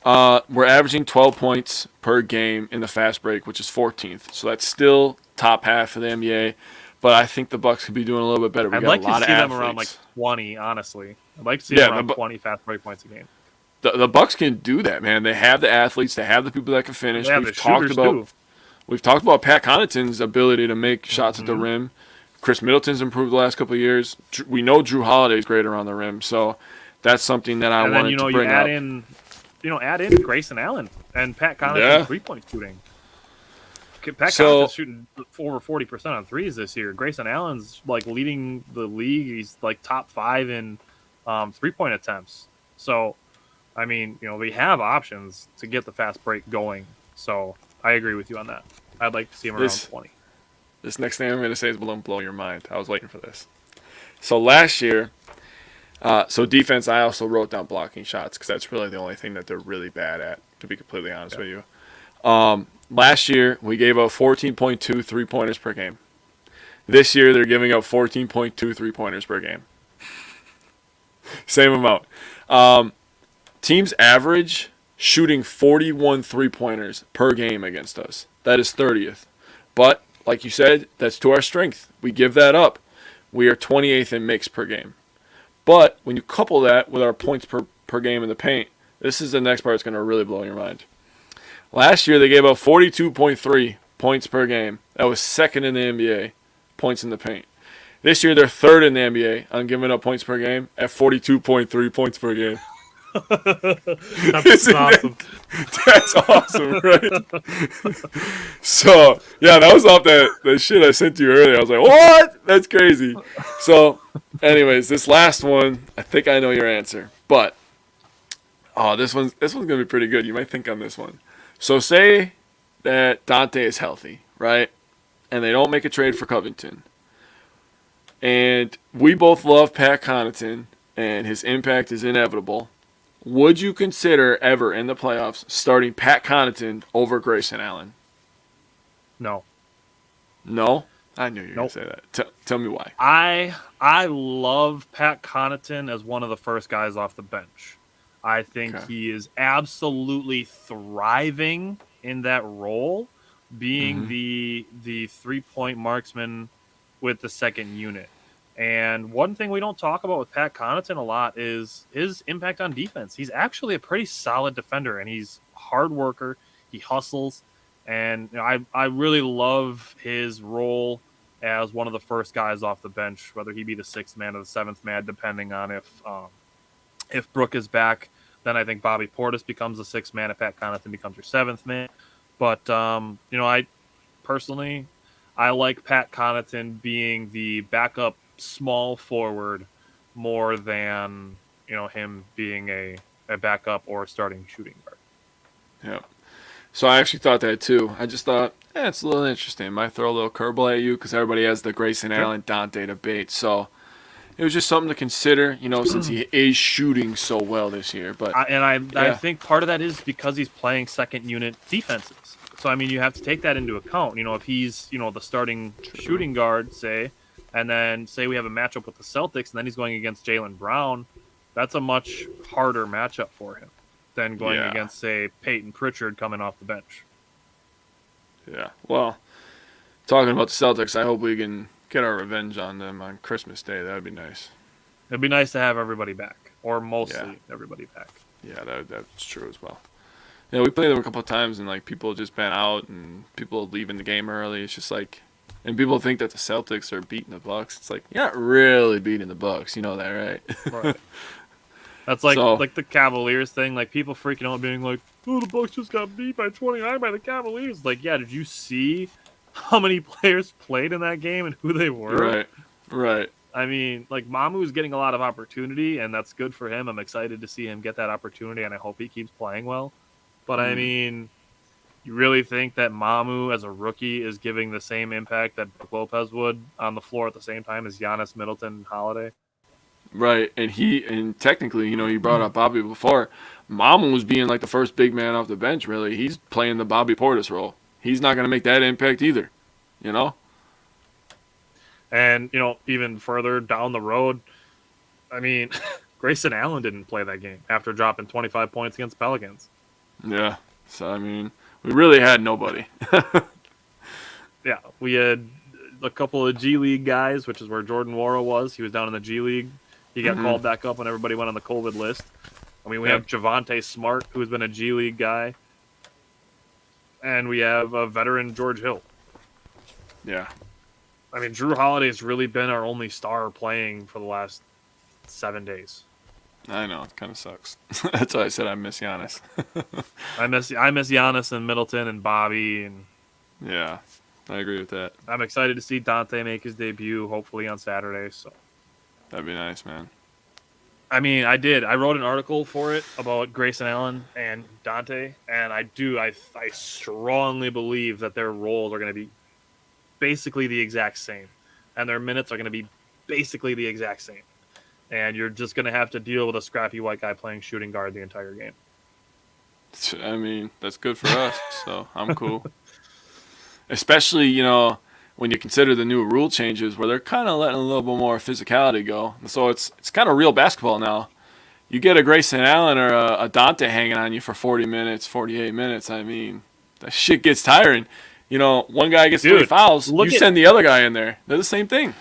we're averaging 12 points per game in the fast break, which is 14th. So that's still top half of the NBA. But I think the Bucks could be doing a little bit better. I'd like to see them around 20, honestly. I'd like to see them around 20 fast break points a game. The Bucks can do that, man. They have the athletes. They have the people that can finish. We've talked about Pat Connaughton's ability to make shots at the rim. Chris Middleton's improved the last couple of years. We know Drew Holiday's great around the rim, so that's something that I wanted to bring up. Add in Grayson Allen and Pat Connaughton's 3-point shooting. Pat Connaughton's shooting over 40% on threes this year. Grayson Allen's leading the league. He's top 5 in 3-point attempts. So, I mean, we have options to get the fast break going. So I agree with you on that. I'd like to see him around 20. This next thing I'm going to say is going to blow your mind. I was waiting for this. So last year, defense, I also wrote down blocking shots because that's really the only thing that they're really bad at, to be completely honest with you. Last year, we gave up 14.2 3-pointers per game. This year, they're giving up 14.2 3-pointers per game. Same amount. Teams average shooting 41 3-pointers per game against us. That is 30th. But, like you said, that's to our strength. We give that up. We are 28th in makes per game. But when you couple that with our points per game in the paint, this is the next part that's going to really blow your mind. Last year, they gave up 42.3 points per game. That was second in the NBA, points in the paint. This year, they're third in the NBA on giving up points per game at 42.3 points per game. That's awesome. That's awesome, right? So, yeah, that was off that shit I sent you earlier. I was like, what? That's crazy. So, anyways, this last one, I think I know your answer. But, this one's going to be pretty good. You might think on this one. So, say that Dante is healthy, right? And they don't make a trade for Covington. And we both love Pat Connaughton, and his impact is inevitable. Would you consider ever in the playoffs starting Pat Connaughton over Grayson Allen? No. No? I knew you were going Nope. to say that. Tell me why. I love Pat Connaughton as one of the first guys off the bench. I think he is absolutely thriving in that role, being the 3-point marksman with the second unit. And one thing we don't talk about with Pat Connaughton a lot is his impact on defense. He's actually a pretty solid defender, and he's a hard worker. He hustles, and I really love his role as one of the first guys off the bench, whether he be the 6th man or the 7th man, depending on if Brooke is back. Then I think Bobby Portis becomes the 6th man, if Pat Connaughton becomes your 7th man. But I personally like Pat Connaughton being the backup small forward more than him being a backup or starting shooting guard. Yeah. So I actually thought that too. I just thought, it's a little interesting. Might throw a little curveball at you because everybody has the Grayson Allen Dante debate. So it was just something to consider, since he is shooting so well this year. But I think part of that is because he's playing second unit defenses. So I mean, you have to take that into account. If he's the starting shooting guard, say, and then say we have a matchup with the Celtics, and then he's going against Jaylen Brown, that's a much harder matchup for him than going against, say, Peyton Pritchard coming off the bench. Yeah. Well, talking about the Celtics, I hope we can get our revenge on them on Christmas Day. That would be nice. It'd be nice to have everybody back, or mostly everybody back. Yeah, that's true as well. Yeah, we played them a couple of times, and people just been out, and people leaving the game early. It's just and people think that the Celtics are beating the Bucks. It's you're not really beating the Bucks. You know that, right? Right. That's like the Cavaliers thing. People freaking out, being like, "Oh, the Bucks just got beat by 29 by the Cavaliers." Did you see how many players played in that game and who they were? Right. I mean, Mamu's getting a lot of opportunity, and that's good for him. I'm excited to see him get that opportunity, and I hope he keeps playing well. But I mean, you really think that Mamu, as a rookie, is giving the same impact that Brook Lopez would on the floor at the same time as Giannis, Middleton, and Holiday? Right, and technically, you brought up Bobby before. Mamu was being the first big man off the bench, really. He's playing the Bobby Portis role. He's not going to make that impact either, And, even further down the road, I mean, Grayson Allen didn't play that game after dropping 25 points against Pelicans. Yeah, so, I mean, we really had nobody. Yeah, we had a couple of G League guys, which is where Jordan Wara was. He was down in the G League. He got called back up when everybody went on the COVID list. I mean, we have Javonte Smart, who's been a G League guy. And we have a veteran, George Hill. Yeah. I mean, Drew Holiday's really been our only star playing for the last 7 days. I know, it kind of sucks. That's why I said I miss Giannis. I miss Giannis and Middleton and Bobby. And yeah, I agree with that. I'm excited to see Dante make his debut, hopefully on Saturday. So that'd be nice, man. I mean, I wrote an article for it about Grayson Allen and Dante, and I strongly believe that their roles are going to be basically the exact same, and their minutes are going to be basically the exact same. And you're just going to have to deal with a scrappy white guy playing shooting guard the entire game. I mean, that's good for us, so I'm cool. Especially, when you consider the new rule changes where they're kind of letting a little bit more physicality go. So it's kind of real basketball now. You get a Grayson Allen or a Dante hanging on you for 40 minutes, 48 minutes. I mean, that shit gets tiring. One guy gets 3 fouls, you send the other guy in there. They're the same thing.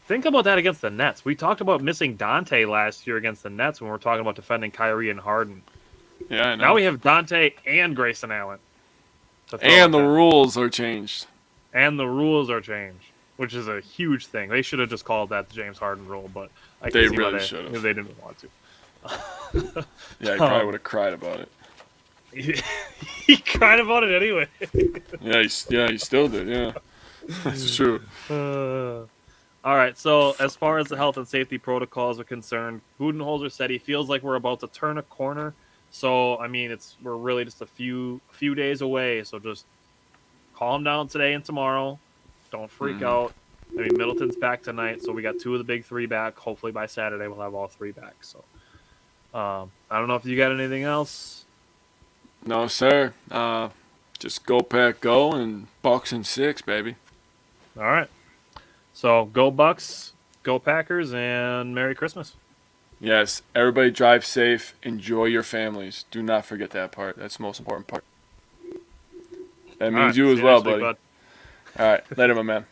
Think about that against the Nets. We talked about missing Dante last year against the Nets when we were talking about defending Kyrie and Harden. Yeah, I know. Now we have Dante and Grayson Allen. And the rules are changed. And the rules are changed, which is a huge thing. They should have just called that the James Harden rule, but I can see really should have. They didn't want to. Yeah, he probably would have cried about it. He cried about it anyway. he still did, yeah. That's true. All right, so as far as the health and safety protocols are concerned, Budenholzer said he feels like we're about to turn a corner. So, I mean, we're really just a few days away, so just calm down today and tomorrow. Don't freak out. I mean, Middleton's back tonight, so we got 2 of the big 3 back. Hopefully by Saturday we'll have all 3 back. So I don't know if you got anything else. No, sir. Just go Pack, go, and Bucks and 6, baby. All right. So go Bucks, go Packers, and Merry Christmas. Yes, everybody drive safe. Enjoy your families. Do not forget that part. That's the most important part. That means you as well, buddy. All right, later, my man.